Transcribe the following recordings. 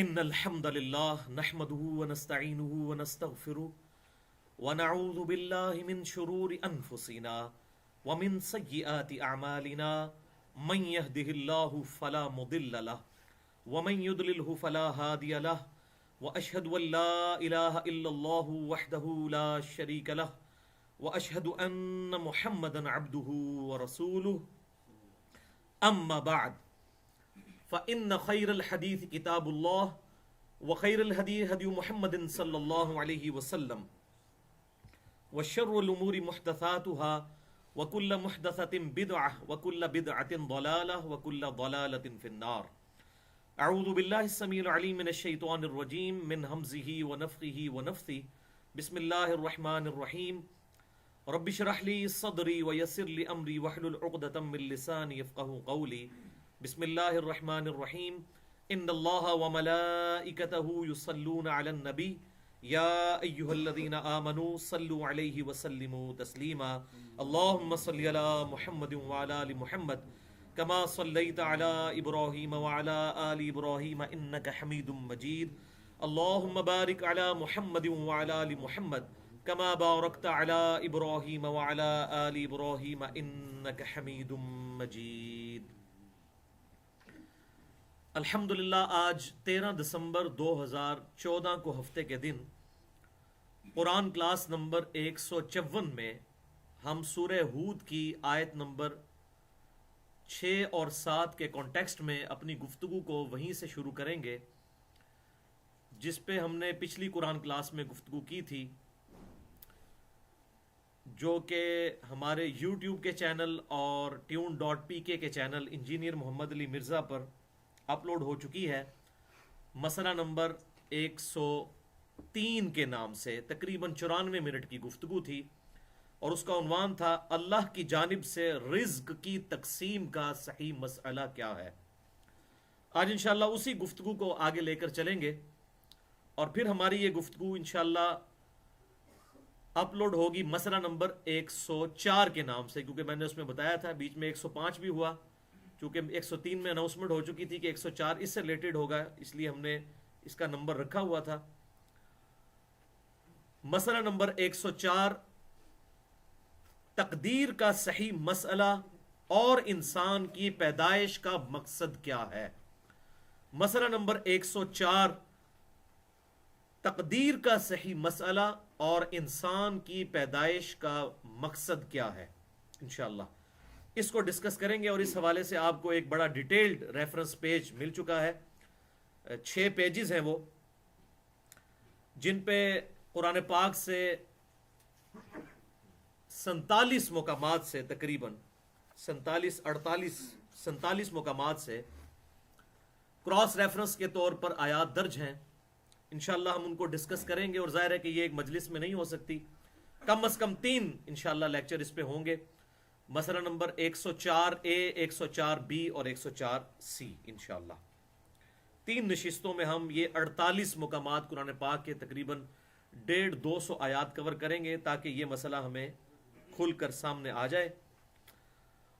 ان الحمد للہ نحمده ونستعینه ونستغفره ونعوذ باللہ من شرور انفسنا ومن سیئات اعمالنا من يهده الله فلا مضل له ومن يضلله فلا هادي له واشهد ان لا اله الا الله وحده لا شريك له واشهد ان محمدا عبده ورسوله اما بعد فإن خير الحديث كتاب الله وخير الهدي هدي محمد صلى الله عليه وسلم وشر الأمور محدثاتها وكل محدثة بدعة وكل بدعة ضلالة وكل ضلالة في النار. أعوذ بالله السميع العليم من الشيطان الرجيم من همزه ونفخه ونفثه. بسم الله الرحمن الرحيم. رب اشرح لي صدري ويسر لي أمري واحلل عقدة من لساني يفقهوا قولي. بسم اللہ الرحمن الرحیم. ان اللہ وملائکتہ یصلون علی النبی یا ایہا الذین آمنوا صلوا علیہ وسلموا تسلیما. اللہم صل علی محمد وعلی آل محمد کما صلیت علی ابراہیم وعلی آل ابراہیم انک حمید مجید. اللہم بارک علی محمد وعلی آل محمد کما بارکت علی ابراہیم وعلی آل ابراہیم انک حمید مجید. الحمدللہ آج 13 دسمبر 2014 کو ہفتے کے دن قرآن کلاس نمبر 154 میں ہم سورہ ہود کی آیت نمبر 6 اور 7 کے کانٹیکسٹ میں اپنی گفتگو کو وہیں سے شروع کریں گے جس پہ ہم نے پچھلی قرآن کلاس میں گفتگو کی تھی، جو کہ ہمارے یوٹیوب کے چینل اور tune.pk کے چینل انجینئر محمد علی مرزا پر اپلوڈ ہو چکی ہے. مسئلہ نمبر 103 کے نام سے تقریباً 94 منٹ کی گفتگو تھی اور اس کا عنوان تھا اللہ کی جانب سے رزق کی تقسیم کا صحیح مسئلہ کیا ہے. آج انشاءاللہ اسی گفتگو کو آگے لے کر چلیں گے اور پھر ہماری یہ گفتگو انشاءاللہ اپلوڈ ہوگی مسئلہ نمبر 104 کے نام سے، کیونکہ میں نے اس میں بتایا تھا بیچ میں 105 بھی ہوا، چونکہ 103 میں اناؤنسمنٹ ہو چکی تھی کہ 104 اس سے ریلیٹڈ ہوگا، اس لیے ہم نے اس کا نمبر رکھا ہوا تھا. مسئلہ نمبر 104، تقدیر کا صحیح مسئلہ اور انسان کی پیدائش کا مقصد کیا ہے. مسئلہ نمبر 104، تقدیر کا صحیح مسئلہ اور انسان کی پیدائش کا مقصد کیا ہے. انشاءاللہ اس کو ڈسکس کریں گے اور اس حوالے سے آپ کو ایک بڑا ڈیٹیلڈ ریفرنس پیج مل چکا ہے. 6 پیجز ہیں وہ، جن پہ قرآن پاک سے 47 مقامات سے تقریباً 47 مقامات سے کراس ریفرنس کے طور پر آیات درج ہیں. انشاءاللہ ہم ان کو ڈسکس کریں گے اور ظاہر ہے کہ یہ ایک مجلس میں نہیں ہو سکتی، کم از کم 3 انشاءاللہ لیکچر اس پہ ہوں گے. مسئلہ نمبر 104A، 104B اور 104C. انشاءاللہ 3 نشستوں میں ہم یہ 48 مقامات قرآن پاک کے تقریباً 150-200 آیات کور کریں گے تاکہ یہ مسئلہ ہمیں کھل کر سامنے آ جائے.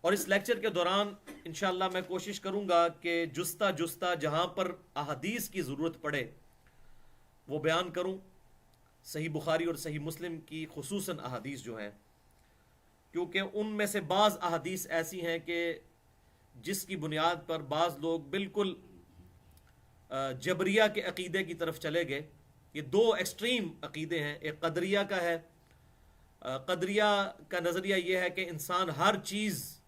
اور اس لیکچر کے دوران انشاءاللہ میں کوشش کروں گا کہ جستہ جہاں پر احادیث کی ضرورت پڑے وہ بیان کروں. صحیح بخاری اور صحیح مسلم کی خصوصاً احادیث جو ہیں، کیونکہ ان میں سے بعض احادیث ایسی ہیں کہ جس کی بنیاد پر بعض لوگ بالکل جبریہ کے عقیدے کی طرف چلے گئے. یہ 2 ایکسٹریم عقیدے ہیں. ایک قدریہ کا ہے. قدریہ کا نظریہ یہ ہے کہ انسان ہر چیز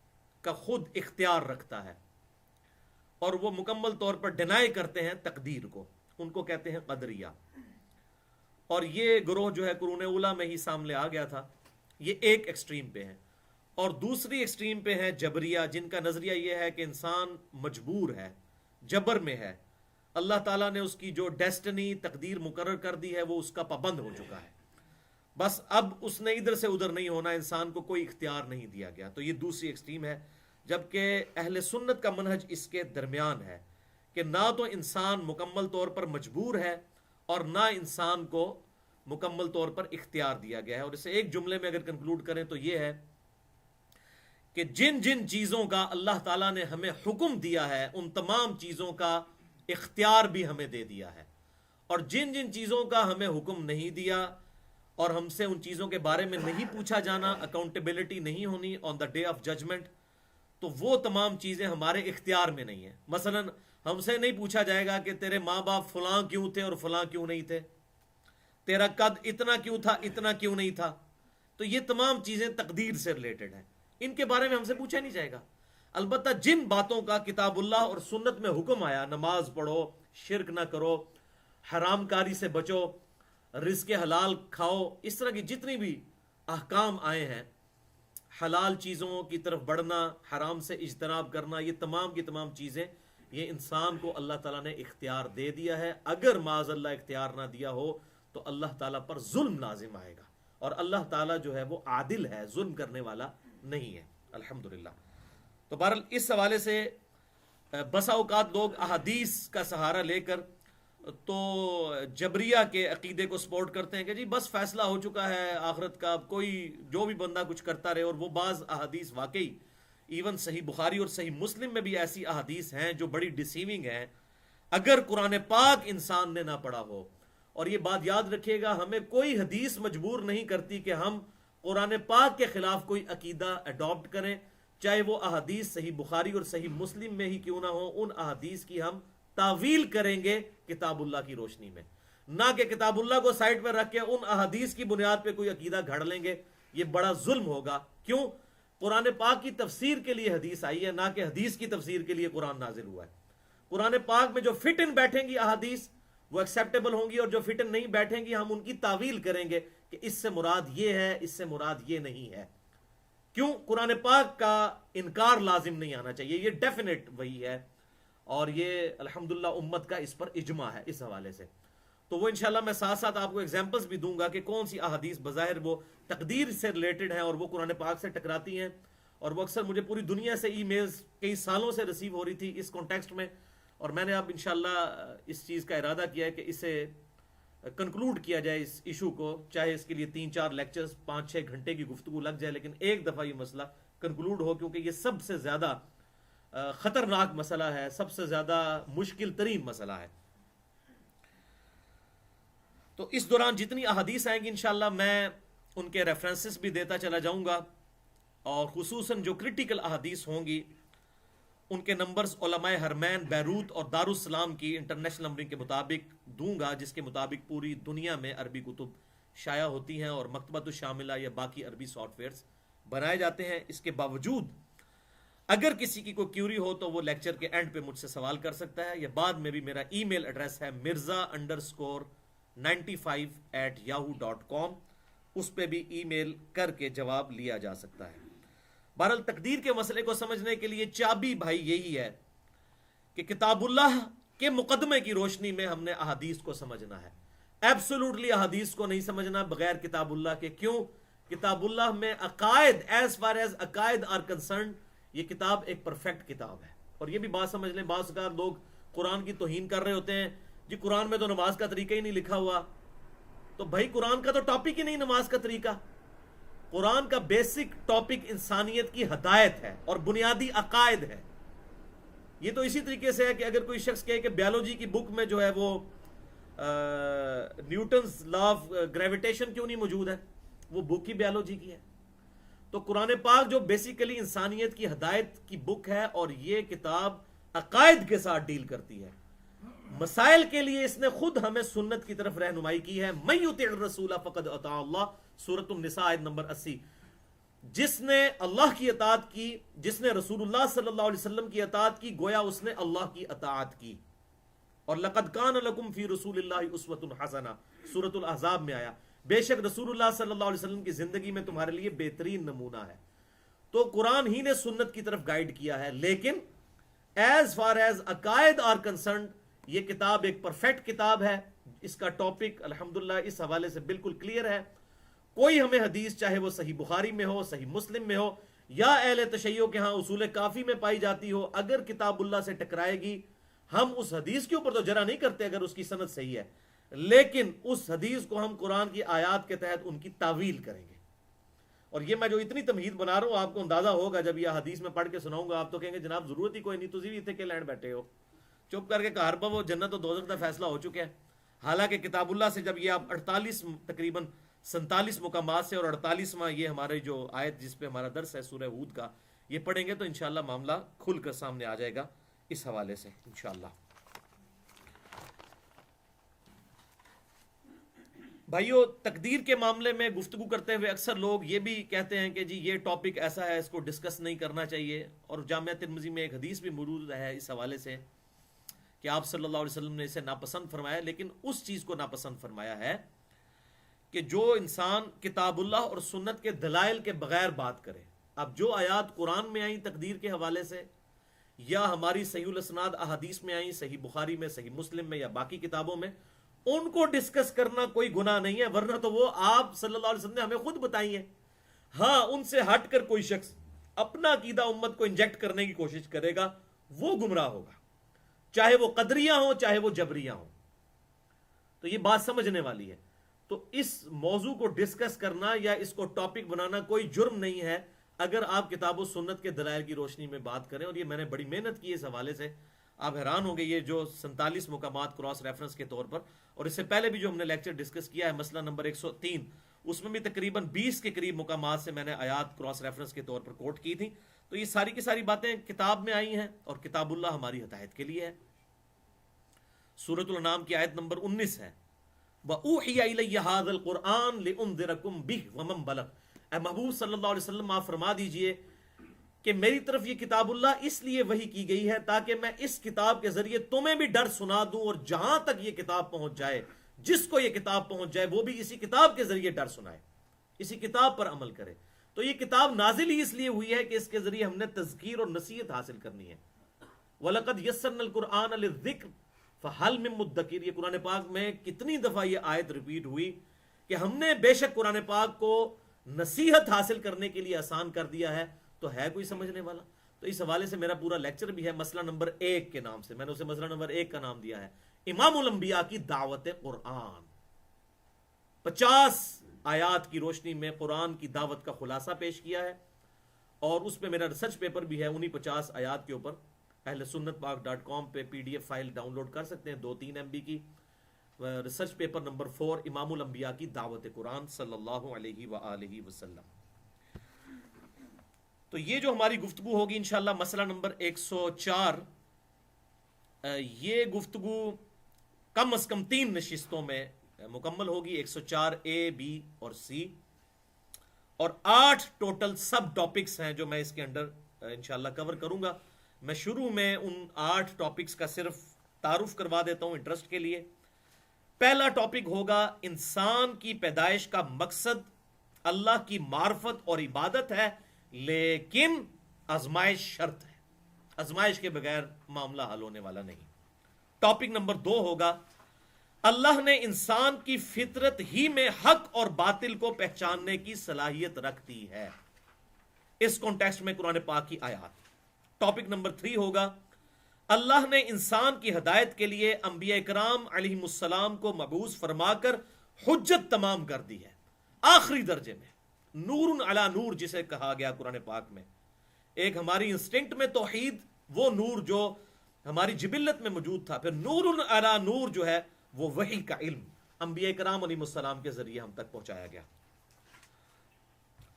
کا خود اختیار رکھتا ہے اور وہ مکمل طور پر ڈینائی کرتے ہیں تقدیر کو، ان کو کہتے ہیں قدریہ. اور یہ گروہ جو ہے قرون اولیٰ میں ہی سامنے آ گیا تھا. یہ ایک ایکسٹریم پہ ہیں. اور دوسری ایکسٹریم پہ ہیں جبریہ، جن کا نظریہ یہ ہے کہ انسان مجبور ہے، جبر میں ہے. اللہ تعالیٰ نے اس کی جو ڈیسٹنی تقدیر مقرر کر دی ہے وہ اس کا پابند ہو چکا ہے، بس اب اس نے ادھر سے ادھر نہیں ہونا، انسان کو کوئی اختیار نہیں دیا گیا. تو یہ دوسری ایکسٹریم ہے. جبکہ اہل سنت کا منہج اس کے درمیان ہے کہ نہ تو انسان مکمل طور پر مجبور ہے اور نہ انسان کو مکمل طور پر اختیار دیا گیا ہے. اور اسے ایک جملے میں اگر کنکلوڈ کریں تو یہ ہے کہ جن جن چیزوں کا اللہ تعالیٰ نے ہمیں حکم دیا ہے ان تمام چیزوں کا اختیار بھی ہمیں دے دیا ہے، اور جن جن چیزوں کا ہمیں حکم نہیں دیا اور ہم سے ان چیزوں کے بارے میں نہیں پوچھا جانا، اکاؤنٹیبلٹی نہیں ہونی آن دا ڈے آف ججمنٹ، تو وہ تمام چیزیں ہمارے اختیار میں نہیں ہیں۔ مثلا ہم سے نہیں پوچھا جائے گا کہ تیرے ماں باپ فلاں کیوں تھے اور فلاں کیوں نہیں تھے، تیرا قد اتنا کیوں تھا اتنا کیوں نہیں تھا، تو یہ تمام چیزیں تقدیر سے ریلیٹڈ ہیں، ان کے بارے میں ہم سے پوچھا نہیں جائے گا۔ البتہ جن باتوں کا کتاب اللہ اور سنت میں حکم آیا، نماز پڑھو، شرک نہ کرو، حرام کاری سے بچو، رزق حلال کھاؤ، اس طرح کی جتنی بھی احکام آئے ہیں، حلال چیزوں کی طرف بڑھنا، حرام سے اجتناب کرنا، یہ تمام کی تمام چیزیں یہ انسان کو اللہ تعالیٰ نے اختیار دے دیا ہے۔ اگر معاذ اللہ اختیار نہ دیا ہو تو اللہ تعالیٰ پر ظلم لازم آئے گا، اور اللہ تعالیٰ جو ہے وہ عادل ہے، ظلم کرنے والا نہیں ہے، الحمدللہ۔ تو بہرحال اس حوالے سے بسا اوقات لوگ احادیث کا سہارا لے کر تو جبریہ کے عقیدے کو سپورٹ کرتے ہیں کہ جی بس فیصلہ ہو چکا ہے آخرت کا، کوئی جو بھی بندہ کچھ کرتا رہے، اور وہ بعض احادیث واقعی ایون صحیح بخاری اور صحیح مسلم میں بھی ایسی احادیث ہیں جو بڑی ڈیسیونگ ہیں اگر قرآن پاک انسان نے نہ پڑھا ہو۔ اور یہ بات یاد رکھیے گا، ہمیں کوئی حدیث مجبور نہیں کرتی کہ ہم قرآن پاک کے خلاف کوئی عقیدہ اڈاپٹ کریں، چاہے وہ احادیث صحیح بخاری اور صحیح مسلم میں ہی کیوں نہ ہو، ان احادیث کی ہم تعویل کریں گے کتاب اللہ کی روشنی میں، نہ کہ کتاب اللہ کو سائڈ پہ رکھ کے ان احادیث کی بنیاد پہ کوئی عقیدہ گھڑ لیں گے۔ یہ بڑا ظلم ہوگا۔ کیوں؟ قرآن پاک کی تفسیر کے لیے حدیث آئی ہے، نہ کہ حدیث کی تفسیر کے لیے قرآن نازل ہوا ہے۔ قرآن پاک میں جو فٹ ان بیٹھیں گی احادیث وہ ایکسیپٹیبل ہوں گی، اور جو فٹ ان نہیں بیٹھیں گی ہم ان کی تعویل کریں گے کہ اس سے مراد یہ ہے، اس سے مراد یہ نہیں ہے۔ کیوں؟ قرآن پاک کا انکار لازم نہیں آنا چاہیے، یہ ڈیفینیٹ وہی ہے، اور یہ الحمدللہ امت کا اس پر اجماع ہے اس حوالے سے۔ تو وہ انشاءاللہ میں ساتھ ساتھ آپ کو ایگزامپلس بھی دوں گا کہ کون سی احادیث بظاہر وہ تقدیر سے ریلیٹڈ ہیں اور وہ قرآن پاک سے ٹکراتی ہیں، اور وہ اکثر مجھے پوری دنیا سے ای میلز کئی سالوں سے ریسیو ہو رہی تھی اس کانٹیکسٹ میں، اور میں نے اب انشاءاللہ اس چیز کا ارادہ کیا ہے کہ اسے کنکلوڈ کیا جائے، اس ایشو کو، چاہے اس کے لیے 3-4 لیکچرز 5-6 گھنٹے کی گفتگو لگ جائے، لیکن ایک دفعہ یہ مسئلہ کنکلوڈ ہو، کیونکہ یہ سب سے زیادہ خطرناک مسئلہ ہے، سب سے زیادہ مشکل ترین مسئلہ ہے۔ تو اس دوران جتنی احادیث آئیں گی انشاءاللہ میں ان کے ریفرنسز بھی دیتا چلا جاؤں گا، اور خصوصاً جو کرٹیکل احادیث ہوں گی ان کے نمبرز علماء حرمین بیروت اور دارالسلام کی انٹرنیشنل نمبرنگ کے مطابق دوں گا، جس کے مطابق پوری دنیا میں عربی کتب شائع ہوتی ہیں اور مکتبۃ الشاملہ یا باقی عربی سافٹ ویئرز بنائے جاتے ہیں۔ اس کے باوجود اگر کسی کی کوئی کیوری ہو تو وہ لیکچر کے اینڈ پہ مجھ سے سوال کر سکتا ہے، یا بعد میں بھی میرا ای میل ایڈریس ہے mirza_95@yahoo.com، اس پہ بھی ای میل کر کے جواب لیا جا سکتا ہے۔ بہرحال تقدیر کے مسئلے کو سمجھنے کے لیے چابی بھائی یہی ہے کہ کتاب اللہ کے مقدمے کی روشنی میں ہم نے احادیث کو سمجھنا ہے، ایبسولوٹلی احادیث کو نہیں سمجھنا بغیر کتاب اللہ کے۔ کیوں؟ کتاب اللہ میں عقائد، ایز فار ایز عقائد آر کنسرنڈ، یہ کتاب ایک پرفیکٹ کتاب ہے۔ اور یہ بھی بات سمجھ لیں، بعض اوقات لوگ قرآن کی توہین کر رہے ہوتے ہیں، جی قرآن میں تو نماز کا طریقہ ہی نہیں لکھا ہوا، تو بھائی قرآن کا تو ٹاپک ہی نہیں نماز کا طریقہ۔ قرآن کا بیسک ٹاپک انسانیت کی ہدایت ہے اور بنیادی عقائد ہے۔ یہ تو اسی طریقے سے ہے کہ اگر کوئی شخص کہے کہ بیالوجی کی بک میں جو ہے وہ نیوٹنز لا آف گریویٹیشن کیوں نہیں موجود ہے، وہ بک ہی بیالوجی کی ہے۔ تو قرآن پاک جو بیسیکلی انسانیت کی ہدایت کی بک ہے، اور یہ کتاب عقائد کے ساتھ ڈیل کرتی ہے، مسائل کے لیے اس نے خود ہمیں سنت کی طرف رہنمائی کی ہے۔ من یطع الرسول فقد اطاع اللہ، سورۃ النساء آیت نمبر 80۔ جس نے اللہ کی اطاعت کی، جس نے رسول اللہ صلی اللہ علیہ وسلم کی اطاعت کی، گویا اس نے اللہ کی اطاعت کی۔ اور لقد کان لکم فی رسول اللہ اسوۃ حسنہ، سورۃ الاحزاب میں آیا، بے شک رسول اللہ صلی اللہ علیہ وسلم کی زندگی میں تمہارے لیے بہترین نمونہ ہے۔ تو قرآن ہی نے سنت کی طرف گائیڈ کیا ہے، لیکن ایز فار ایز عقائد آر کنسرنڈ یہ کتاب ایک پرفیکٹ کتاب ہے۔ اس کا ٹاپک الحمدللہ اس حوالے سے بالکل کلیئر ہے۔ کوئی ہمیں حدیث چاہے وہ صحیح بخاری میں ہو، صحیح مسلم میں ہو، یا اہل تشیع کے ہاں اصول کافی میں پائی جاتی ہو، اگر کتاب اللہ سے ٹکرائے گی ہم اس حدیث کے اوپر تو جرح نہیں کرتے اگر اس کی سند صحیح ہے، لیکن اس حدیث کو ہم قرآن کی آیات کے تحت ان کی تعویل کریں گے۔ اور یہ میں جو اتنی تمہید بنا رہا ہوں آپ کو اندازہ ہوگا جب یہ حدیث میں پڑھ کے سناؤں گا، آپ تو کہیں گے جناب ضرورت ہی کوئی نہیں، تسی بھی اتنے کے لینڈ بیٹھے ہو، چپ کر کے کہا ہر وہ جنت و دوزخ کا فیصلہ ہو چکا ہے. حالانکہ کتاب اللہ سے جب یہ آپ 48 تقریباً 47 مقامات سے اور 48واں یہ ہمارے جو آیت جس پہ ہمارا درس ہے سورہ ہود کا یہ پڑھیں گے تو انشاءاللہ معاملہ کھل کر سامنے آ جائے گا اس حوالے سے انشاءاللہ. بھائیو تقدیر کے معاملے میں گفتگو کرتے ہوئے اکثر لوگ یہ بھی کہتے ہیں کہ جی یہ ٹاپک ایسا ہے اس کو ڈسکس نہیں کرنا چاہیے, اور جامعہ ترمذی میں ایک حدیث بھی موجود ہے اس حوالے سے کہ آپ صلی اللہ علیہ وسلم نے اسے ناپسند فرمایا, لیکن اس چیز کو ناپسند فرمایا ہے کہ جو انسان کتاب اللہ اور سنت کے دلائل کے بغیر بات کرے. اب جو آیات قرآن میں آئیں تقدیر کے حوالے سے یا ہماری صحیح الاسناد احادیث میں آئیں, صحیح بخاری میں, صحیح مسلم میں یا باقی کتابوں میں, ان کو ڈسکس کرنا کوئی گناہ نہیں ہے, ورنہ تو وہ آپ صلی اللہ علیہ وسلم نے ہمیں خود بتائی ہیں. ہاں ان سے ہٹ کر کوئی شخص اپنا عقیدہ امت کو انجیکٹ کرنے کی کوشش کرے گا وہ گمراہ ہوگا, چاہے وہ قدریہ ہوں چاہے وہ جبریہ ہوں. تو یہ بات سمجھنے والی ہے. تو اس موضوع کو ڈسکس کرنا یا اس کو ٹاپک بنانا کوئی جرم نہیں ہے اگر آپ کتاب و سنت کے دلائل کی روشنی میں بات کریں, اور یہ میں نے بڑی محنت کی اس حوالے سے. آپ حیران ہوں گے یہ جو 47 مقامات کراس ریفرنس کے طور پر, اور اس سے پہلے بھی جو ہم نے لیکچر ڈسکس کیا ہے مسئلہ نمبر 103 اس میں بھی تقریباً 20 کے قریب مقامات سے میں نے آیات کراس ریفرنس کے طور پر کوٹ کی تھی. تو یہ ساری کی ساری باتیں کتاب میں آئی ہیں اور کتاب اللہ ہماری ہدایت کے لیے ہے. سورۃ الانعام کی آیت نمبر 19 ہے وَأُوحِيَ إِلَيَّ هَذَا الْقُرْآنُ لِأُنذِرَكُم بِهِ وَمَن بَلَغَ. اے محبوب صلی اللہ علیہ وسلم آپ فرما دیجئے کہ میری طرف یہ کتاب اللہ اس لیے وحی کی گئی ہے تاکہ میں اس کتاب کے ذریعے تمہیں بھی ڈر سنا دوں, اور جہاں تک یہ کتاب پہنچ جائے, جس کو یہ کتاب پہنچ جائے وہ بھی اسی کتاب کے ذریعے ڈر سنائے, اسی کتاب پر عمل کرے. تو یہ کتاب نازل ہی اس لیے ہوئی ہے کہ اس کے ذریعے ہم نے تذکیر اور نصیحت حاصل کرنی ہے. وَلَقَدْ يَسَّرْنَا الْقُرْآنَ لِلذِّكْرِ فَهَلْ مِن مُدَّكِرٍ. یہ قرآن پاک میں کتنی دفعہ یہ آیت ریپیٹ ہوئی کہ ہم نے بے شک قرآن پاک کو نصیحت حاصل کرنے کے لیے آسان کر دیا ہے, تو ہے کوئی سمجھنے والا. تو اس حوالے سے میرا پورا لیکچر بھی ہے مسئلہ نمبر 1 کے نام سے, میں نے اسے مسئلہ نمبر 1 کا نام دیا ہے امام الانبیاء کی دعوت قرآن. 50 آیات کی روشنی میں قرآن کی دعوت کا خلاصہ پیش کیا ہے, اور اس پہ میرا ریسرچ پیپر بھی ہے انہی 50 آیات کے اوپر. اہل سنت پاک.com پہ PDF فائل ڈاؤن لوڈ کر سکتے ہیں 2-3 MB کی. ریسرچ پیپر نمبر 4 امام الانبیاء کی دعوت قرآن صلی اللہ علیہ وآلہ وسلم. تو یہ جو ہماری گفتگو ہوگی انشاءاللہ مسئلہ نمبر 104, یہ گفتگو کم از کم 3 نشستوں میں مکمل ہوگی. 104 A, B اور C, اور 8 ٹوٹل سب ٹاپکس ہیں جو میں اس کے اندر انشاءاللہ کور کروں گا. میں شروع میں ان 8 ٹاپکس کا صرف تعارف کروا دیتا ہوں انٹرسٹ کے لیے. پہلا ٹاپک ہوگا انسان کی پیدائش کا مقصد اللہ کی معرفت اور عبادت ہے, لیکن آزمائش شرط ہے, آزمائش کے بغیر معاملہ حل ہونے والا نہیں. ٹاپک نمبر 2 ہوگا اللہ نے انسان کی فطرت ہی میں حق اور باطل کو پہچاننے کی صلاحیت رکھ دی ہے, اس کانٹیکسٹ میں قرآن پاک کی آیات. ٹاپک نمبر 3 ہوگا اللہ نے انسان کی ہدایت کے لیے انبیاء کرام علیہم السلام کو مبعوث فرما کر حجت تمام کر دی ہے, آخری درجے میں نور علی نور جسے کہا گیا قرآن پاک میں. ایک ہماری انسٹنکٹ میں توحید, وہ نور جو ہماری جبلت میں موجود تھا, پھر نور علی نور جو ہے وہ وحی کا علم انبیاء کرام علیہم السلام کے ذریعے ہم تک پہنچایا گیا.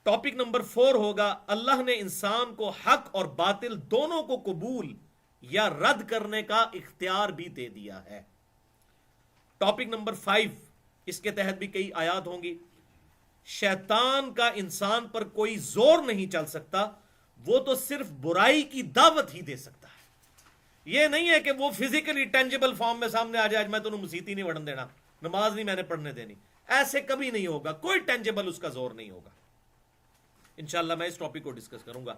ٹاپک نمبر 4 ہوگا اللہ نے انسان کو حق اور باطل دونوں کو قبول یا رد کرنے کا اختیار بھی دے دیا ہے. ٹاپک نمبر 5, اس کے تحت بھی کئی آیات ہوں گی. شیطان کا انسان پر کوئی زور نہیں چل سکتا, وہ تو صرف برائی کی دعوت ہی دے سکتا ہے. یہ نہیں ہے کہ وہ فزیکلی ٹینجیبل فارم میں سامنے آ جائے, آج میں تو مسیت ہی نہیں وڑن دینا, نماز نہیں میں نے پڑھنے دینی, ایسے کبھی نہیں ہوگا. کوئی ٹینجیبل اس کا زور نہیں ہوگا. انشاءاللہ میں اس ٹاپک کو ڈسکس کروں گا.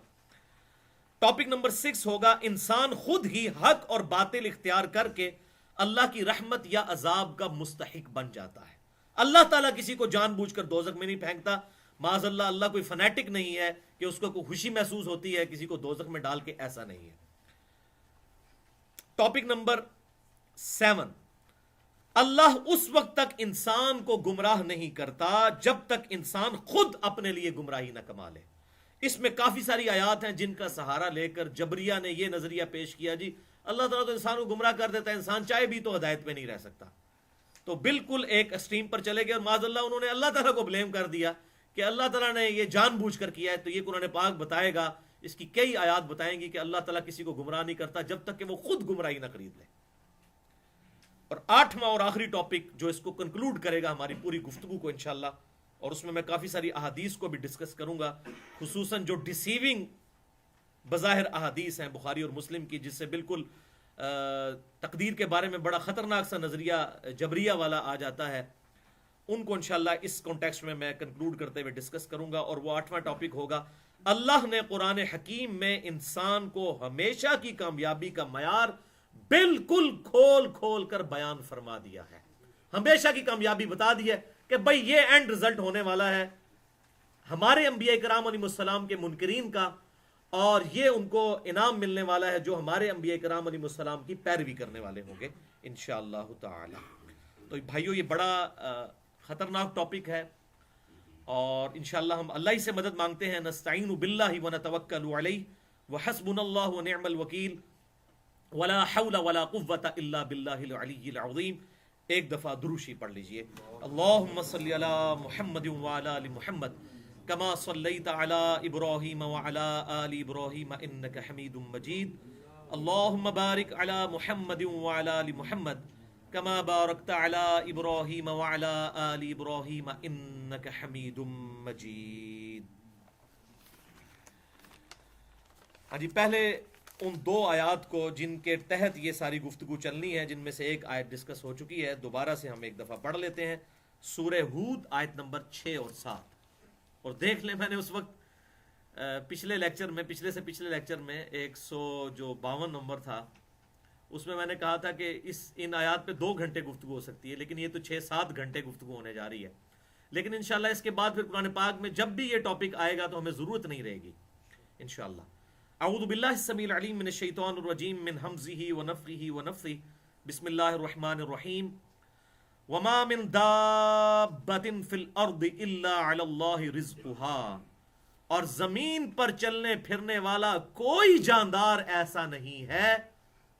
ٹاپک نمبر 6 ہوگا انسان خود ہی حق اور باطل اختیار کر کے اللہ کی رحمت یا عذاب کا مستحق بن جاتا ہے. اللہ تعالیٰ کسی کو جان بوجھ کر دوزخ میں نہیں پھینکتا. معاذ اللہ, اللہ کوئی فنیٹک نہیں ہے کہ اس کو کوئی خوشی محسوس ہوتی ہے کسی کو دوزخ میں ڈال کے, ایسا نہیں ہے. ٹاپک نمبر 7, اللہ اس وقت تک انسان کو گمراہ نہیں کرتا جب تک انسان خود اپنے لیے گمراہی نہ کما لے. اس میں کافی ساری آیات ہیں جن کا سہارا لے کر جبریہ نے یہ نظریہ پیش کیا, جی اللہ تعالیٰ تو انسان کو گمراہ کر دیتا ہے، انسان چاہے بھی تو ہدایت پہ نہیں رہ سکتا. تو بالکل ایک اسٹریم پر چلے گئے اور معاذ اللہ انہوں نے اللہ تعالیٰ کو بلیم کر دیا کہ اللہ تعالیٰ نے یہ جان بوجھ کر کیا ہے. تو یہ قرآن پاک بتائے گا، اس کی کئی آیات بتائیں گی کہ اللہ تعالیٰ کسی کو گمراہ نہیں کرتا جب تک کہ وہ خود گمراہی نہ خرید لے. اور 8واں اور آخری ٹاپک جو اس کو کنکلوڈ کرے گا ہماری پوری گفتگو کو انشاءاللہ، اور اس میں میں کافی ساری احادیث کو بھی ڈسکس کروں گا، خصوصاً جو ڈیسیونگ بظاہر احادیث ہیں بخاری اور مسلم کی، جس سے بالکل تقدیر کے بارے میں بڑا خطرناک سا نظریہ جبریہ والا آ جاتا ہے، ان کو انشاءاللہ اس کانٹیکسٹ میں کنکلوڈ کرتے ہوئے ڈسکس کروں گا. اور وہ 8واں ٹاپک ہوگا، اللہ نے قرآن حکیم میں انسان کو ہمیشہ کی کامیابی کا معیار بالکل کھول کھول کر بیان فرما دیا ہے. ہمیشہ کی کامیابی بتا دی ہے کہ بھئی یہ اینڈ رزلٹ ہونے والا ہے ہمارے انبیاء کرام علیہ السلام کے منکرین کا، اور یہ ان کو انعام ملنے والا ہے جو ہمارے انبیاء کرام علیہ السلام کی پیروی کرنے والے ہوں گے انشاءاللہ تعالی. تو بھائیو یہ بڑا خطرناک ٹاپک ہے، اور انشاءاللہ ہم اللہ ہی سے مدد مانگتے ہیں. نستعین باللہ ونتوکل علیہ وحسبنا اللہ ونعم الوکیل ولا حول ولا قوة الا باللہ العلی العظیم. ایک دفعہ دروشی پڑھ لیجئے. اللہم صلی علی محمد وعلی آل محمد کما صلیت علی ابراہیم وعلی آل ابراہیم انک حمید مجید. اللہم بارک علی محمد وعلی آل محمد کما بارکت علی ابراہیم وعلی آل ابراہیم انک حمید مجید. ہاں جی، پہلے ان 2 آیات کو جن کے تحت یہ ساری گفتگو چلنی ہے، جن میں سے ایک آیت ڈسکس ہو چکی ہے، دوبارہ سے ہم ایک دفعہ پڑھ لیتے ہیں. سورہ ہود آیت نمبر 6 اور 7. اور دیکھ لیں، میں نے اس وقت پچھلے پچھلے لیکچر میں 152 نمبر تھا، اس میں نے کہا تھا کہ ان آیات پہ 2 گھنٹے گفتگو ہو سکتی ہے، لیکن یہ تو 6-7 گھنٹے گفتگو ہونے جا رہی ہے. لیکن انشاءاللہ اس کے بعد پھر قرآن پاک میں جب بھی یہ ٹاپک آئے گا تو ہمیں ضرورت نہیں رہے گی انشاءاللہ. اعوذ باللہ السمیع العلیم من الشیطان الرجیم من حمزہ ونفخہ ونفثہ. بسم اللہ الرحمن الرحیم. وما من دابۃ فی الارض الا علی اللہ رزقها. اور زمین پر چلنے پھرنے والا کوئی جاندار ایسا نہیں ہے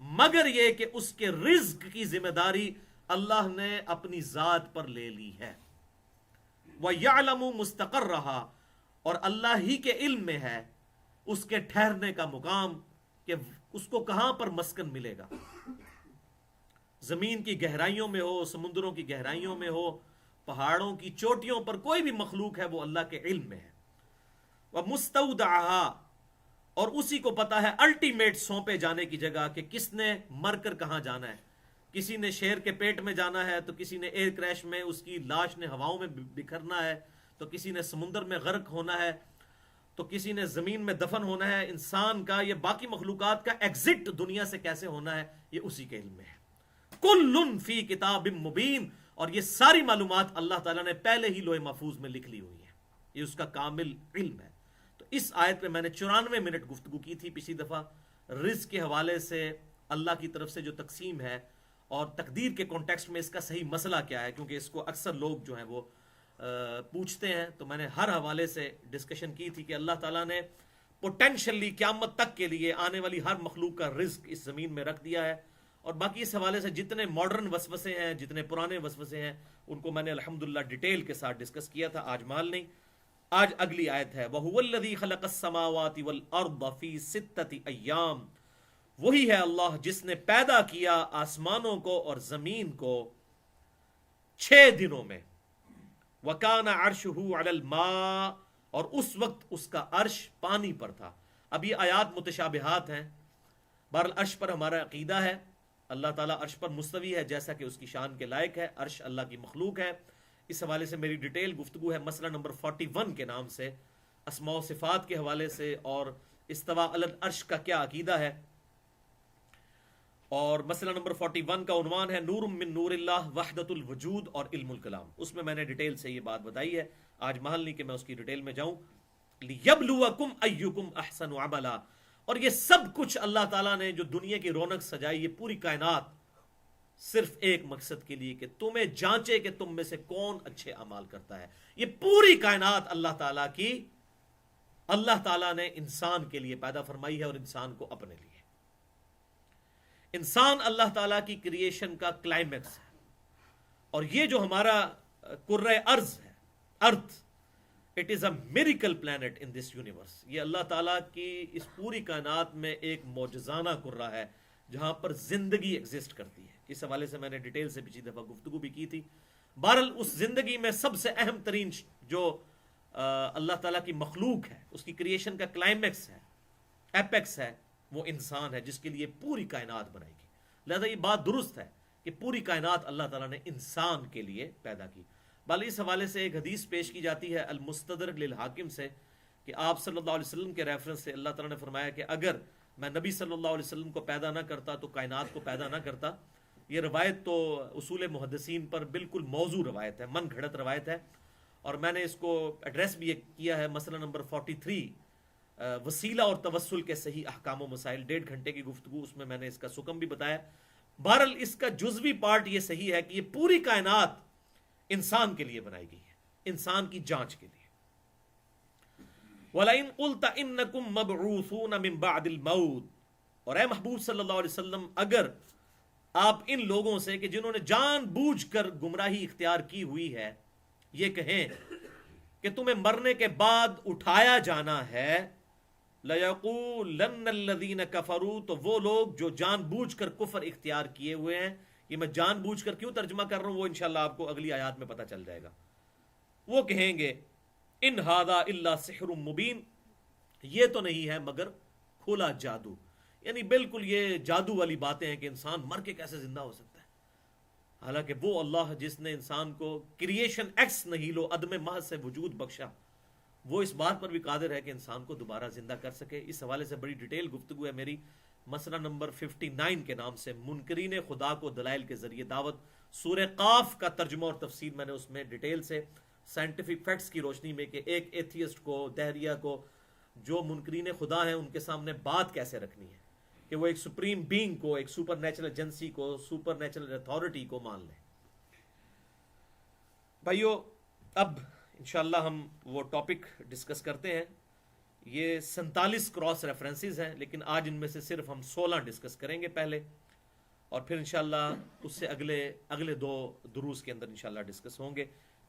مگر یہ کہ اس کے رزق کی ذمہ داری اللہ نے اپنی ذات پر لے لی ہے. وَيَعْلَمُ مُسْتَقَرَّهَا. اور اللہ ہی کے علم میں ہے اس کے ٹھہرنے کا مقام، کہ اس کو کہاں پر مسکن ملے گا. زمین کی گہرائیوں میں ہو، سمندروں کی گہرائیوں میں ہو، پہاڑوں کی چوٹیوں پر کوئی بھی مخلوق ہے وہ اللہ کے علم میں ہے. وَمُسْتَوْدَعَهَا. اور اسی کو پتا ہے الٹیمیٹ سونپے جانے کی جگہ کہ کس نے مر کر کہاں جانا ہے. کسی نے شیر کے پیٹ میں جانا ہے، تو کسی نے ایئر کریش میں اس کی لاش نے ہواؤں میں بکھرنا ہے، تو کسی نے سمندر میں غرق ہونا ہے، تو کسی نے زمین میں دفن ہونا ہے. انسان کا یا باقی مخلوقات کا ایگزٹ دنیا سے کیسے ہونا ہے یہ اسی کے علم میں ہے. کل فی کتاب مبین. اور یہ ساری معلومات اللہ تعالیٰ نے پہلے ہی لوح محفوظ میں لکھ لی ہوئی ہے، یہ اس کا کامل علم ہے. تو اس آیت پہ میں نے 94 منٹ گفتگو کی تھی پچھلی دفعہ، رزق کے حوالے سے اللہ کی طرف سے جو تقسیم ہے اور تقدیر کے کانٹیکسٹ میں اس کا صحیح مسئلہ کیا ہے، کیونکہ اس کو اکثر لوگ جو ہیں وہ پوچھتے ہیں. تو میں نے ہر حوالے سے ڈسکشن کی تھی کہ اللہ تعالیٰ نے پوٹینشلی قیامت تک کے لیے آنے والی ہر مخلوق کا رزق اس زمین میں رکھ دیا ہے. اور باقی اس حوالے سے جتنے ماڈرن وسوسے ہیں، جتنے پرانے وسوسے ہیں، ان کو میں نے الحمدللہ ڈیٹیل کے ساتھ ڈسکس کیا تھا. آج مال نہیں. آج اگلی آیت ہے وَهُوَ الَّذِي خَلَقَ السَّمَاوَاتِ وَالْأَرْضَ فِي سِتَّةِ أَيَّامٍ. وہی ہے اللہ جس نے پیدا کیا آسمانوں کو اور زمین کو 6 دنوں میں. وَكَانَ عَرْشُهُ عَلَى الْمَاءِ. اور اس وقت اس کا عرش پانی پر تھا. اب یہ آیات متشابہات ہیں، بہرحال عرش پر ہمارا عقیدہ ہے، اللہ تعالیٰ عرش پر مستوی ہے جیسا کہ اس کی شان کے لائق ہے. عرش اللہ کی مخلوق ہے. اس حوالے سے میری ڈیٹیل گفتگو ہے مسئلہ نمبر 41 کے نام سے، اسماء و صفات کے حوالے سے، اور استوا علی العرش کا کیا عقیدہ ہے. اور مسئلہ نمبر 41 کا عنوان ہے نور من نور اللہ وحدت الوجود اور علم الکلام. اس میں نے ڈیٹیل سے یہ بات بتائی ہے. آج محل نہیں کہ میں اس کی ڈیٹیل میں جاؤں. لیبلوکم ایکم احسن عملا. اور یہ سب کچھ اللہ تعالیٰ نے جو دنیا کی رونق سجائی، یہ پوری کائنات صرف ایک مقصد کے لیے کہ تمہیں جانچے کہ تم میں سے کون اچھے اعمال کرتا ہے. یہ پوری کائنات اللہ تعالیٰ کی، اللہ تعالیٰ نے انسان کے لیے پیدا فرمائی ہے اور انسان کو اپنے لیے. انسان اللہ تعالیٰ کی کریشن کا کلائمیکس ہے، اور یہ جو ہمارا کرۂ ارض ہے، earth, it is a miracle planet in this universe. یہ اللہ تعالیٰ کی اس پوری کائنات میں ایک معجزانہ کرہ ہے جہاں پر زندگی ایگزسٹ کرتی ہے. اس حوالے سے میں نے ڈیٹیل سے پچھلی دفعہ گفتگو بھی کی تھی. بہرحال اس زندگی میں سب سے اہم ترین جو اللہ تعالیٰ کی مخلوق ہے، اس کی کریشن کا کلائمیکس ہے، ایپیکس ہے، وہ انسان ہے جس کے لیے پوری کائنات بنائی گئی. لہذا یہ بات درست ہے کہ پوری کائنات اللہ تعالیٰ نے انسان کے لیے پیدا کی. بل اس حوالے سے ایک حدیث پیش کی جاتی ہے المستدرک للحاکم سے کہ آپ صلی اللہ علیہ وسلم کے ریفرنس سے اللہ تعالیٰ نے فرمایا کہ اگر میں نبی صلی اللہ علیہ وسلم کو پیدا نہ کرتا تو کائنات کو پیدا نہ کرتا. یہ روایت تو اصول محدثین پر بالکل موضوع روایت ہے، من گھڑت روایت ہے، اور میں نے اس کو ایڈریس بھی کیا ہے. مسئلہ نمبر 43 وسیلہ اور توسل کے صحیح احکام و مسائل، 1.5 گھنٹے کی گفتگو، اس میں میں نے اس کا سکم بھی بتایا. بہرحال اس کا جزوی پارٹ یہ صحیح ہے کہ یہ پوری کائنات انسان کے لیے بنائی گئی ہے، انسان کی جانچ کے لیے. وَلَئِن قُلْتَ إِنَّكُمْ مَبْعُوثُونَ مِن بَعْدِ الْمَوْتِ، اور اے محبوب صلی اللہ علیہ وسلم اگر آپ ان لوگوں سے کہ جنہوں نے جان بوجھ کر گمراہی اختیار کی ہوئی ہے یہ کہیں کہ تمہیں مرنے کے بعد اٹھایا جانا ہے، لَيَقُولَنَّ الَّذِينَ كَفَرُوا، تو وہ لوگ جو جان بوجھ کر کفر اختیار کیے ہوئے ہیں، یہ میں جان بوجھ کر کیوں ترجمہ کر رہا ہوں وہ انشاءاللہ آپ کو اگلی آیات میں پتہ چل جائے گا. وہ کہیں گے ان ھذا الا سحر مبین، یہ تو نہیں ہے مگر کھلا جادو. یعنی بالکل یہ جادو والی باتیں ہیں کہ انسان مر کے کیسے زندہ ہو سکتا ہے. حالانکہ وہ اللہ جس نے انسان کو کریشن ایکس نہیلو عدم محض سے وجود بخشا، وہ اس بات پر بھی قادر ہے کہ انسان کو دوبارہ زندہ کر سکے. اس حوالے سے بڑی ڈیٹیل گفتگو ہے میری مسئلہ نمبر 59 کے نام سے، منکرین خدا کو دلائل کے ذریعے دعوت. سورہ قاف کا ترجمہ اور تفسیر میں نے اس میں ڈیٹیل سے سائنٹیفک فیکٹس کی روشنی میں کہ ایک ایتھیسٹ کو، دہریہ کو، جو منکرین خدا ہیں، ان کے سامنے بات کیسے رکھنی ہے کہ وہ ایک سپریم بینگ کو، ایک سپر نیچرل ایجنسی کو، سپر نیچرل اتھارٹی کو مان لیں. بھائیو اب انشاءاللہ ہم وہ ٹاپک ڈسکس کرتے ہیں. یہ 47 کراس ریفرنسز ہیں، لیکن آج ان میں سے صرف ہم 16 ڈسکس کریں گے پہلے، اور پھر انشاءاللہ اس سے اگلے 2 دروس کے اندر انشاءاللہ ڈسکس ہوں گے.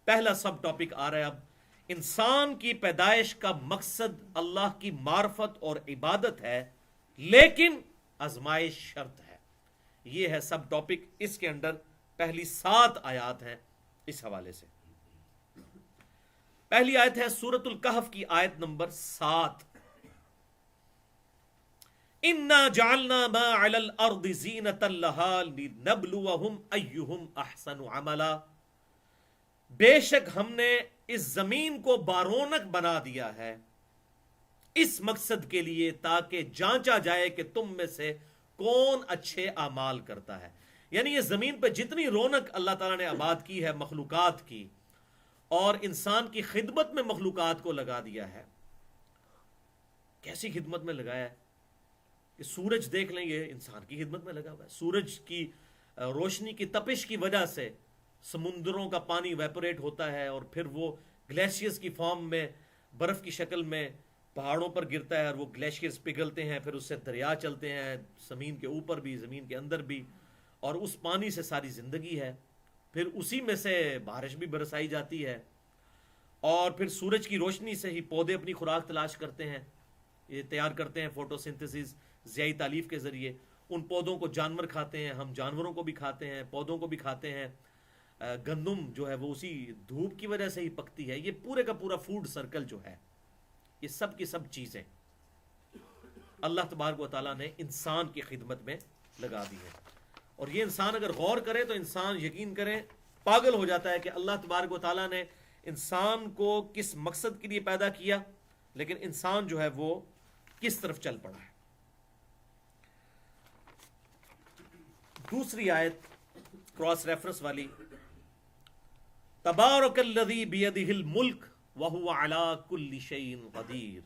پہلا سب ٹاپک آ رہا ہے اب، انسان کی پیدائش کا مقصد اللہ کی معرفت اور عبادت ہے، لیکن آزمائش شرط ہے. یہ ہے سب ٹاپک. اس کے اندر پہلی 7 آیات ہیں اس حوالے سے. پہلی آیت ہے سورۃ الکہف کی آیت نمبر 7. اِنَّا جَعَلْنَا مَا عَلَى الْأَرْضِ زِينَةً لَهَا لِنَبْلُوَهُمْ أَيُّهُمْ أَحْسَنُ عَمَلًا، بے شک ہم نے اس زمین کو بارونق بنا دیا ہے اس مقصد کے لیے تاکہ جانچا جائے کہ تم میں سے کون اچھے اعمال کرتا ہے. یعنی یہ زمین پہ جتنی رونق اللہ تعالیٰ نے آباد کی ہے مخلوقات کی، اور انسان کی خدمت میں مخلوقات کو لگا دیا ہے. کیسی خدمت میں لگایا ہے کہ سورج دیکھ لیں، یہ انسان کی خدمت میں لگا ہوا ہے. سورج کی روشنی کی تپش کی وجہ سے سمندروں کا پانی ویپوریٹ ہوتا ہے، اور پھر وہ گلیشیئرز کی فارم میں، برف کی شکل میں پہاڑوں پر گرتا ہے، اور وہ گلیشیئرز پگھلتے ہیں، پھر اس سے دریا چلتے ہیں زمین کے اوپر بھی، زمین کے اندر بھی، اور اس پانی سے ساری زندگی ہے. پھر اسی میں سے بارش بھی برسائی جاتی ہے، اور پھر سورج کی روشنی سے ہی پودے اپنی خوراک تلاش کرتے ہیں، یہ تیار کرتے ہیں فوٹو سنتھسس ضیائی تالیف کے ذریعے. ان پودوں کو جانور کھاتے ہیں، ہم جانوروں کو بھی کھاتے ہیں، پودوں کو بھی کھاتے ہیں. گندم جو ہے وہ اسی دھوپ کی وجہ سے ہی پکتی ہے. یہ پورے کا پورا فوڈ سرکل جو ہے، یہ سب کی سب چیزیں اللہ تبارک و تعالیٰ نے انسان کی خدمت میں لگا دی ہے. اور یہ انسان اگر غور کرے تو انسان یقین کریں پاگل ہو جاتا ہے کہ اللہ تبارک و تعالیٰ نے انسان کو کس مقصد کے لیے پیدا کیا، لیکن انسان جو ہے وہ کس طرف چل پڑا ہے. دوسری آیت کراس ریفرنس والی، تبارک الذی بیدہ الملک وہو علی کل شیء قدیر،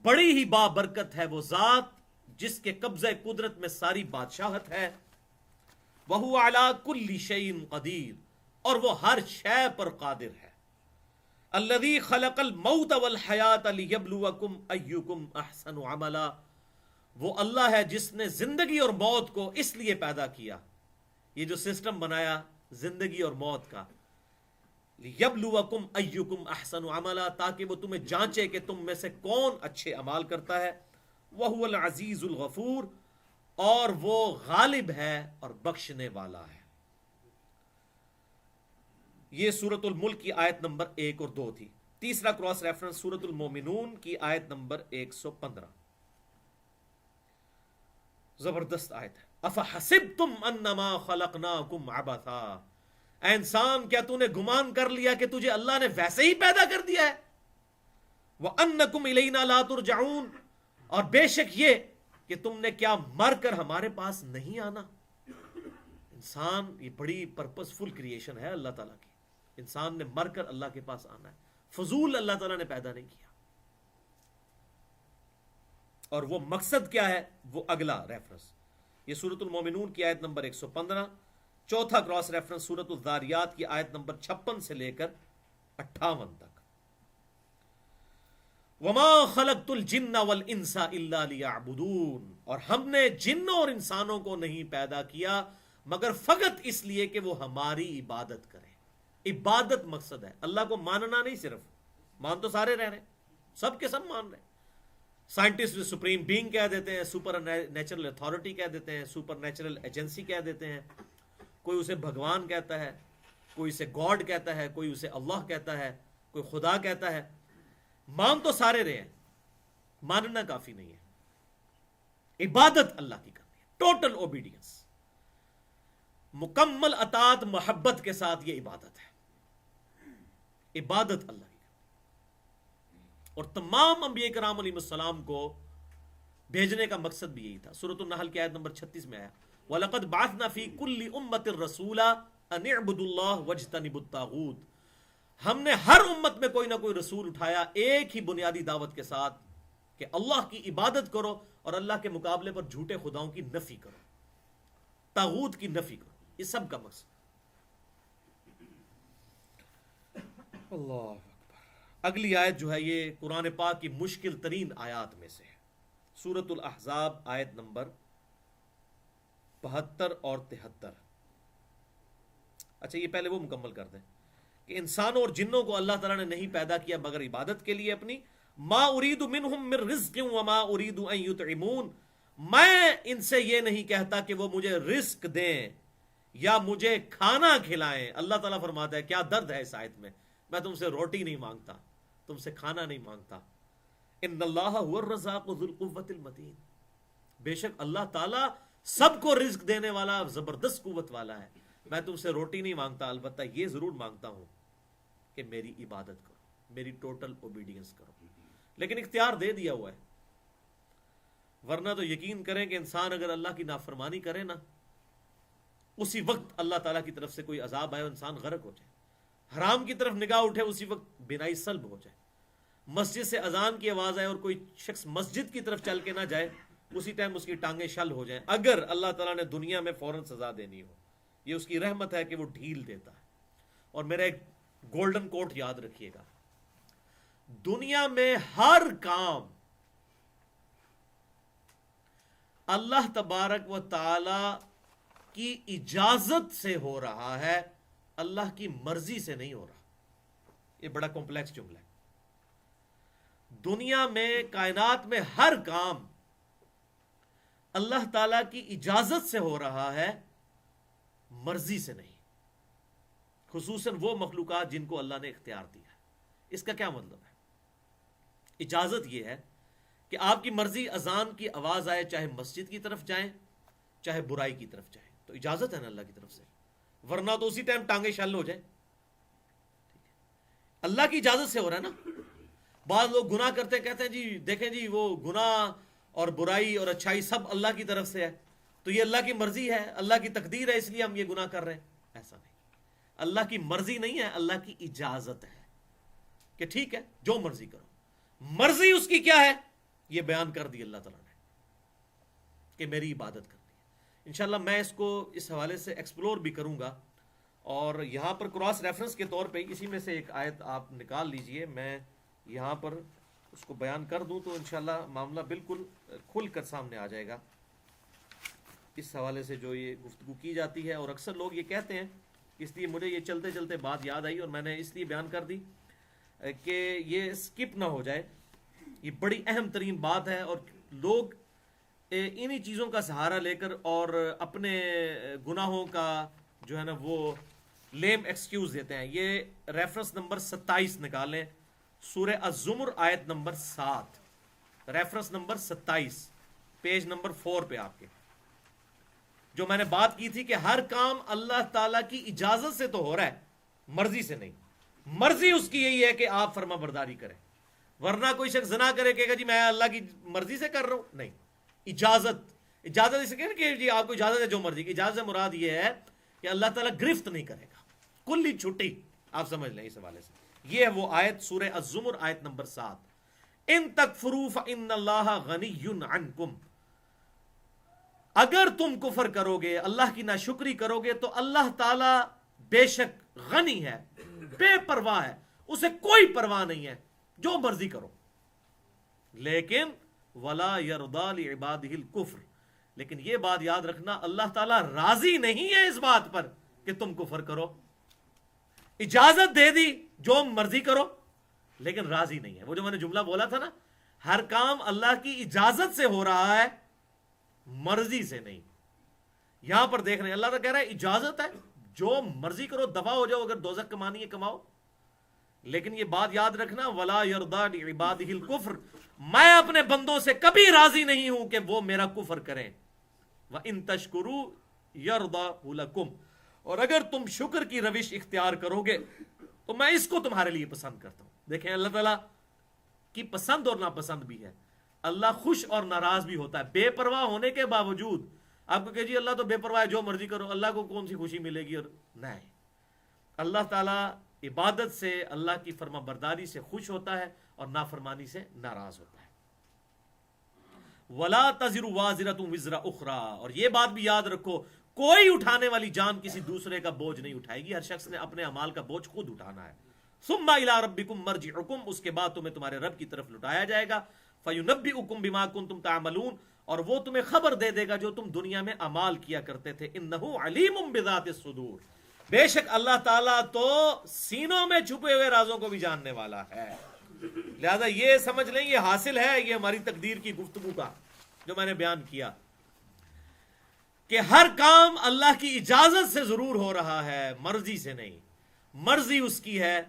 بڑی ہی بابرکت ہے وہ ذات جس کے قبضہ قدرت میں ساری بادشاہت ہے. وہو علی کل شیء قدیر، اور وہ ہر شے پر قادر ہے. الذی خلق الموت والحیات لیبلوکم ایکم احسن عملا، وہ اللہ ہے جس نے زندگی اور موت کو اس لیے پیدا کیا، یہ جو سسٹم بنایا زندگی اور موت کا، یبلوکم ایکم احسن عملا، تاکہ وہ تمہیں جانچے کہ تم میں سے کون اچھے اعمال کرتا ہے، وہو العزیز الغفور، اور وہ غالب ہے اور بخشنے والا ہے۔ یہ سورۃ الملک کی آیت نمبر 1 اور 2 تھی۔ تیسرا کراس ریفرنس سورۃ المومنون کی آیت نمبر 115، زبردست آیت ہے۔ افحسبتم انما خلقناکم عبثا، اے انسان کیا تو نے گمان کر لیا کہ تجھے اللہ نے ویسے ہی پیدا کر دیا ہے؟ وَأَنَّكُمْ إِلَيْنَا لَا تُرْجَعُونَ، اور بے شک یہ کہ تم نے کیا مر کر ہمارے پاس نہیں آنا۔ انسان یہ بڑی پرپسفل کریشن ہے اللہ تعالیٰ کی، انسان نے مر کر اللہ کے پاس آنا ہے، فضول اللہ تعالیٰ نے پیدا نہیں کیا۔ اور وہ مقصد کیا ہے، وہ اگلا ریفرنس یہ سورۃ المومنون کی آیت نمبر 115، چوتھا کراس ریفرنس سورۃ الذاریات کی آیت نمبر 56 سے لے کر 58 تک۔ وما خلقت الجن والانس الا ليعبدون، اور ہم نے جنوں اور انسانوں کو نہیں پیدا کیا مگر فقط اس لیے کہ وہ ہماری عبادت کریں۔ عبادت مقصد ہے، اللہ کو ماننا نہیں، صرف مان تو سارے رہ رہے ہیں، سب کے سب مان رہے ہیں۔ سائنٹسٹ سپریم بینگ کہہ دیتے ہیں، سپر نیچرل اتھارٹی کہہ دیتے ہیں، سپر نیچرل ایجنسی کہہ دیتے ہیں، کوئی اسے بھگوان کہتا ہے، کوئی اسے گاڈ کہتا ہے، کوئی اسے اللہ کہتا ہے، کوئی خدا کہتا ہے۔ مان تو سارے رہے ہیں، ماننا کافی نہیں ہے۔ عبادت اللہ کی کرنی ہے، ٹوٹل اوبیڈینس، مکمل اطاعت محبت کے ساتھ، یہ عبادت ہے، عبادت اللہ کی۔ اور تمام انبیاء کرام علیہ السلام کو بھیجنے کا مقصد بھی یہی تھا۔ سورۃ النحل کی آیت نمبر 36 میں آیا وَلَقَدْ بَعَثْنَا فِي كُلِّ أُمَّةٍ رَسُولًا أَنِ اعْبُدُوا اللَّهَ وَاجْتَنِبُوا الطَّاغُوتَ، ہم نے ہر امت میں کوئی نہ کوئی رسول اٹھایا ایک ہی بنیادی دعوت کے ساتھ کہ اللہ کی عبادت کرو اور اللہ کے مقابلے پر جھوٹے خداؤں کی نفی کرو، طاغوت کی نفی کرو، یہ سب کا مقصد۔ اللہ اکبر۔ اگلی آیت جو ہے یہ قرآن پاک کی مشکل ترین آیات میں سے ہے، سورۃ الاحزاب آیت نمبر 72 اور 73۔ اچھا یہ پہلے وہ مکمل کر دیں کہ انسانوں اور جنوں کو اللہ تعالیٰ نے نہیں پیدا کیا مگر عبادت کے لیے اپنی۔ ما اريد منهم من رزق وما اريد ان يطعمون، میں ان سے یہ نہیں کہتا کہ وہ مجھے رزق دیں یا مجھے کھانا کھلائیں۔ اللہ تعالیٰ فرماتا ہے، کیا درد ہے اس آیت میں تم سے روٹی نہیں مانگتا، تم سے کھانا نہیں مانگتا۔ ان اللہ هو الرزاق ذو القوة المتین، بے شک اللہ تعالیٰ سب کو رزق دینے والا زبردست قوت والا ہے۔ میں تم سے روٹی نہیں مانگتا، البتہ یہ ضرور مانگتا ہوں کہ میری عبادت کرو، میری ٹوٹل اوبیڈینس کرو۔ لیکن اختیار دے دیا ہوا ہے، ورنہ تو یقین کریں کہ انسان اگر اللہ کی نافرمانی کرے نا، اسی وقت اللہ تعالیٰ کی طرف سے کوئی عذاب آئے، انسان غرق ہو جائے، حرام کی طرف نگاہ اٹھے اسی وقت بینائی سلب ہو جائے، مسجد سے اذان کی آواز آئے اور کوئی شخص مسجد کی طرف چل کے نہ جائے، اسی ٹائم اس کی ٹانگیں شل ہو جائیں، اگر اللہ تعالیٰ نے دنیا میں فوراً سزا دینی ہو۔ یہ اس کی رحمت ہے کہ وہ ڈھیل دیتا ہے۔ اور میرا ایک گولڈن کوٹ یاد رکھیے گا، دنیا میں ہر کام اللہ تبارک و تعالی کی اجازت سے ہو رہا ہے، اللہ کی مرضی سے نہیں ہو رہا۔ یہ بڑا کمپلیکس جملہ ہے۔ دنیا میں کائنات میں ہر کام اللہ تعالی کی اجازت سے ہو رہا ہے، مرضی سے نہیں، خصوصاً وہ مخلوقات جن کو اللہ نے اختیار دیا ہے۔ اس کا کیا مطلب ہے؟ اجازت یہ ہے کہ آپ کی مرضی اذان کی آواز آئے، چاہے مسجد کی طرف جائیں چاہے برائی کی طرف جائیں، تو اجازت ہے نا اللہ کی طرف سے، ورنہ تو اسی ٹائم ٹانگیں شل ہو جائیں۔ اللہ کی اجازت سے ہو رہا ہے نا۔ بعض لوگ گناہ کرتے کہتے ہیں جی دیکھیں جی وہ گناہ اور برائی اور اچھائی سب اللہ کی طرف سے ہے، تو یہ اللہ کی مرضی ہے، اللہ کی تقدیر ہے، اس لیے ہم یہ گناہ کر رہے ہیں۔ ایسا نہیں، اللہ کی مرضی نہیں ہے، اللہ کی اجازت ہے کہ ٹھیک ہے جو مرضی کرو۔ مرضی اس کی کیا ہے یہ بیان کر دی اللہ تعالیٰ نے کہ میری عبادت کرنی ہے۔ انشاءاللہ میں اس کو اس حوالے سے ایکسپلور بھی کروں گا، اور یہاں پر کراس ریفرنس کے طور پہ اسی میں سے ایک آیت آپ نکال لیجئے، میں یہاں پر اس کو بیان کر دوں تو انشاءاللہ معاملہ بالکل کھل کر سامنے آ جائے گا اس حوالے سے جو یہ گفتگو کی جاتی ہے. اور اکثر لوگ یہ کہتے ہیں، اس لیے مجھے یہ چلتے چلتے بات یاد آئی اور میں نے اس لیے بیان کر دی کہ یہ سکپ نہ ہو جائے. یہ بڑی اہم ترین بات ہے اور لوگ انہی چیزوں کا سہارا لے کر اور اپنے گناہوں کا جو ہے نا وہ لیم ایکسکیوز دیتے ہیں. یہ ریفرنس نمبر 27 نکالیں، سورہ الزمر آیت number 7، reference number 27، page number 4 پہ آپ کے. جو میں نے بات کی تھی کہ ہر کام اللہ تعالیٰ کی اجازت سے تو ہو رہا ہے، مرضی سے نہیں. مرضی اس کی یہی ہے کہ آپ فرما برداری کریں، ورنہ کوئی شخص زنا کرے کہے گا جی میں اللہ کی مرضی سے کر رہا ہوں. نہیں، اجازت اس کہ جی آپ کو اجازت ہے جو مرضی کی. اجازت سے مراد یہ ہے کہ اللہ تعالیٰ گرفت نہیں کرے گا، کلی چھٹی. آپ سمجھ لیں اس حوالے سے. یہ ہے وہ آیت سورہ الزمر آیت نمبر 7. ان تکفروا فإن اللہ غنی عنکم، اگر تم کفر کرو گے، اللہ کی ناشکری کرو گے، تو اللہ تعالیٰ بے شک غنی ہے، بے پرواہ ہے، اسے کوئی پرواہ نہیں ہے، جو مرضی کرو. لیکن ولا یرضی لعبادہ الکفر، لیکن یہ بات یاد رکھنا اللہ تعالیٰ راضی نہیں ہے اس بات پر کہ تم کفر کرو. اجازت دے دی جو مرضی کرو، لیکن راضی نہیں ہے. وہ جو میں نے جملہ بولا تھا نا، ہر کام اللہ کی اجازت سے ہو رہا ہے، مرضی سے نہیں. یہاں پر دیکھ رہے ہیں اللہ تعالیٰ کہہ رہا ہے اجازت ہے، جو مرضی کرو، دفع ہو جاؤ، اگر دوزخ کمانی ہے کماؤ. لیکن یہ بات یاد رکھنا ولا یرضی لعبادہ الکفر، میں اپنے بندوں سے کبھی راضی نہیں ہوں کہ وہ میرا کفر کریں. وَإِن تَشْكُرُوا يَرْضَهُ لَكُمْ، اور اگر تم شکر کی روش اختیار کرو گے تو میں اس کو تمہارے لیے پسند کرتا ہوں. دیکھیں اللہ تعالیٰ کی پسند اور ناپسند بھی ہے. اللہ خوش اور ناراض بھی ہوتا ہے، بے پرواہ ہونے کے باوجود. آپ کو کہ جی اللہ تو بے پرواہ ہے، جو مرضی کرو، اللہ کو کون سی خوشی ملے گی؟ اور نہیں، اللہ تعالیٰ عبادت سے، اللہ کی فرما برداری سے خوش ہوتا ہے اور نافرمانی سے ناراض ہوتا ہے. وَلَا تَزِرُ وَازِرَةٌ وِزْرَ أُخْرَى، اور یہ بات بھی یاد رکھو کوئی اٹھانے والی جان کسی دوسرے کا بوجھ نہیں اٹھائے گی. ہر شخص نے اپنے اعمال کا بوجھ خود اٹھانا ہے. ثُمَّ إِلَىٰ رَبِّكُمْ مَرْجِعُكُمْ، اس کے بعد تمہیں تمہارے رب کی طرف لٹایا جائے گا. فَيُنَبِّئُكُمْ بِمَا كُنتُمْ تَعْمَلُونَ، اور وہ تمہیں خبر دے دے گا جو تم دنیا میں اعمال کیا کرتے تھے. إِنَّهُ عَلِيمٌ بِذَاتِ الصُّدُورِ، بے شک اللہ تعالیٰ تو سینوں میں چھپے ہوئے رازوں کو بھی جاننے والا ہے. لہذا یہ سمجھ لیں یہ حاصل ہے یہ ہماری تقدیر کی گفتگو کا جو میں نے بیان کیا کہ ہر کام اللہ کی اجازت سے ضرور ہو رہا ہے، مرضی سے نہیں. مرضی اس کی ہے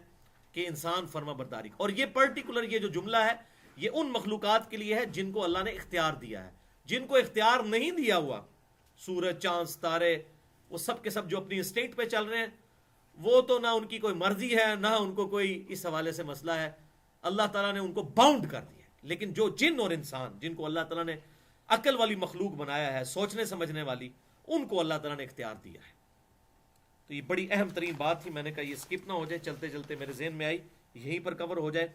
کہ انسان فرما برداری. اور یہ پرٹیکولر یہ جو جملہ ہے یہ ان مخلوقات کے لیے ہے جن کو اللہ نے اختیار دیا ہے. جن کو اختیار نہیں دیا ہوا، سورج، چاند، ستارے، وہ سب کے سب جو اپنی اسٹیٹ پہ چل رہے ہیں، وہ تو نہ ان کی کوئی مرضی ہے، نہ ان کو کوئی اس حوالے سے مسئلہ ہے. اللہ تعالیٰ نے ان کو باؤنڈ کر دیا. لیکن جو جن اور انسان جن کو اللہ تعالیٰ نے عقل والی مخلوق بنایا ہے، سوچنے سمجھنے والی، ان کو اللہ تعالیٰ نے اختیار دیا ہے. تو یہ بڑی اہم ترین بات تھی. میں نے کہا یہ سکپ نہ ہو جائے، چلتے چلتے میرے ذہن میں آئی، یہیں پر کور ہو جائے.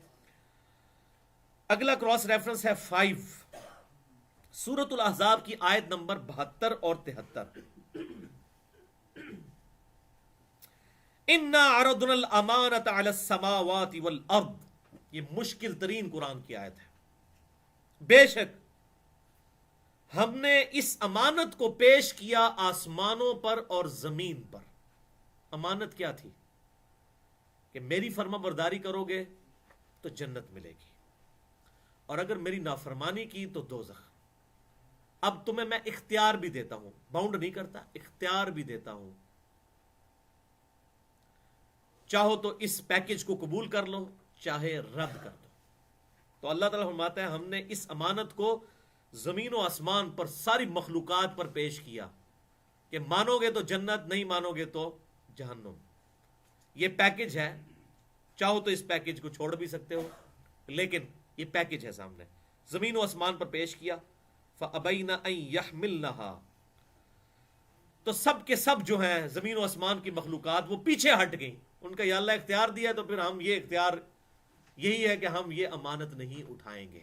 اگلا کراس ریفرنس ہے 5، سورۃ الاحزاب کی آیت نمبر 72 اور 73. اِنَّا عَرَضْنَا الْأَمَانَةَ عَلَى السَّمَاوَاتِ وَالْأَرْضِ، یہ مشکل ترین قرآن کی آیت ہے. بے شک ہم نے اس امانت کو پیش کیا آسمانوں پر اور زمین پر. امانت کیا تھی؟ کہ میری فرما برداری کرو گے تو جنت ملے گی، اور اگر میری نافرمانی کی تو دوزخ. اب تمہیں میں اختیار بھی دیتا ہوں، باؤنڈ نہیں کرتا، اختیار بھی دیتا ہوں. چاہو تو اس پیکج کو قبول کر لو، چاہے رد کر دو. تو اللہ تعالیٰ فرماتا ہے ہم نے اس امانت کو زمین و آسمان پر ساری مخلوقات پر پیش کیا کہ مانو گے تو جنت، نہیں مانو گے تو جہنم. یہ پیکج ہے، چاہو تو اس پیکج کو چھوڑ بھی سکتے ہو، لیکن یہ پیکج ہے سامنے. زمین و آسمان پر پیش کیا. فَأَبَيْنَ أَن يَحْمِلْنَهَا، تو سب کے سب جو ہیں زمین و آسمان کی مخلوقات وہ پیچھے ہٹ گئیں. ان کا یا اللہ اختیار دیا تو پھر ہم یہ اختیار یہی ہے کہ ہم یہ امانت نہیں اٹھائیں گے.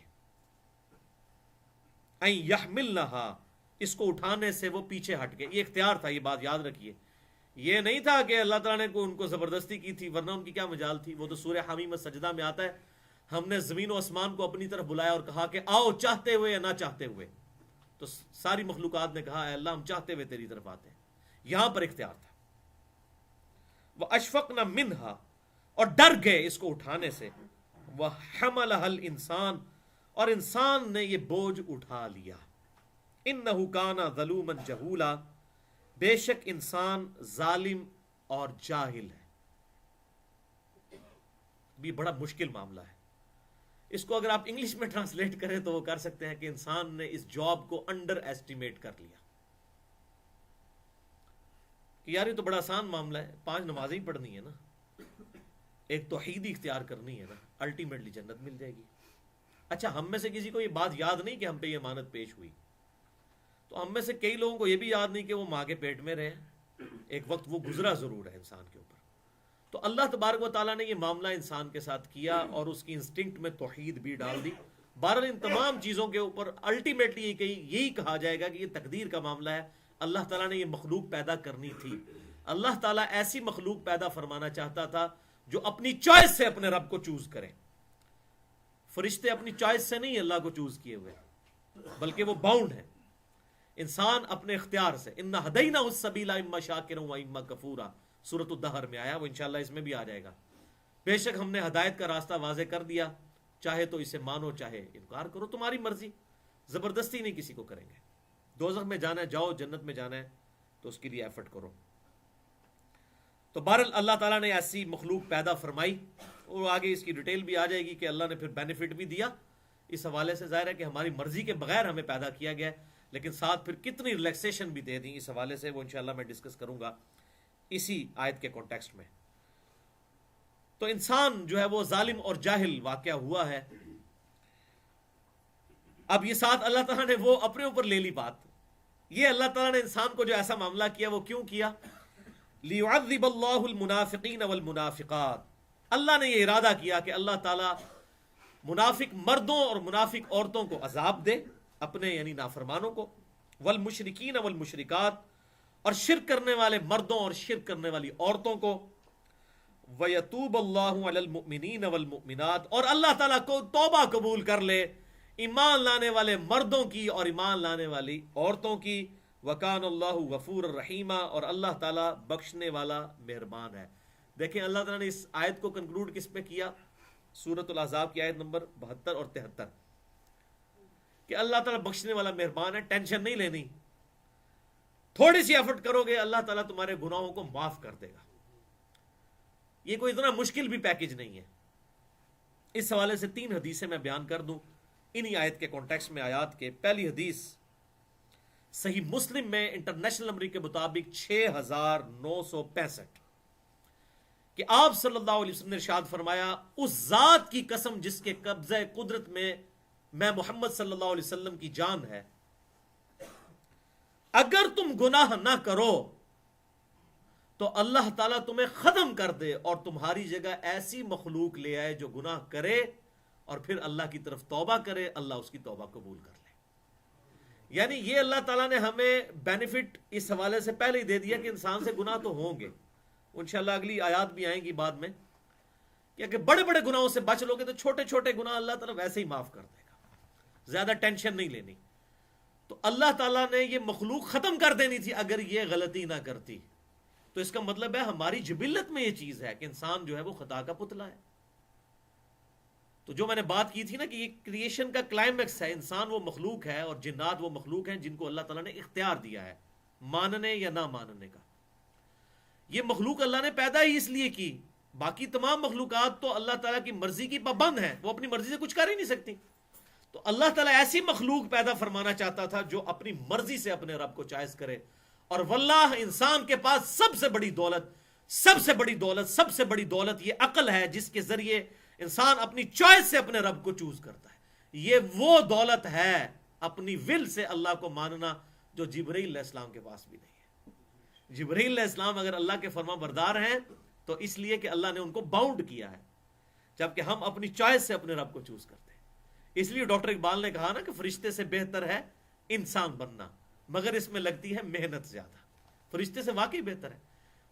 أَن يَحْمِلْنَهَا، اس کو اٹھانے سے وہ پیچھے ہٹ گئے. یہ اختیار تھا، یہ بات یاد رکھیے. یہ نہیں تھا کہ اللہ تعالیٰ نے ان کو زبردستی کی تھی، ورنہ ان کی کیا مجال تھی. وہ تو سورہ حمیم السجدہ میں آتا ہے ہم نے زمین و آسمان کو اپنی طرف بلایا اور کہا کہ آؤ چاہتے ہوئے یا نہ چاہتے ہوئے، تو ساری مخلوقات نے کہا اے اللہ ہم چاہتے ہوئے تیری طرف آتے ہیں. یہاں پر اختیار تھا. وَأَشْفَقْنَا مِنْهَا، اور ڈر گئے اس کو اٹھانے سے. وَحَمَلَهَا الْإِنسان، اور انسان نے یہ بوجھ اٹھا لیا. إِنَّهُ كَانَ ظَلُومًا جَهُولًا، بے شک انسان ظالم اور جاہل ہے. بھی بڑا مشکل معاملہ ہے. اس کو اگر آپ انگلش میں ٹرانسلیٹ کریں تو وہ کر سکتے ہیں کہ انسان نے اس جاب کو انڈر ایسٹیمیٹ کر لیا کہ یار یہ تو بڑا آسان معاملہ ہے، 5 نمازیں ہی پڑھنی ہے نا، ایک توحید ہی اختیار کرنی ہے نا، الٹیمیٹلی جنت مل جائے گی. اچھا ہم میں سے کسی کو یہ بات یاد نہیں کہ ہم پہ یہ امانت پیش ہوئی، تو ہم میں سے کئی لوگوں کو یہ بھی یاد نہیں کہ وہ ماں کے پیٹ میں رہے. ایک وقت وہ گزرا ضرور ہے انسان کے اوپر. تو اللہ تبارک و تعالیٰ نے یہ معاملہ انسان کے ساتھ کیا اور اس کی انسٹنکٹ میں توحید بھی ڈال دی. بہرحال ان تمام چیزوں کے اوپر الٹیمیٹلی یہی کہا جائے گا کہ یہ تقدیر کا معاملہ ہے. اللہ تعالیٰ نے یہ مخلوق پیدا کرنی تھی. اللہ تعالیٰ ایسی مخلوق پیدا فرمانا چاہتا تھا جو اپنی چوائس سے اپنے رب کو چوز کریں. فرشتے اپنی چوائس سے نہیں اللہ کو چوز کیے ہوئے، بلکہ وہ باؤنڈ ہیں. انسان اپنے اختیار سے. اِنَّا هَدَيْنَاهُ السَّبِيلَ إِمَّا شَاكِرًا وَإِمَّا كَفُورًا، سورۃ الدہر میں آیا، وہ انشاءاللہ اس میں بھی آ جائے گا. بے شک ہم نے ہدایت کا راستہ واضح کر دیا، چاہے تو اسے مانو چاہے انکار کرو، تمہاری مرضی، زبردستی نہیں کسی کو کریں گے. دوزخ میں جانا ہے جاؤ، جنت میں جانا ہے تو اس کے لیے ایفرٹ کرو. تو بہرحال اللہ تعالیٰ نے ایسی مخلوق پیدا فرمائی، اور آگے اس کی ڈیٹیل بھی آ جائے گی کہ اللہ نے پھر بینیفٹ بھی دیا. اس حوالے سے ظاہر ہے کہ ہماری مرضی کے بغیر ہمیں پیدا کیا گیا ہے، لیکن ساتھ پھر کتنی ریلیکسیشن بھی دے دی اس حوالے سے، وہ انشاءاللہ میں ڈسکس کروں گا اسی آیت کے کانٹیکسٹ میں. تو انسان جو ہے وہ ظالم اور جاہل واقعہ ہوا ہے. اب یہ ساتھ اللہ تعالیٰ نے وہ اپنے اوپر لے لی بات. یہ اللہ تعالیٰ نے انسان کو جو ایسا معاملہ کیا وہ کیوں کیا؟ لِيُعَذِّبَ اللَّهُ الْمُنَافِقِينَ وَالْمُنَافِقَاتِ، اللہ نے یہ ارادہ کیا کہ اللہ تعالیٰ منافق مردوں اور منافق عورتوں کو عذاب دے، اپنے یعنی نافرمانوں کو. وَالْمُشْرِكِينَ وَالْمُشْرِكَاتِ، اور شرک کرنے والے مردوں اور شرک کرنے والی عورتوں کو. وَيَتُوبَ اللَّهُ عَلَى الْمُؤْمِنِينَ وَالْمُؤْمِنَاتِ، اور اللہ تعالیٰ کو توبہ قبول کر لے ایمان لانے والے مردوں کی اور ایمان لانے والی عورتوں کی. وَكَانَ اللَّهُ غَفُورًا رَحِيمًا، اور اللہ تعالیٰ بخشنے والا مہربان ہے. دیکھیں اللہ تعالیٰ نے اس آیت کو کنکلوڈ کس پہ کیا؟ سورۃ الاحزاب کی آیت نمبر 72 اور 73 کہ اللہ تعالیٰ بخشنے والا مہربان ہے، ٹینشن نہیں لینی، تھوڑی سی ایفرٹ کرو گے اللہ تعالیٰ تمہارے گناہوں کو معاف کر دے گا. یہ کوئی اتنا مشکل بھی پیکج نہیں ہے. اس حوالے سے 3 حدیثیں میں بیان کر دوں انہی آیت کے کانٹیکسٹ میں آیات کے. پہلی حدیث صحیح مسلم میں انٹرنیشنل نمبر کے مطابق 6965 کہ آپ صلی اللہ علیہ وسلم نے ارشاد فرمایا، اس ذات کی قسم جس کے قبضہ قدرت میں محمد صلی اللہ علیہ وسلم کی جان ہے، اگر تم گناہ نہ کرو تو اللہ تعالیٰ تمہیں ختم کر دے اور تمہاری جگہ ایسی مخلوق لے آئے جو گناہ کرے اور پھر اللہ کی طرف توبہ کرے، اللہ اس کی توبہ قبول کر لے. یعنی یہ اللہ تعالیٰ نے ہمیں بینیفٹ اس حوالے سے پہلے ہی دے دیا کہ انسان سے گناہ تو ہوں گے. انشاءاللہ اگلی آیات بھی آئیں گی بعد میں کہ اگر بڑے بڑے گناہوں سے بچ لو گے تو چھوٹے چھوٹے گناہ اللہ تعالیٰ ویسے ہی معاف کر دے گا، زیادہ ٹینشن نہیں لینی. تو اللہ تعالیٰ نے یہ مخلوق ختم کر دینی تھی اگر یہ غلطی نہ کرتی. تو اس کا مطلب ہے ہماری جبلت میں یہ چیز ہے کہ انسان جو ہے وہ خطا کا پتلا ہے. تو جو میں نے بات کی تھی نا کہ یہ کریشن کا کلائمیکس ہے، انسان وہ مخلوق ہے اور جنات وہ مخلوق ہیں جن کو اللہ تعالیٰ نے اختیار دیا ہے ماننے یا نہ ماننے کا. یہ مخلوق اللہ نے پیدا ہی اس لیے کی، باقی تمام مخلوقات تو اللہ تعالیٰ کی مرضی کی پابند ہیں، وہ اپنی مرضی سے کچھ کر ہی نہیں سکتی. تو اللہ تعالیٰ ایسی مخلوق پیدا فرمانا چاہتا تھا جو اپنی مرضی سے اپنے رب کو چوائس کرے. اور واللہ انسان کے پاس سب سے بڑی دولت یہ عقل ہے جس کے ذریعے انسان اپنی چوائس سے اپنے رب کو چوز کرتا ہے. یہ وہ دولت ہے اپنی ول سے اللہ کو ماننا جو جبرائیل علیہ السلام کے پاس بھی نہیں ہے. جبرائیل علیہ السلام اگر اللہ کے فرما بردار ہیں تو اس لیے کہ اللہ نے ان کو باؤنڈ کیا ہے، جبکہ ہم اپنی چوائس سے اپنے رب کو چوز کرتے ہیں. اس لیے ڈاکٹر اقبال نے کہا نا کہ فرشتے سے بہتر ہے انسان بننا، مگر اس میں لگتی ہے محنت زیادہ. فرشتے سے واقعی بہتر ہے.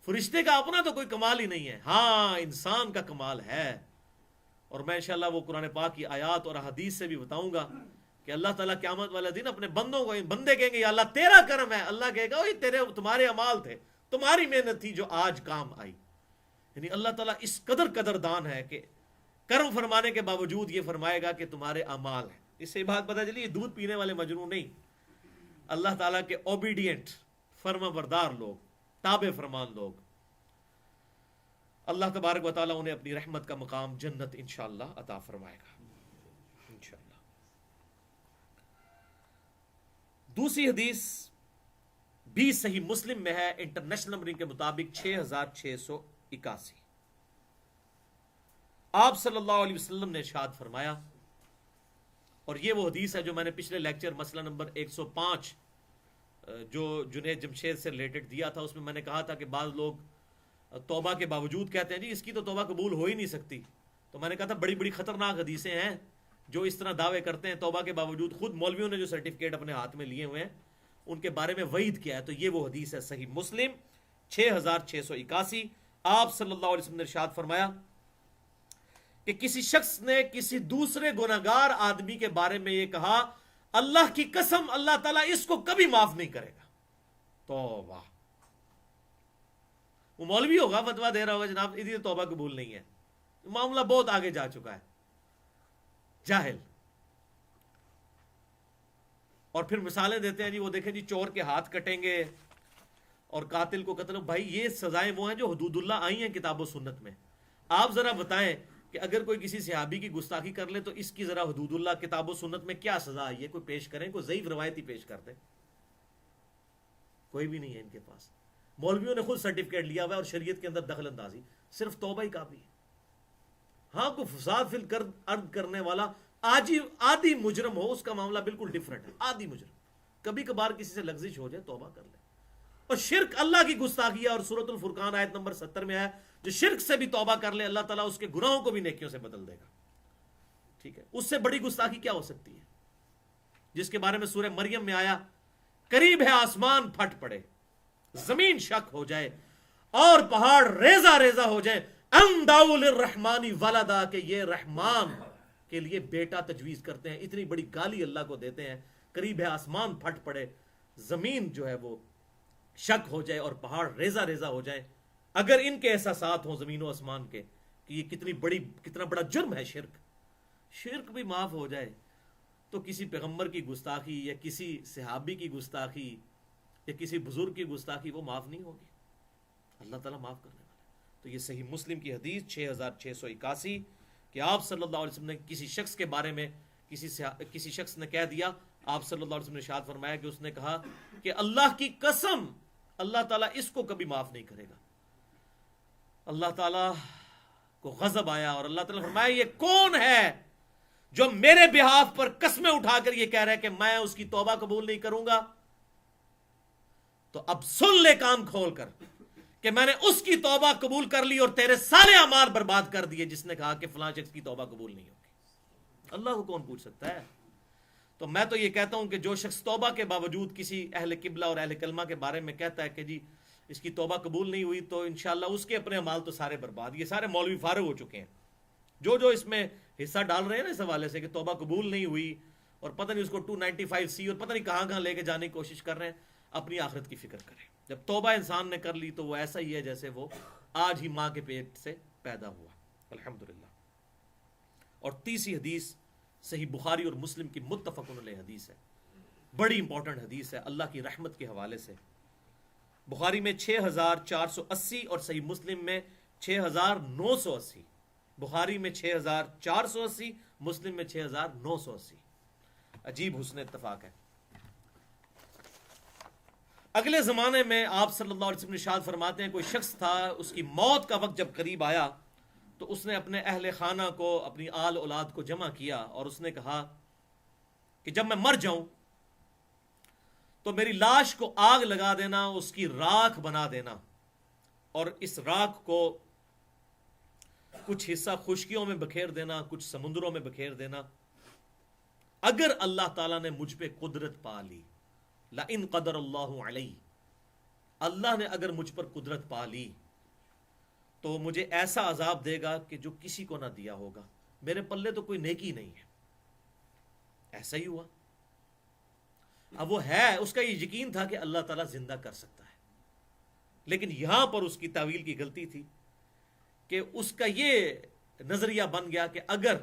فرشتے کا اپنا تو کوئی کمال ہی نہیں ہے، ہاں انسان کا کمال ہے. اور میں انشاءاللہ وہ قرآن پاک کی آیات اور حدیث سے بھی بتاؤں گا کہ اللہ تعالیٰ قیامت والا دن اپنے بندوں کو، بندے کہیں گے یا اللہ تیرا کرم ہے، اللہ کہے گا تمہارے اعمال تھے، تمہاری محنت تھی جو آج کام آئی. یعنی اللہ تعالیٰ اس قدردان ہے کہ کرم فرمانے کے باوجود یہ فرمائے گا کہ تمہارے اعمال ہیں. اس سے بات پتہ چلی یہ دودھ پینے والے مجنون نہیں، اللہ تعالیٰ کے اوبیڈینٹ فرما بردار لوگ، تابع فرمان لوگ. اللہ تبارک و تعالیٰ انہیں اپنی رحمت کا مقام جنت انشاءاللہ عطا فرمائے گا انشاءاللہ. دوسری حدیث بھی صحیح مسلم میں ہے، انٹرنیشنل نمبرنگ کے مطابق 6681. آپ صلی اللہ علیہ وسلم نے ارشاد فرمایا، اور یہ وہ حدیث ہے جو میں نے پچھلے لیکچر مسئلہ نمبر 105 جو جنید جمشید سے ریلیٹڈ دیا تھا، اس میں نے کہا تھا کہ بعض لوگ توبہ کے باوجود کہتے ہیں جی اس کی تو توبہ قبول ہو ہی نہیں سکتی. تو میں نے کہا تھا بڑی بڑی خطرناک حدیثیں ہیں جو اس طرح دعوے کرتے ہیں توبہ کے باوجود. خود مولویوں نے جو سرٹیفکیٹ اپنے ہاتھ میں لیے ہوئے ہیں ان کے بارے میں وعید کیا ہے. تو یہ وہ حدیث ہے صحیح مسلم 6681. آپ صلی اللہ علیہ وسلم نے ارشاد فرمایا کہ کسی شخص نے کسی دوسرے گناہگار آدمی کے بارے میں یہ کہا، اللہ کی قسم اللہ تعالیٰ اس کو کبھی معاف نہیں کرے گا. توبہ. وہ مولوی ہوگا فتویٰ دے رہا ہوگا جناب ادھر توبہ قبول نہیں ہے، معاملہ بہت آگے جا چکا ہے. جاہل. اور پھر مثالیں دیتے ہیں جی وہ دیکھیں جی چور کے ہاتھ کٹیں گے اور قاتل کو قتل. بھائی یہ سزائیں وہ ہیں جو حدود اللہ آئی ہیں کتاب و سنت میں. آپ ذرا بتائیں کہ اگر کوئی کسی صحابی کی گستاخی کر لے تو اس کی ذرا حدود اللہ کتاب و سنت میں کیا سزا آئی ہے؟ کوئی پیش کریں، کوئی ضعیف روایتی پیش کر دیں. کوئی بھی نہیں ہے ان کے پاس. مولویوں نے خود سرٹیفکیٹ لیا ہوا ہے اور شریعت کے اندر دخل اندازی صرف توبہ ہی کافی ہے. ہاں کوئی فساد فی الارض کرنے والا آدھی مجرم ہو اس کا معاملہ بالکل ڈیفرنٹ ہے. آدھی مجرم کبھی کبھار کسی سے لغزش ہو جائے توبہ کر لے. اور شرک اللہ کی گستاخی ہے، اور سورۃ الفرقان آیت نمبر 70 میں ہے جو شرک سے بھی توبہ کر لے اللہ تعالیٰ اس کے گناہوں کو بھی نیکیوں سے بدل دے گا. ٹھیک ہے، اس سے بڑی گستاخی کیا ہو سکتی ہے جس کے بارے میں سورہ مریم میں آیا قریب ہے آسمان پھٹ پڑے، زمین شک ہو جائے اور پہاڑ ریزہ ریزہ ہو جائے، ان دعوا للرحمن ولدا کہ یہ رحمان کے لیے بیٹا تجویز کرتے ہیں. اتنی بڑی گالی اللہ کو دیتے ہیں. قریب ہے آسمان پھٹ پڑے، زمین جو ہے وہ شک ہو جائے اور پہاڑ ریزہ ریزہ ہو جائے. اگر ان کے احساسات ہوں زمین و آسمان کے کہ یہ کتنا بڑا جرم ہے شرک بھی معاف ہو جائے تو کسی پیغمبر کی گستاخی یا کسی صحابی کی گستاخی یا کسی بزرگ کی گستاخی وہ معاف نہیں ہوگی. اللہ تعالیٰ معاف کرنے والا ہے. تو یہ صحیح مسلم کی حدیث 6681 کہ آپ صلی اللہ علیہ وسلم نے کسی شخص کے بارے میں کسی شخص نے کہہ دیا، آپ صلی اللہ علیہ وسلم نے ارشاد فرمایا کہ اس نے کہا کہ اللہ کی قسم اللہ تعالیٰ اس کو کبھی معاف نہیں کرے گا. اللہ تعالیٰ کو غضب آیا اور اللہ تعالیٰ نے فرمایا یہ کون ہے جو میرے بہاف پر قسمیں اٹھا کر یہ کہہ رہا ہے کہ میں اس کی توبہ قبول نہیں کروں گا. تو اب سن لے کان کھول کر کہ میں نے اس کی توبہ قبول کر لی اور تیرے سارے اعمال برباد کر دیے جس نے کہا کہ فلاں شخص کی توبہ قبول نہیں ہوگی. اللہ کو کون پوچھ سکتا ہے؟ تو میں تو یہ کہتا ہوں کہ جو شخص توبہ کے باوجود کسی اہل قبلہ اور اہل کلمہ کے بارے میں کہتا ہے کہ جی اس کی توبہ قبول نہیں ہوئی تو انشاءاللہ اس کے اپنے اعمال تو سارے برباد. یہ سارے مولوی فارغ ہو چکے ہیں جو اس میں حصہ ڈال رہے ہیں نا اس حوالے سے کہ توبہ قبول نہیں ہوئی اور پتہ نہیں اس کو 295C اور پتہ نہیں کہاں لے کے جانے کی کوشش کر رہے ہیں. اپنی آخرت کی فکر کریں. جب توبہ انسان نے کر لی تو وہ ایسا ہی ہے جیسے وہ آج ہی ماں کے پیٹ سے پیدا ہوا. الحمدللہ. اور تیسری حدیث صحیح بخاری اور مسلم کی متفق علیہ حدیث ہے، بڑی امپورٹنٹ حدیث ہے اللہ کی رحمت کے حوالے سے. بخاری میں 6480 اور صحیح مسلم میں 6980. بخاری میں 6480، مسلم میں 6980. عجیب حسن اتفاق ہے. اگلے زمانے میں آپ صلی اللہ علیہ وسلم ارشاد فرماتے ہیں کوئی شخص تھا اس کی موت کا وقت جب قریب آیا تو اس نے اپنے اہل خانہ کو اپنی آل اولاد کو جمع کیا اور اس نے کہا کہ جب میں مر جاؤں تو میری لاش کو آگ لگا دینا، اس کی راکھ بنا دینا اور اس راکھ کو کچھ حصہ خشکیوں میں بکھیر دینا، کچھ سمندروں میں بکھیر دینا. اگر اللہ تعالیٰ نے مجھ پہ قدرت پا لی، لَإِن قَدَرَ اللَّهُ عَلَيْهِ، اللہ نے اگر مجھ پر قدرت پا لی تو مجھے ایسا عذاب دے گا کہ جو کسی کو نہ دیا ہوگا. میرے پلے تو کوئی نیکی نہیں ہے. ایسا ہی ہوا. اب وہ ہے، اس کا یہ یقین تھا کہ اللہ تعالیٰ زندہ کر سکتا ہے، لیکن یہاں پر اس کی تعویل کی غلطی تھی کہ اس کا یہ نظریہ بن گیا کہ اگر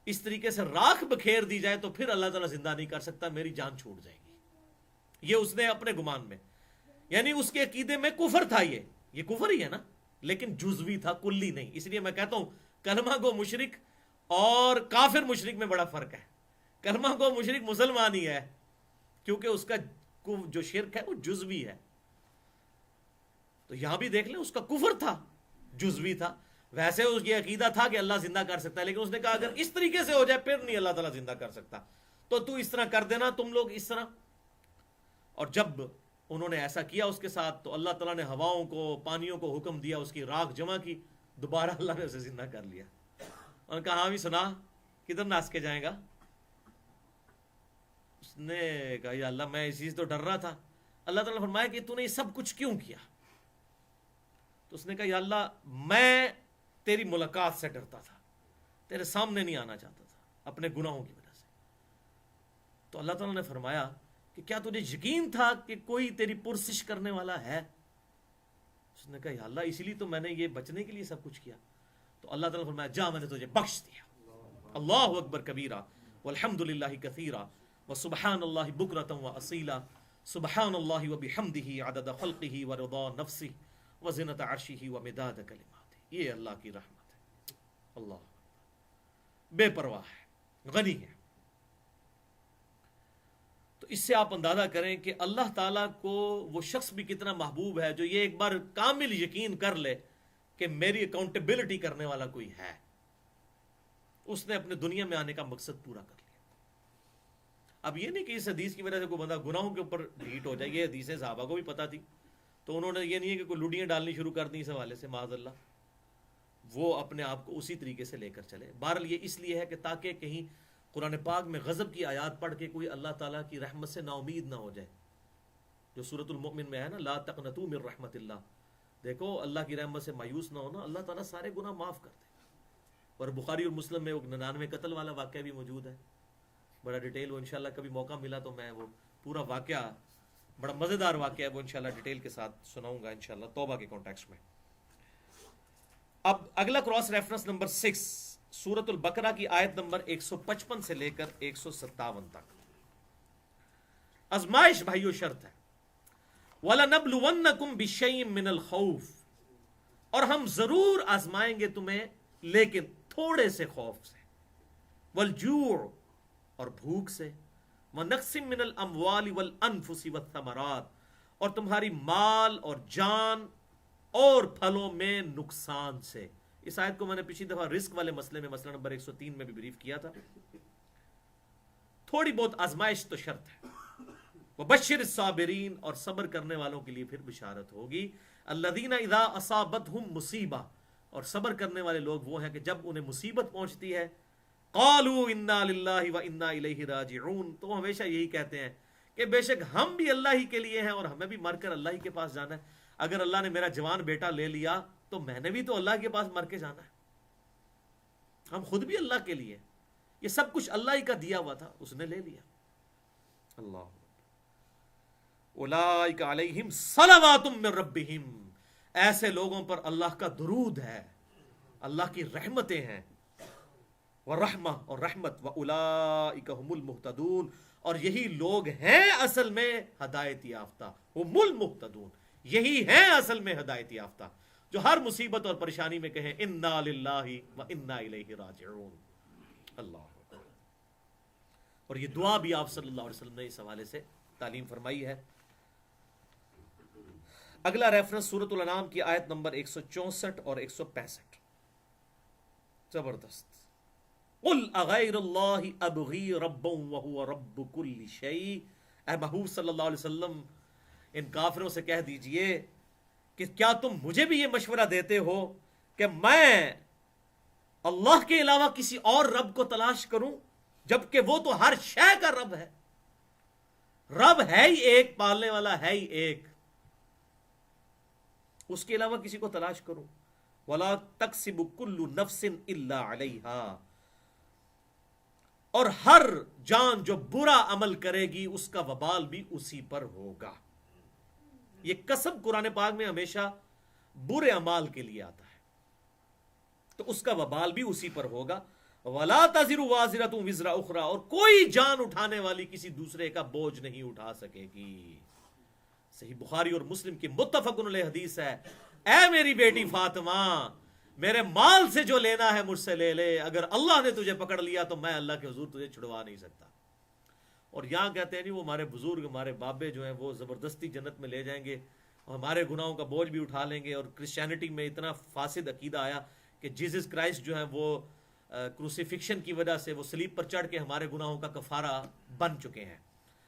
اس طریقے سے راکھ بکھیر دی جائے تو پھر اللہ تعالیٰ زندہ نہیں کر سکتا، میری جان چھوٹ جائے گی. یہ اس نے اپنے گمان میں، یعنی اس کے عقیدے میں کفر تھا. یہ کفر ہی ہے نا، لیکن جزوی تھا، کلی نہیں. اس لیے میں کہتا ہوں کلمہ گو مشرک اور کافر مشرک میں بڑا فرق ہے. کلمہ گو مشرک مسلمان ہی ہے، کیونکہ اس کا جو شرک ہے وہ جزوی ہے. تو یہاں بھی دیکھ لیں، اس کا کفر تھا، جزوی تھا. ویسے اس یہ عقیدہ تھا کہ اللہ زندہ کر سکتا ہے، لیکن اس نے کہا اگر اس طریقے سے ہو جائے پھر نہیں اللہ تعالیٰ زندہ کر سکتا، تو اس طرح کر دینا تم لوگ اس طرح. اور جب انہوں نے ایسا کیا اس کے ساتھ، تو اللہ تعالیٰ نے ہواؤں کو، پانیوں کو حکم دیا، اس کی راکھ جمع کی، دوبارہ اللہ نے اسے زندہ کر لیا. انہوں نے کہا ہاں بھی سنا، کدھر ناس کے جائیں گا؟ اس نے کہا یا اللہ میں اس چیز تو ڈر رہا تھا. اللہ تعالیٰ نے فرمایا کہ تو نے یہ سب کچھ کیوں کیا؟ تو اس نے کہا یا اللہ میں تیری ملاقات سے ڈرتا تھا، تیرے سامنے نہیں آنا چاہتا تھا اپنے گناہوں کی وجہ سے. تو اللہ تعالیٰ نے فرمایا کہ کیا تجھے یقین تھا کہ کوئی تیری پرسش کرنے والا ہے؟ اس نے کہا یا اللہ اسی لیے تو میں نے یہ بچنے کے لیے سب کچھ کیا. تو اللہ تعالیٰ نے فرمایا جا میں نے تجھے بخش دیا. اللہ اکبر کبیرہ والحمد للہ کثیرہ وسبحان اللہ بکرۃ واصیلا سبحان اللہ وبحمدہ عدد خلقہ ورضا نفسہ وزنۃ عرشہ ومداد کلماتہ. یہ اللہ کی رحمت ہے. اللہ بے پرواہ ہے، غنی ہے. تو اس سے آپ اندازہ کریں کہ اللہ تعالیٰ کو وہ شخص بھی کتنا محبوب ہے جو یہ ایک بار کامل یقین کر لے کہ میری اکاؤنٹیبلٹی کرنے والا کوئی ہے. اس نے اپنے دنیا میں آنے کا مقصد پورا کر لیا. اب یہ نہیں کہ اس حدیث کی وجہ سے کوئی بندہ گناہوں کے اوپر ڈھیٹ ہو جائے. یہ حدیثیں صحابہ کو بھی پتا تھی، تو انہوں نے یہ نہیں ہے کہ کوئی لوڈیاں ڈالنی شروع کر دیں اس حوالے سے، معاذ اللہ. وہ اپنے آپ کو اسی طریقے سے لے کر چلے. بہرحال یہ اس لیے ہے کہ تاکہ کہیں قرآن پاک میں غضب کی آیات پڑھ کے کوئی اللہ تعالیٰ کی رحمت سے نا امید نہ ہو جائے، جو سورۃ المؤمن میں ہے نا، لا تقنطوا من رحمت اللہ. دیکھو اللہ کی رحمت سے مایوس نہ ہونا، اللہ تعالیٰ سارے گناہ معاف کر دے. اور بخاری اور مسلم میں 99 قتل والا واقعہ بھی موجود ہے، بڑا ڈیٹیل. وہ انشاءاللہ کبھی موقع ملا تو میں وہ پورا واقعہ، بڑا مزیدار واقعہ ہے وہ انشاءاللہ ڈیٹیل کے ساتھ سناؤں گا انشاءاللہ توبہ کے کانٹیکسٹ میں. اب اگلا کراس ریفرنس نمبر 6 سورۃ البقرہ کی آیت نمبر 155 سے لے کر 157 تک. آزمائش بھائیو شرط ہے. وَلَنَبْلُوَنَّكُمْ بِشَيْءٍ مِّنَ الْخَوْفِ، اور ہم ضرور آزمائیں گے تمہیں لیکن تھوڑے سے خوف سے، وَالْجُوعِ، اور بھوک سے، وَنَقْصٍ مِّنَ الْأَمْوَالِ وَالْأَنفُسِ وَالثَّمَرَاتِ، اور تمہاری مال اور جان اور پھلوں میں نقصان سے. اس آیت کو میں نے پچھلی دفعہ رزق والے مسئلے میں مسئلہ نمبر 103 میں بھی بریف کیا تھا. تھوڑی بہت آزمائش تو شرط ہے. وَبَشِّرِ الصَّابِرِينَ، اور صبر کرنے والوں کے لیے پھر بشارت ہوگی. الَّذِينَ إِذَا أَصَابَتْهُمْ مُصِیبَةٌ، اور صبر کرنے والے لوگ وہ ہیں کہ جب انہیں مصیبت پہنچتی ہے، قَالُوا إِنَّا لِلَّهِ وَإِنَّا إِلَيْهِ راجعون، تو ہمیشہ یہی کہتے ہیں کہ بے شک ہم بھی اللہ ہی کے لیے ہیں اور ہمیں بھی مر کر اللہ ہی کے پاس جانا ہے. اگر اللہ نے میرا جوان بیٹا لے لیا تو میں نے بھی تو اللہ کے پاس مر کے جانا ہے. ہم خود بھی اللہ کے لیے، یہ سب کچھ اللہ ہی کا دیا ہوا تھا، اس نے لے لیا. اللہ اولئک علیہم صلوات من ربہم، ایسے لوگوں پر اللہ کا درود ہے، اللہ کی رحمتیں ہیں. ورحمہ، اور رحمت. واولئک هم المہتدون، اور یہی لوگ ہیں اصل میں ہدایت یافتہ. هم المہتدون، یہی ہیں اصل میں ہدایت یافتہ، جو ہر مصیبت اور پریشانی میں کہیں انا للہ و انا الیہ راجعون. اللہ. اور یہ دعا بھی آپ صلی اللہ علیہ وسلم نے اس حوالے سے تعلیم فرمائی ہے. اگلا ریفرنس سورۃ الانعام کی آیت نمبر 164 اور 165. زبردست. قل اغیر اللہ ابغی ربا وہو رب کل شیء، اے محبوب صلی اللہ علیہ وسلم ان کافروں سے کہہ دیجئے کہ کیا تم مجھے بھی یہ مشورہ دیتے ہو کہ میں اللہ کے علاوہ کسی اور رب کو تلاش کروں، جبکہ وہ تو ہر شے کا رب ہے. رب ہے ہی ایک، پالنے والا ہے ہی ایک، اس کے علاوہ کسی کو تلاش کروں. وَلَا تَكْسِبُ كُلُّ نَفْسٍ إِلَّا عَلَيْهَا، اور ہر جان جو برا عمل کرے گی اس کا وبال بھی اسی پر ہوگا. یہ قسم قرآن پاک میں ہمیشہ برے اعمال کے لیے آتا ہے، تو اس کا وبال بھی اسی پر ہوگا. وَلَا تَزِرُ وَازِرَةٌ وِزْرَ أُخْرَى، اور کوئی جان اٹھانے والی کسی دوسرے کا بوجھ نہیں اٹھا سکے گی. صحیح بخاری اور مسلم کی متفق علیہ حدیث ہے، اے میری بیٹی فاطمہ، میرے مال سے جو لینا ہے مجھ سے لے لے، اگر اللہ نے تجھے پکڑ لیا تو میں اللہ کے حضور تجھے چھڑوا نہیں سکتا. اور یہاں کہتے ہیں نہیں وہ ہمارے بزرگ، ہمارے بابے جو ہیں وہ زبردستی جنت میں لے جائیں گے اور ہمارے گناہوں کا بوجھ بھی اٹھا لیں گے. اور کرسچینٹی میں اتنا فاسد عقیدہ آیا کہ جیزس کرائسٹ جو ہیں وہ کروسیفکشن کی وجہ سے وہ صلیب پر چڑھ کے ہمارے گناہوں کا کفارہ بن چکے ہیں،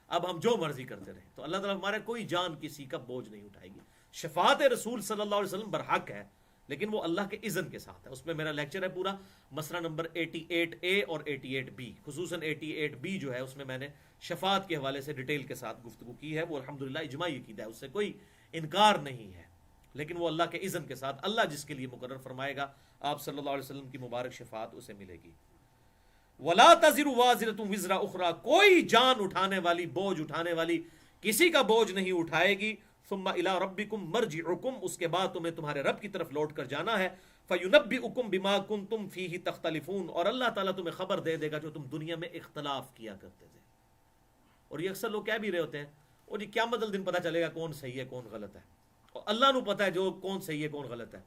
اب ہم جو مرضی کرتے رہیں. تو اللہ تعالیٰ ہمارے کوئی جان کسی کا بوجھ نہیں اٹھائے گی. شفاعت رسول صلی اللہ علیہ وسلم برحق ہے، لیکن وہ اللہ کے اذن کے ساتھ ہے. اس میں میرا لیکچر ہے پورا، مسئلہ نمبر 88A اور 88B، خصوصاً 88B جو ہے اس میں نے شفاعت کے حوالے سے ڈیٹیل کے ساتھ گفتگو کی ہے. وہ الحمدللہ اجماعی عقیدہ ہے، اس سے کوئی انکار نہیں ہے، لیکن وہ اللہ کے اذن کے ساتھ، اللہ جس کے لیے مقرر فرمائے گا آپ صلی اللہ علیہ وسلم کی مبارک شفاعت اسے ملے گی. وَلَا تَزِرُ وَازِرَةٌ وِزْرَ أُخْرَى، کوئی جان اٹھانے والی، بوجھ اٹھانے والی کسی کا بوجھ نہیں اٹھائے گی. ثُمَّ إِلَىٰ رَبِّكُمْ مَرْجِعُكُمْ، اس کے بعد تمہیں تمہارے رب کی طرف لوٹ کر جانا ہے. فَيُنَبِّئُكُمْ بِمَا كُنْتُمْ فِيهِ تَخْتَلِفُونَ، اور اللہ تعالیٰ تمہیں خبر دے دے گا جو تم دنیا میں اختلاف کیا کرتے تھے. اور یہ اکثر لوگ کہہ بھی رہے ہوتے ہیں اور یہ قیامت الدن پتہ چلے گا کون صحیح ہے کون غلط ہے، اور اللہ نو پتہ ہے جو کون صحیح ہے کون غلط ہے،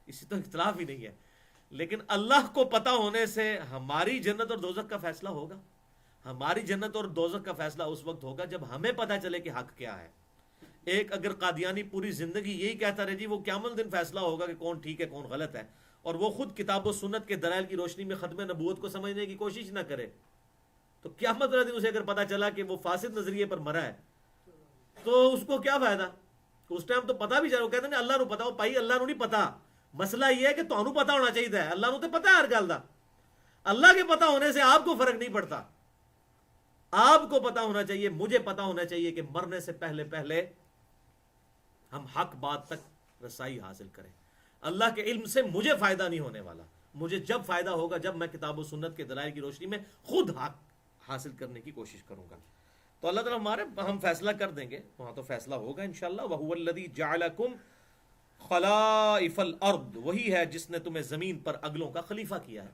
اسی تو اختلاف ہی نہیں ہے. لیکن اللہ کو پتہ ہونے سے ہماری جنت اور دوزخ کا فیصلہ ہوگا. ہماری جنت اور دوزخ کا فیصلہ اس وقت ہوگا جب ہمیں پتہ چلے کہ حق کیا ہے. ایک اگر قادیانی پوری زندگی یہی کہتا رہے جی وہ قیامت دن فیصلہ ہوگا کہ کون ٹھیک ہے کون غلط ہے، اور وہ خود کتاب و سنت کے دلائل کی روشنی میں ختم نبوت کو سمجھنے کی کوشش نہ کرے، تو قیامت والے دن اسے اگر پتہ چلا کہ وہ فاسد نظریے پر مرا ہے تو اس کو کیا فائدہ؟ اس ٹائم تو پتہ بھی چاہے، وہ کہتے ہیں اللہ نو پتا، وہ پائی اللہ نو نہیں پتا. مسئلہ یہ ہے کہ تانوں پتہ ہونا چاہیے، اللہ نو تے پتہ ہے ہر گل دا. اللہ کے پتہ ہونے سے آپ کو فرق نہیں پڑتا. آپ کو پتہ ہونا چاہیے، مجھے پتہ ہونا چاہیے کہ مرنے سے پہلے پہلے ہم حق بات تک رسائی حاصل کریں. اللہ کے علم سے مجھے فائدہ نہیں ہونے والا، مجھے جب فائدہ ہوگا جب میں کتاب و سنت کے دلائل کی روشنی میں خود حق حاصل کرنے کی کوشش کروں گا. تو اللہ تعالیٰ ہم فیصلہ کر دیں گے، وہاں تو فیصلہ ہوگا انشاءاللہ. وَهُوَ الَّذِي جَعَلَكُمْ خَلَائِفَ الْأَرْضِ، وہی ہے جس نے تمہیں زمین پر اگلوں کا خلیفہ کیا ہے.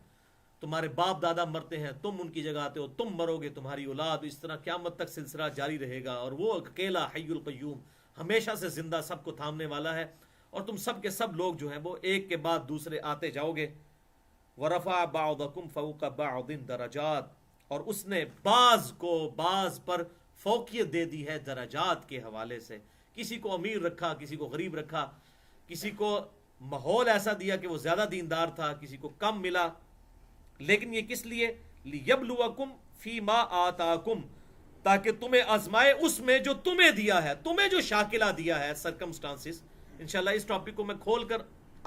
تمہارے باپ دادا مرتے ہیں، تم ان کی جگہ آتے ہو، تم مرو گے، تمہاری اولاد، اس طرح قیامت تک سلسلہ جاری رہے گا. اور وہ اکیلا حی القیوم، ہمیشہ سے زندہ، سب کو تھامنے والا ہے. اور تم سب کے سب لوگ جو ہیں وہ ایک کے بعد دوسرے آتے جاؤ گے. وَرَفَعَ بَعْضَكُمْ فَوْقَ بَعْضٍ دَرَجَاتٍ، اور اس نے بعض کو بعض پر فوقیت دے دی ہے درجات کے حوالے سے. کسی کو امیر رکھا، کسی کو غریب رکھا، کسی کو ماحول ایسا دیا کہ وہ زیادہ دیندار تھا، کسی کو کم ملا. لیکن یہ کس لیے؟ لِيَبْلُوَكُمْ فِي مَا آتَاكُمْ، تاکہ تمہیں آزمائے اس میں جو تمہیں دیا ہے، تمہیں جو شاکلہ دیا ہے، سرکمسٹانسز. انشاءاللہ اس ٹاپک کو میں کھول کر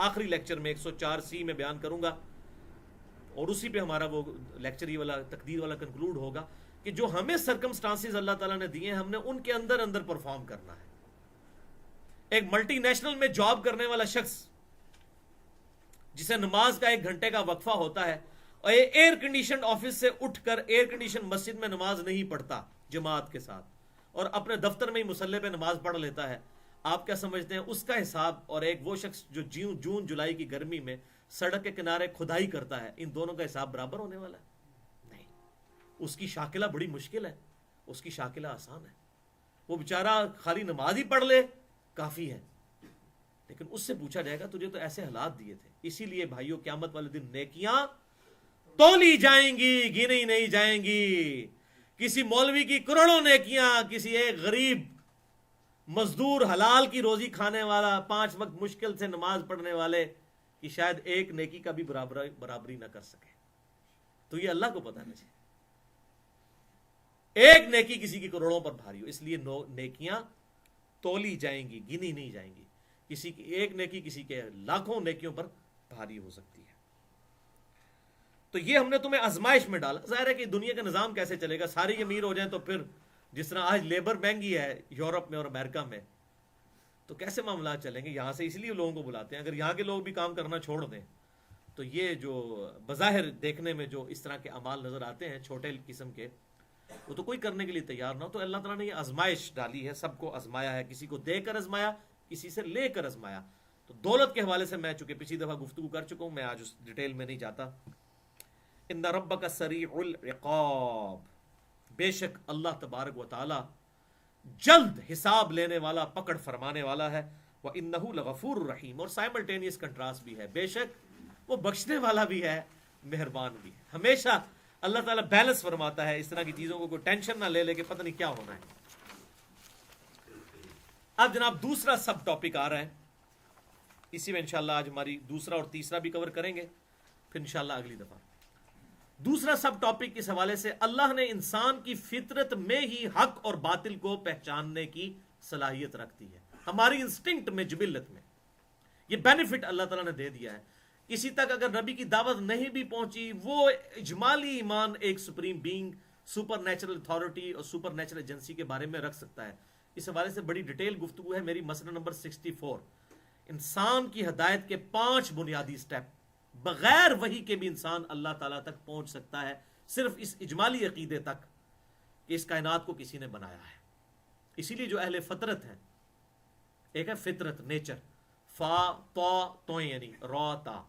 آخری لیکچر میں 104C میں بیان کروں گا، اور اسی پہ ہمارا وہ لیکچر یہ والا تقدیر والا کنکلوڈ ہوگا کہ جو ہمیں سرکمسٹانسز اللہ تعالیٰ نے دیے ہیں ہم نے ان کے اندر اندر پرفارم کرنا ہے. ایک ملٹی نیشنل میں جاب کرنے والا شخص جسے نماز کا 1 گھنٹے کا وقفہ ہوتا ہے، اور ایئر کنڈیشن آفس سے اٹھ کر ایئر کنڈیشن مسجد میں نماز نہیں پڑھتا جماعت کے ساتھ، اور اپنے دفتر میں ہی مصلی پہ نماز پڑھ لیتا ہے، آپ کیا سمجھتے ہیں اس کا حساب اور ایک وہ شخص جو جون جولائی کی گرمی میں سڑک کے کنارے کھدائی کرتا ہے، ان دونوں کا حساب برابر ہونے والا ہے؟ نہیں. اس کی شاکلہ بڑی مشکل ہے، اس کی شاکلہ آسان ہے. وہ بیچارہ خالی نماز ہی پڑھ لے کافی ہے، لیکن اس سے پوچھا جائے گا تجھے تو ایسے حالات دیے تھے. اسی لیے بھائیوں قیامت والے دن نیکیاں تولی جائیں گی، گنی نہیں جائیں گی. کسی مولوی کی کروڑوں نیکیاں کسی ایک غریب مزدور حلال کی روزی کھانے والا 5 وقت مشکل سے نماز پڑھنے والے کی شاید ایک نیکی کا بھی برابری نہ کر سکے. تو یہ اللہ کو پتہ نہیں چاہیے. ایک نیکی کسی کی کروڑوں پر بھاری ہو، اس لیے نیکیاں تولی جائیں گی، گنی نہیں جائیں گی. کسی کی ایک نیکی کسی کے لاکھوں نیکیوں پر بھاری ہو سکتی ہے. تو یہ ہم نے تمہیں آزمائش میں ڈالا. ظاہر ہے کہ دنیا کا نظام کیسے چلے گا؟ سارے امیر ہو جائیں تو پھر جس طرح آج لیبر مہنگی ہے یورپ میں اور امریکہ میں، تو کیسے معاملات چلیں گے؟ یہاں سے اس لیے لوگوں کو بلاتے ہیں. اگر یہاں کے لوگ بھی کام کرنا چھوڑ دیں تو یہ جو بظاہر دیکھنے میں جو اس طرح کے اعمال نظر آتے ہیں چھوٹے قسم کے، وہ تو کوئی کرنے کے لیے تیار نہ ہو. تو اللہ تعالیٰ نے یہ آزمائش ڈالی ہے، سب کو آزمایا ہے، کسی کو دے کر آزمایا، کسی سے لے کر آزمایا. تو دولت کے حوالے سے میں چونکہ پچھلی دفعہ گفتگو کر چکا ہوں، میں آج اس ڈیٹیل میں نہیں جاتا. ان ربک سریع العقاب، بے شک اللہ تبارک و تعالی جلد حساب لینے والا، پکڑ فرمانے والا ہے. وَإِنَّهُ لَغَفُورٌ رَحِيمٌ، اور سائملٹینیس کنٹراسٹ بھی ہے، بے شک وہ بخشنے والا بھی ہے، مہربان بھی ہے. ہمیشہ اللہ تعالیٰ بیلنس فرماتا ہے، اس طرح کی چیزوں کو کوئی ٹینشن نہ لے کہ پتہ نہیں کیا ہونا ہے. اب جناب دوسرا سب ٹاپک آ رہا ہے، اسی میں انشاءاللہ آج ہماری دوسرا اور تیسرا بھی کور کریں گے، پھر انشاءاللہ اگلی دفعہ. دوسرا سب ٹاپک اس حوالے سے، اللہ نے انسان کی فطرت میں ہی حق اور باطل کو پہچاننے کی صلاحیت رکھ دی ہے، ہماری انسٹنکٹ میں، جبلت میں. یہ بینیفٹ اللہ تعالیٰ نے دے دیا ہے. کسی تک اگر نبی کی دعوت نہیں بھی پہنچی، وہ اجمالی ایمان ایک supreme being, super natural authority اور سپر نیچرل ایجنسی کے بارے میں رکھ سکتا ہے. اس حوالے سے بڑی ڈیٹیل گفتگو ہے میری، مسئلہ نمبر 64، انسان کی ہدایت کے 5 بنیادی سٹیپ. بغیر وحی کے بھی انسان اللہ تعالیٰ تک پہنچ سکتا ہے، صرف اس اجمالی عقیدے تک کہ اس کائنات کو کسی نے بنایا ہے. اسی لیے جو اہل فطرت ہیں، ایک ہے فطرت، نیچر، فا تو توئیں یعنی را تا،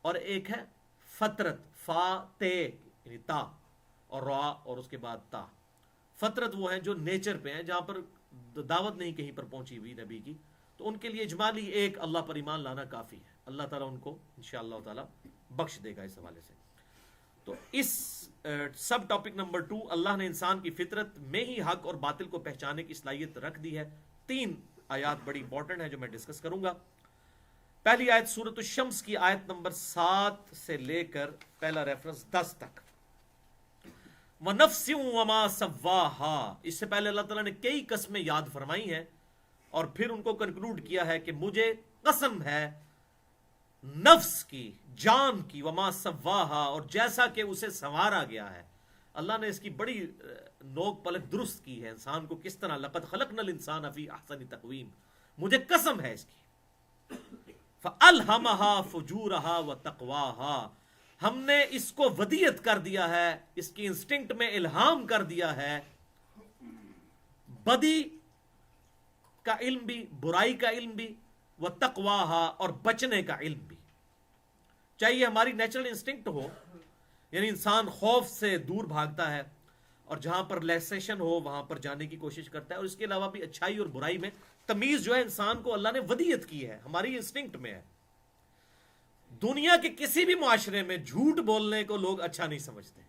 اور ایک ہے فطرت، فا تے یعنی تا اور را اور اس کے بعد تا. فطرت وہ ہیں جو نیچر پہ ہیں، جہاں پر دعوت نہیں کہیں پر پہنچی ہوئی نبی کی، تو ان کے لیے اجمالی ایک اللہ پر ایمان لانا کافی ہے. اللہ تعالیٰ ان کو انشاءاللہ تعالیٰ بخش دے گا اس حوالے سے. تو اس سب ٹاپک نمبر 2، اللہ نے انسان کی فطرت میں ہی حق اور باطل کو پہچانے کی صلاحیت رکھ دی ہے. 3 آیات بڑی امپورٹنٹ ہیں جو میں ڈسکس کروں گا. پہلی آیت سورۃ الشمس کی آیت نمبر 7 سے لے کر پہلا ریفرنس 10 تک. وَنَفْسٍ وَمَا سَوَّاهَا، اس سے پہلے اللہ تعالیٰ نے کئی قسمیں یاد فرمائی ہیں اور پھر ان کو کنکلوڈ کیا ہے کہ مجھے قسم ہے نفس کی، جان کی، وما سواہا، اور جیسا کہ اسے سنوارا گیا ہے. اللہ نے اس کی بڑی نوک پلک درست کی ہے، انسان کو کس طرح، لقد خلقنا الانسان فی احسن تقویم، مجھے قسم ہے اس کی. فَأَلْهَمَهَا فُجُورَهَا وَتَقْوَاهَا، ہم نے اس کو ودیت کر دیا ہے، اس کی انسٹنکٹ میں الہام کر دیا ہے، بدی کا علم بھی، برائی کا علم بھی، وَتَقْوَاهَا، اور بچنے کا علم بھی. چاہیے ہماری نیچرل انسٹنکٹ ہو، یعنی انسان خوف سے دور بھاگتا ہے اور جہاں پر ریلیکسیشن ہو وہاں پر جانے کی کوشش کرتا ہے، اور اس کے علاوہ بھی اچھائی اور برائی میں تمیز جو ہے انسان کو اللہ نے ودیت کی ہے، ہماری انسٹنکٹ میں ہے. دنیا کے کسی بھی معاشرے میں جھوٹ بولنے کو لوگ اچھا نہیں سمجھتے،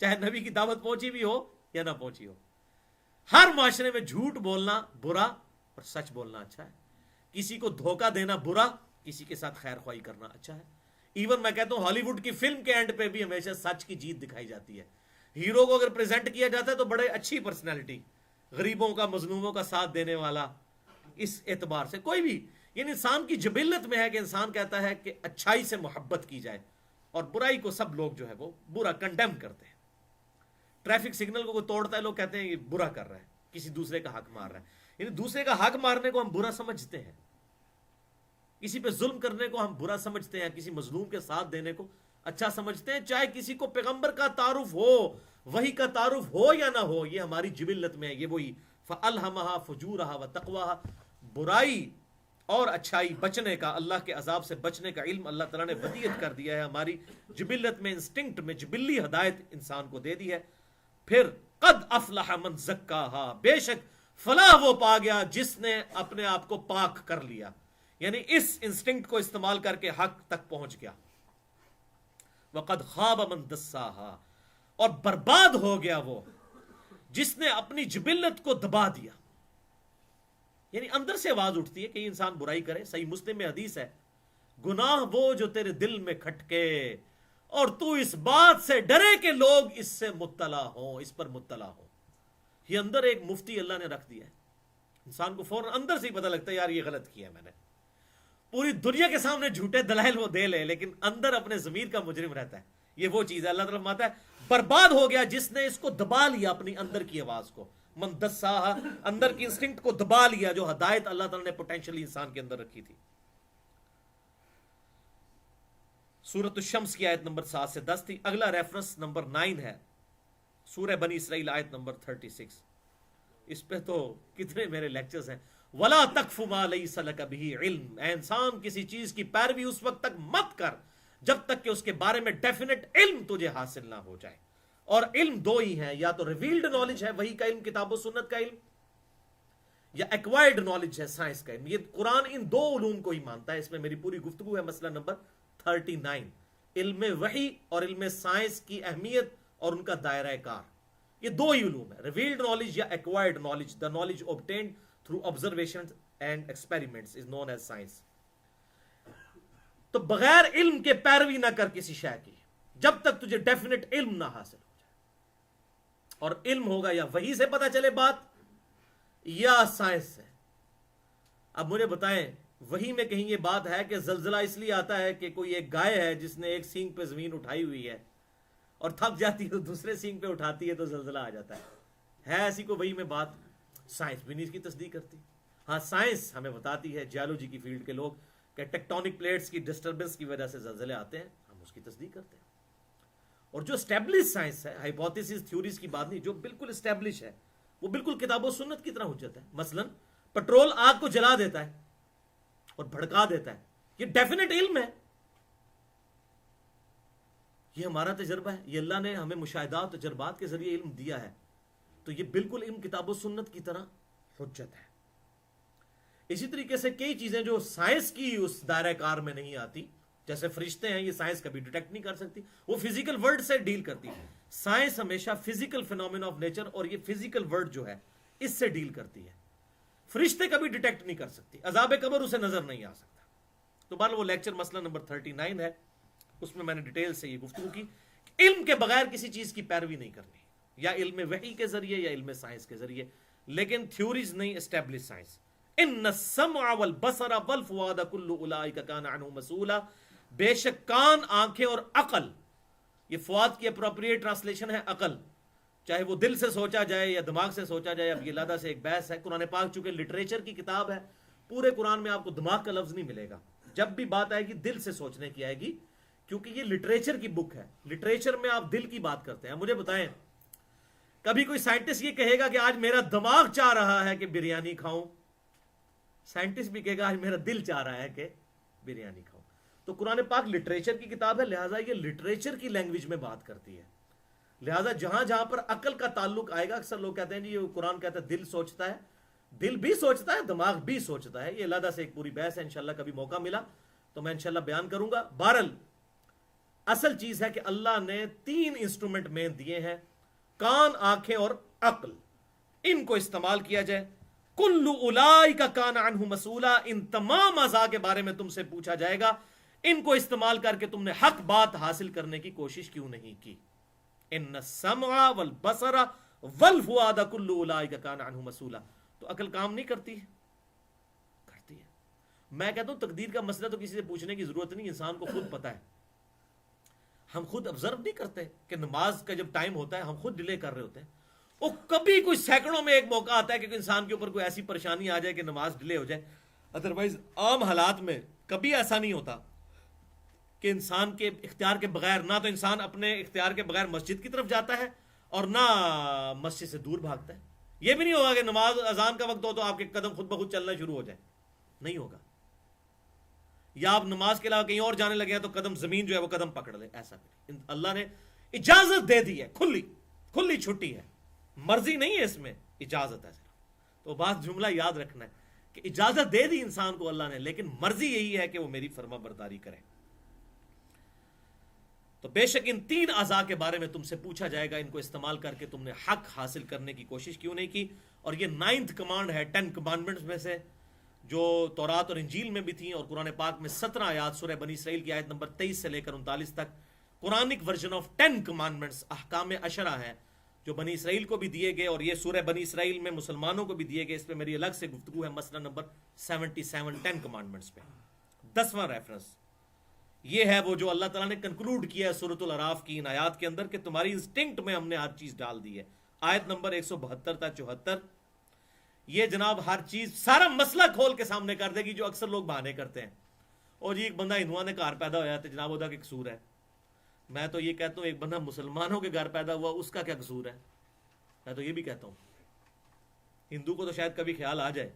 چاہے نبی کی دعوت پہنچی بھی ہو یا نہ پہنچی ہو. ہر معاشرے میں جھوٹ بولنا برا اور سچ بولنا اچھا ہے. کسی کو دھوکہ دینا برا، کسی کے ساتھ خیر خواہی کرنا اچھا ہے. ایون میں کہتا ہوں ہالی ووڈ کی فلم کے اینڈ پہ بھی ہمیشہ سچ کی جیت دکھائی جاتی ہے. ہیرو کو اگر پریزنٹ کیا جاتا ہے تو بڑے اچھی پرسنالٹی، غریبوں کا، مظلوموں کا ساتھ دینے والا، اس اعتبار سے کوئی بھی، یعنی انسان کی جبلت میں ہے کہ انسان کہتا ہے کہ اچھائی سے محبت کی جائے، اور برائی کو سب لوگ جو ہے وہ برا کنڈیم کرتے ہیں. ٹریفک سگنل کو کوئی توڑتا ہے، لوگ کہتے ہیں یہ برا کر رہا ہے، کسی دوسرے کا حق مار رہا ہے. یعنی دوسرے کا حق مارنے کو ہم برا سمجھتے ہیں، کسی پہ ظلم کرنے کو ہم برا سمجھتے ہیں، کسی مظلوم کے ساتھ دینے کو اچھا سمجھتے ہیں، چاہے کسی کو پیغمبر کا تعارف ہو، وحی کا تعارف ہو یا نہ ہو، یہ ہماری جبلت میں ہے. یہ وہی فَأَلْهَمَهَا فُجُورَهَا وَتَقْوَاهَا، برائی اور اچھائی، بچنے کا، اللہ کے عذاب سے بچنے کا علم اللہ تعالیٰ نے ودیت کر دیا ہے، ہماری جبلت میں، انسٹنکٹ میں، جبلی ہدایت انسان کو دے دی ہے. پھر قد افلح من زکاها، بے شک فلاح وہ پا گیا جس نے اپنے آپ کو پاک کر لیا، یعنی اس انسٹنکٹ کو استعمال کر کے حق تک پہنچ گیا. وقد خاب من دساها، اور برباد ہو گیا وہ جس نے اپنی جبلت کو دبا دیا. یعنی اندر سے آواز اٹھتی ہے کہ یہ انسان برائی کرے. صحیح مسلم میں حدیث ہے، گناہ وہ جو تیرے دل میں کھٹکے اور تو اس بات سے ڈرے کہ لوگ اس سے مطلع ہوں، اس پر مطلع ہوں. یہ اندر ایک مفتی اللہ نے رکھ دیا ہے، انسان کو فوراً اندر سے ہی پتہ لگتا ہے یار یہ غلط کیا میں نے. پوری دنیا کے سامنے جھوٹے دلائل وہ دے لے، لیکن اندر اپنے ضمیر کا مجرم رہتا ہے. یہ وہ چیز ہے، اللہ تعالیٰ فرماتا ہے برباد ہو گیا جس نے اس کو دبا لیا، اپنی اندر کی آواز کو. من دساہا، اندر کی انسٹنکٹ کو دبا لیا، جو ہدایت اللہ تعالیٰ نے پوٹینشلی انسان کے اندر رکھی تھی. سورۃ الشمس کی آیت نمبر 7 سے 10 تھی. اگلا ریفرنس نمبر 9 ہے سورہ بنی اسرائیل آیت نمبر 36. اس پہ تو کتنے میرے لیکچرز ہیں. وَلَا تَقْفُ مَا لَيْسَ لَكَ بِهِ عِلْمٌ، اے انسان کسی چیز کی پیروی اس وقت تک مت کر جب تک کہ اس کے بارے میں ڈیفینٹ علم تجھے حاصل نہ ہو جائے. اور علم دو ہی ہیں، یا تو ریویلڈ نالج ہے وہی کا علم، کتاب و سنت کا علم، یا ایکوائرڈ نالج ہے سائنس کا علم. یہ قرآن ان دو علوم کو ہی مانتا ہے. اس میں میری پوری گفتگو ہے. مسئلہ نمبر 39، علم وحی اور علم سائنس کی اہمیت اور ان کا دائرہ کار. یہ دو ہی علوم ہے، ریویلڈ نالج یا acquired knowledge. The knowledge obtained through observations and experiments is known as science. تو بغیر علم کے پیروی نہ کر کسی شے کی جب تک تجھے ڈیفینٹ علم نہ حاصل ہو جائے. اور علم ہوگا یا وحی سے پتہ چلے بات یا سائنس سے. اب مجھے بتائیں، وحی میں کہیں یہ بات ہے کہ زلزلہ اس لیے آتا ہے کہ کوئی ایک گائے ہے جس نے ایک سینگ پہ زمین اٹھائی ہوئی ہے اور تھک جاتی ہے تو دوسرے سینگ پہ اٹھاتی ہے تو زلزلہ آ جاتا ہے ایسی کوئی وحی میں بات؟ سائنس بھی نہیں اس کی تصدیق کرتی. ہاں سائنس ہمیں بتاتی ہے، جیولوجی کی فیلڈ کے لوگ، کہ ٹیکٹونک پلیٹس کی ڈسٹربنس کی وجہ سے زلزلے آتے ہیں. ہم اس کی تصدیق کرتے ہیں. اور جو اسٹیبلش سائنس ہے، ہائپوتھیسز تھیوریز کی بات نہیں، جو بالکل اسٹیبلش ہے، وہ بالکل کتاب و سنت کی طرح حجت ہے. مثلا پٹرول آگ کو جلا دیتا ہے اور بھڑکا دیتا ہے، یہ ڈیفینٹ علم ہے. یہ ہمارا تجربہ ہے، یہ اللہ نے ہمیں مشاہدات و تجربات کے ذریعے علم دیا ہے. تو یہ بالکل علم کتاب و سنت کی طرح حجت ہے. اسی طریقے سے کئی چیزیں جو سائنس کی اس دائرہ کار میں نہیں آتی، جیسے فرشتے ہیں، یہ سائنس کبھی ڈیٹیکٹ نہیں کر سکتی، وہ فزیکل ورلڈ سے ڈیل کرتی ہے. سائنس ہمیشہ فزیکل فینومینا آف نیچر اور یہ فزیکل ورلڈ جو ہے اس سے ڈیل کرتی ہے. فرشتے کبھی ڈیٹیکٹ نہیں کر سکتی، عذاب قبر اسے نظر نہیں آ سکتا. تو بہرحال وہ لیکچر مسئلہ نمبر 39 ہے، اس میں نے ڈیٹیل سے یہ گفتگو کی. علم کے بغیر کسی چیز کی پیروی نہیں کرنی، یا علم وحی کے ذریعے یا علم سائنس کے ذریعے، لیکن تھیوریز نہیں، اسٹیبلش سائنس. ان السمع والبصر والفؤاد كل اولئک کان عنہ مسئولا، بے شک کان، آنکھیں اور عقل، یہ فؤاد کی اپروپریٹ ٹرانسلیشن ہے عقل، چاہے وہ دل سے سوچا جائے یا دماغ سے سوچا جائے. اب یہ علیحدہ سے ایک بحث ہے. قرآن پاک چونکہ لٹریچر کی کتاب ہے، پورے قرآن میں آپ کو دماغ کا لفظ نہیں ملے گا. جب بھی بات آئے گی دل سے سوچنے کی آئے گی، کیونکہ یہ لٹریچر کی بک ہے. لٹریچر میں آپ دل کی بات کرتے ہیں. مجھے بتائیں، کبھی کوئی سائنٹسٹ یہ کہے گا کہ آج میرا دماغ چاہ رہا ہے کہ بریانی کھاؤں؟ سائنٹسٹ بھی کہے گا آج میرا دل چاہ رہا ہے کہ بریانی کھاؤں. تو قرآن پاک لٹریچر کی کتاب ہے، لہٰذا یہ لٹریچر کی لینگویج میں بات کرتی ہے. لہٰذا جہاں جہاں پر عقل کا تعلق آئے گا، اکثر لوگ کہتے ہیں جی یہ قرآن کہتا ہے دل سوچتا ہے. دل بھی سوچتا ہے، دماغ بھی سوچتا ہے. یہ علیحدہ سے ایک پوری بحث ہے، انشاءاللہ کبھی موقع ملا تو میں انشاءاللہ بیان کروں گا. بہرحال اصل چیز ہے کہ اللہ نے 3 انسٹرومنٹ میں دیے ہیں، کان، آنکھیں اور عقل. ان کو استعمال کیا جائے. کل اولئک کان عنہ مسئولا، ان تمام اعضاء کے بارے میں تم سے پوچھا جائے گا. ان کو استعمال کر کے تم نے حق بات حاصل کرنے کی کوشش کیوں نہیں کی. ان السمع والبصر والفؤاد کل اولئک کان عنہ مسئولا. تو عقل کام نہیں کرتی ہے. میں کہتا ہوں تقدیر کا مسئلہ تو کسی سے پوچھنے کی ضرورت نہیں، انسان کو خود پتہ ہے. ہم خود آبزرو نہیں کرتے کہ نماز کا جب ٹائم ہوتا ہے ہم خود ڈیلے کر رہے ہوتے ہیں. اور کبھی کوئی سینکڑوں میں ایک موقع آتا ہے کہ انسان کے اوپر کوئی ایسی پریشانی آ جائے کہ نماز ڈیلے ہو جائے. ادروائز عام حالات میں کبھی ایسا نہیں ہوتا کہ انسان کے اختیار کے بغیر، نہ تو انسان اپنے اختیار کے بغیر مسجد کی طرف جاتا ہے اور نہ مسجد سے دور بھاگتا ہے. یہ بھی نہیں ہوگا کہ نماز اذان کا وقت ہو تو آپ کے قدم خود بخود چلنا شروع ہو جائے، نہیں ہوگا. یا آپ نماز کے علاوہ کہیں اور جانے لگے ہیں تو قدم زمین جو ہے وہ قدم پکڑ لے، ایسا بھی. اللہ نے اجازت دے دی ہے، کھلی چھٹی ہے، مرضی نہیں ہے اس میں، اجازت ہے صرف. تو بات جملہ یاد رکھنا ہے کہ اجازت دے دی انسان کو اللہ نے، لیکن مرضی یہی ہے کہ وہ میری فرما برداری کرے. تو بے شک ان 3 اعضاء کے بارے میں تم سے پوچھا جائے گا، ان کو استعمال کر کے تم نے حق حاصل کرنے کی کوشش کیوں نہیں کی. اور یہ 9th کمانڈ ہے 10 کمانڈمنٹس میں سے، جو تورات اور انجیل میں بھی تھیں. اور قرآن پاک میں 17 آیات، سورہ بنی اسرائیل کی آیت نمبر 23 سے لے کر 39 تک قرآنک ورژن آف 10 کمانڈمنٹس، احکام عشرہ ہیں جو بنی اسرائیل کو بھی دیے گئے، اور یہ سورہ بنی اسرائیل میں مسلمانوں کو بھی دیے گئے. اس پہ میری الگ سے گفتگو ہے، مسئلہ نمبر 77 10 کمانڈمنٹس پہ. 10واں ریفرنس یہ ہے وہ جو اللہ تعالیٰ نے کنکلوڈ کیا ہے سورۃ الاعراف کی ان آیات کے اندر کہ تمہاری انسٹنکٹ میں ہم نے ہر چیز ڈال دی ہے. آیت نمبر 172 تا 74. یہ جناب ہر چیز سارا مسئلہ کھول کے سامنے کر دے گی جو اکثر لوگ بہانے کرتے ہیں. اور جی ایک بندہ ہندوؤں نے گھر پیدا ہوا تو جناب وہ قصور ہے. میں تو یہ کہتا ہوں ایک بندہ مسلمانوں کے گھر پیدا ہوا اس کا کیا قصور ہے. میں تو یہ بھی کہتا ہوں ہندو کو تو شاید کبھی خیال آ جائے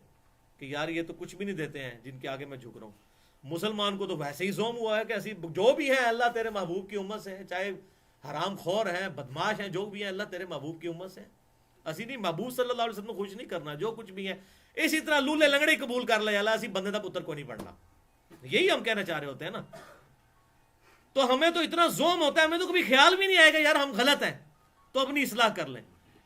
کہ یار یہ تو کچھ بھی نہیں دیتے ہیں جن کے آگے میں جھک رہا ہوں. مسلمان کو تو ویسے ہی زوم ہوا ہے کہ ایسی جو بھی ہے اللہ تیرے محبوب کی امت سے ہے, چاہے حرام خور ہیں, بدماش ہیں, جو بھی ہیں اللہ تیرے محبوب کی امت سے. اسی نہیں محبوب صلی اللہ علیہ وسلم کو خوش نہیں کرنا, جو کچھ بھی ہے اسی طرح لولے لنگڑے قبول کر لے اللہ, اسی بندے دا پتر کو نہیں پڑھنا. یہی ہم کہنا چاہ رہے ہوتے ہیں نا. تو ہمیں تو اتنا زوم ہوتا ہے, ہمیں تو کبھی خیال بھی نہیں آئے گا یار ہم غلط ہیں تو اپنی اصلاح کر لیں.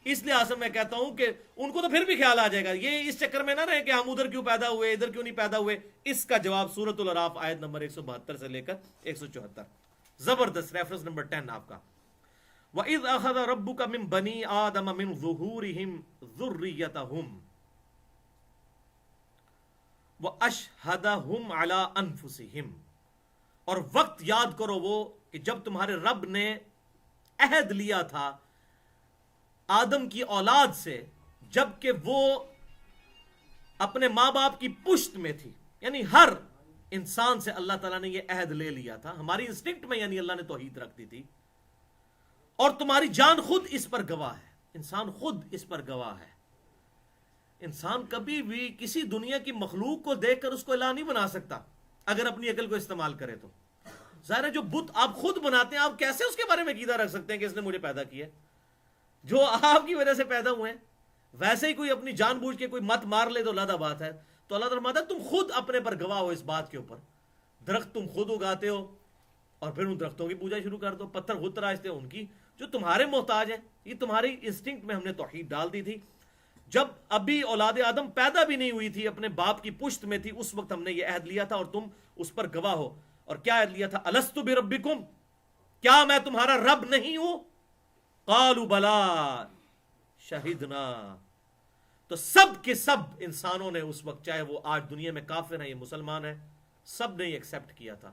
اس لحاظ سے میں کہتا ہوں کہ ان کو تو پھر بھی خیال آ جائے گا, یہ اس چکر میں نہ رہے کہ ہم ادھر کیوں پیدا ہوئے ادھر کیوں نہیں پیدا ہوئے. اس کا جواب سورۃ الاعراف آیت نمبر 172 سے لے کر 174. زبردست ریفرنس نمبر 10 آپ کا. وَإِذْ أَخَذَ رَبُّكَ مِن بَنِي آدَمَ مِن ظُهُورِهِمْ ذُرِّيَّتَهُمْ وَأَشْهَدَهُمْ عَلَىٰ أَنفُسِهِمْ. اور وقت یاد کرو وہ کہ جب تمہارے رب نے عہد لیا تھا آدم کی اولاد سے, جبکہ وہ اپنے ماں باپ کی پشت میں تھی. یعنی ہر انسان سے اللہ تعالیٰ نے یہ عہد لے لیا تھا ہماری انسٹنکٹ میں, یعنی اللہ نے توحید رکھ دی تھی. اور تمہاری جان خود اس پر گواہ ہے, انسان خود اس پر گواہ ہے. انسان کبھی بھی کسی دنیا کی مخلوق کو دیکھ کر اس کو الہ نہیں بنا سکتا اگر اپنی عقل کو استعمال کرے تو. ظاہر ہے جو بت آپ خود بناتے ہیں آپ کیسے اس کے بارے میں عقیدہ رکھ سکتے ہیں کہ اس نے مجھے پیدا کیا, جو آپ کی وجہ سے پیدا ہوئے ہیں. ویسے ہی کوئی اپنی جان بوجھ کے کوئی مت مار لے تو علیحدہ بات ہے. تو اللہ فرماتا ہے تم خود اپنے پر گواہ ہو اس بات کے اوپر. درخت تم خود اگاتے ہو اور پھر ان درختوں کی پوجا شروع کر دو, پتھر خود تراشتے ہو ان کی جو تمہارے محتاج ہیں. یہ تمہاری انسٹنکٹ میں ہم نے توحید ڈال دی تھی. جب ابھی اولاد آدم پیدا بھی نہیں ہوئی تھی, اپنے باپ کی پشت میں تھی, اس وقت ہم نے یہ عہد لیا تھا اور تم اس پر گواہ ہو. اور کیا عہد لیا تھا؟ الستو بربکم, کیا میں تمہارا رب نہیں ہوں؟ قالوا بلا شہدنا. تو سب کے سب انسانوں نے اس وقت, چاہے وہ آج دنیا میں کافر ہیں یا مسلمان ہیں, سب نے یہ ایکسپٹ کیا تھا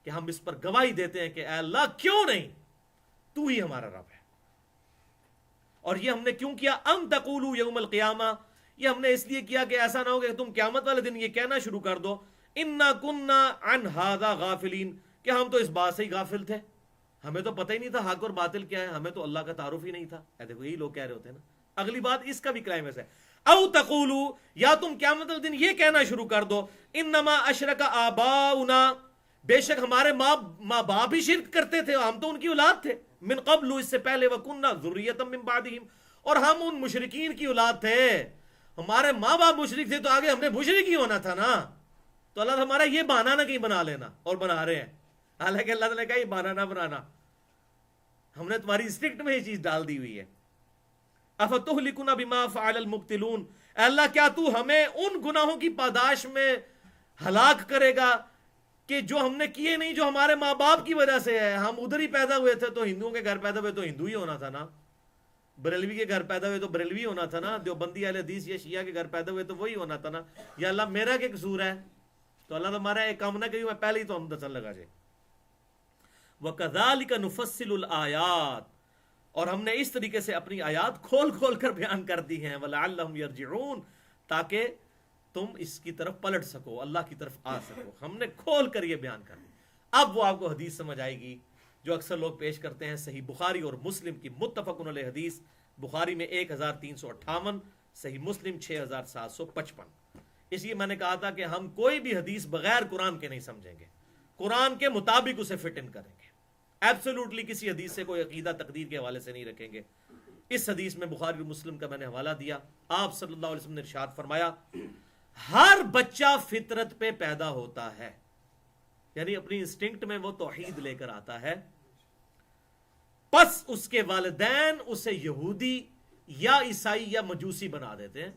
کہ ہم اس پر گواہی دیتے ہیں کہ اے اللہ کیوں نہیں, تو ہی ہمارا رب ہے. اور یہ ہم نے کیوں کیا؟ ام تقولوا یوم القیامہ, یہ ہم نے اس لیے کیا کہ ایسا نہ ہو کہ تم قیامت والے دن یہ کہنا شروع کر دو انا کننا عن ھذا غافلین, کہ ہم تو اس بات سے ہی غافل تھے, ہمیں تو پتہ ہی نہیں تھا حق اور باطل کیا ہے, ہمیں تو اللہ کا تعارف ہی نہیں تھا. دیکھو یہی لوگ کہہ رہے ہوتے ہیں نا. اگلی بات اس کا بھی کلائمیکس ہے, او تقولوا, یا تم قیامت والے دن یہ کہنا شروع کر دو انما اشرک آباؤنا, بے شک ہمارے ماں باپ ہی شرک کرتے تھے, ہم تو ان کی اولاد تھے, من قبل, اس سے پہلے, وکننا ذریۃ من بعدہم, اور ہم ان مشرکین کی اولاد تھے. ہمارے ماں باپ مشرک تھے تو آگے ہم نے مشرک ہی ہونا تھا نا. تو اللہ ہمارا یہ بہانہ نہ کہیں بنا لینا, اور بنا رہے ہیں. حالانکہ اللہ تعالیٰ نے کہا یہ بہانہ نہ بنانا, ہم نے تمہاری اسٹرکٹ میں یہ چیز ڈال دی ہوئی ہے. افتہلکنا بما فعل المبطلون, اے اللہ کیا تو ہمیں ان گناہوں کی پاداش میں ہلاک کرے گا کہ جو ہم نے کیے نہیں, جو ہمارے ماں باپ کی وجہ سے ہے. ہم ادھر ہی پیدا ہوئے تھے تو ہندوؤں کے گھر پیدا ہوئے تو ہندو ہی ہونا تھا نا, بریلوی کے گھر پیدا ہوئے تو بریلوی ہونا تھا نا, دیوبندی اہل حدیث یا شیعہ کے گھر پیدا ہوئے تو وہی ہونا تھا نا. یا اللہ میرا کیا قصور ہے؟ تو اللہ تمہارا ایک کام نہ کری, میں پہلے ہی تو ہم دسن لگا جائے. وَكَذَلِكَ نُفَصِّلُ الْآيَاتِ, اور ہم نے اس طریقے سے اپنی آیات کھول کھول کر بیان کر دی ہیں. وَلَعَلَّهُمْ يَرْجِعُونَ, تاکہ تم اس کی طرف پلٹ سکو, اللہ کی طرف آ سکو. ہم نے کھول کر یہ بیان کر دی. اب وہ آپ کو حدیث سمجھ آئے گی جو اکثر لوگ پیش کرتے ہیں, صحیح بخاری اور مسلم کی متفق علیہ حدیث. بخاری میں 1358, صحیح مسلم 6755. اس لیے میں نے کہا تھا کہ ہم کوئی بھی حدیث بغیر قرآن کے نہیں سمجھیں گے, قرآن کے مطابق اسے فٹ ان کریں گے. ایبسولوٹلی کسی حدیث سے کوئی عقیدہ تقدیر کے حوالے سے نہیں رکھیں گے. اس حدیث میں بخاری اور مسلم کا میں نے حوالہ دیا. آپ صلی اللہ علیہ وسلم نے ارشاد فرمایا ہر بچہ فطرت پہ پیدا ہوتا ہے, یعنی اپنی انسٹنکٹ میں وہ توحید لے کر آتا ہے, پس اس کے والدین اسے یہودی یا عیسائی یا مجوسی بنا دیتے ہیں.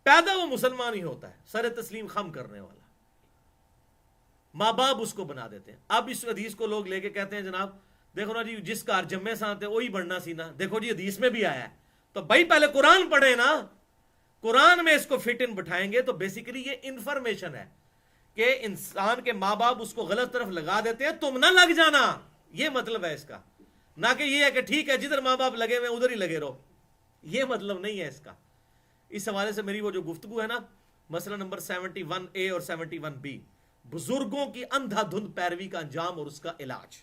پیدا وہ مسلمان ہی ہوتا ہے, سر تسلیم خم کرنے والا, ماں باپ اس کو بنا دیتے ہیں. اب اس حدیث کو لوگ لے کے کہتے ہیں جناب دیکھو نا جی جس کا جمے ساتھ ہے وہی بڑھنا سی نا, دیکھو جی حدیث میں بھی آیا ہے. تو بھائی پہلے قرآن پڑھے نا, قرآن میں اس کو فٹ ان بٹھائیں گے. تو بیسیکلی یہ انفارمیشن ہے کہ انسان کے ماں باپ اس کو غلط طرف لگا دیتے ہیں, تم نہ لگ جانا, یہ مطلب ہے اس کا. نہ کہ یہ ہے کہ ٹھیک ہے جدھر ماں باپ لگے ہوئے ادھر ہی لگے رہو, یہ مطلب نہیں ہے اس کا. اس حوالے سے میری وہ جو گفتگو ہے نا مسئلہ نمبر 71A اور 71B، بزرگوں کی اندھا دھند پیروی کا انجام اور اس کا علاج،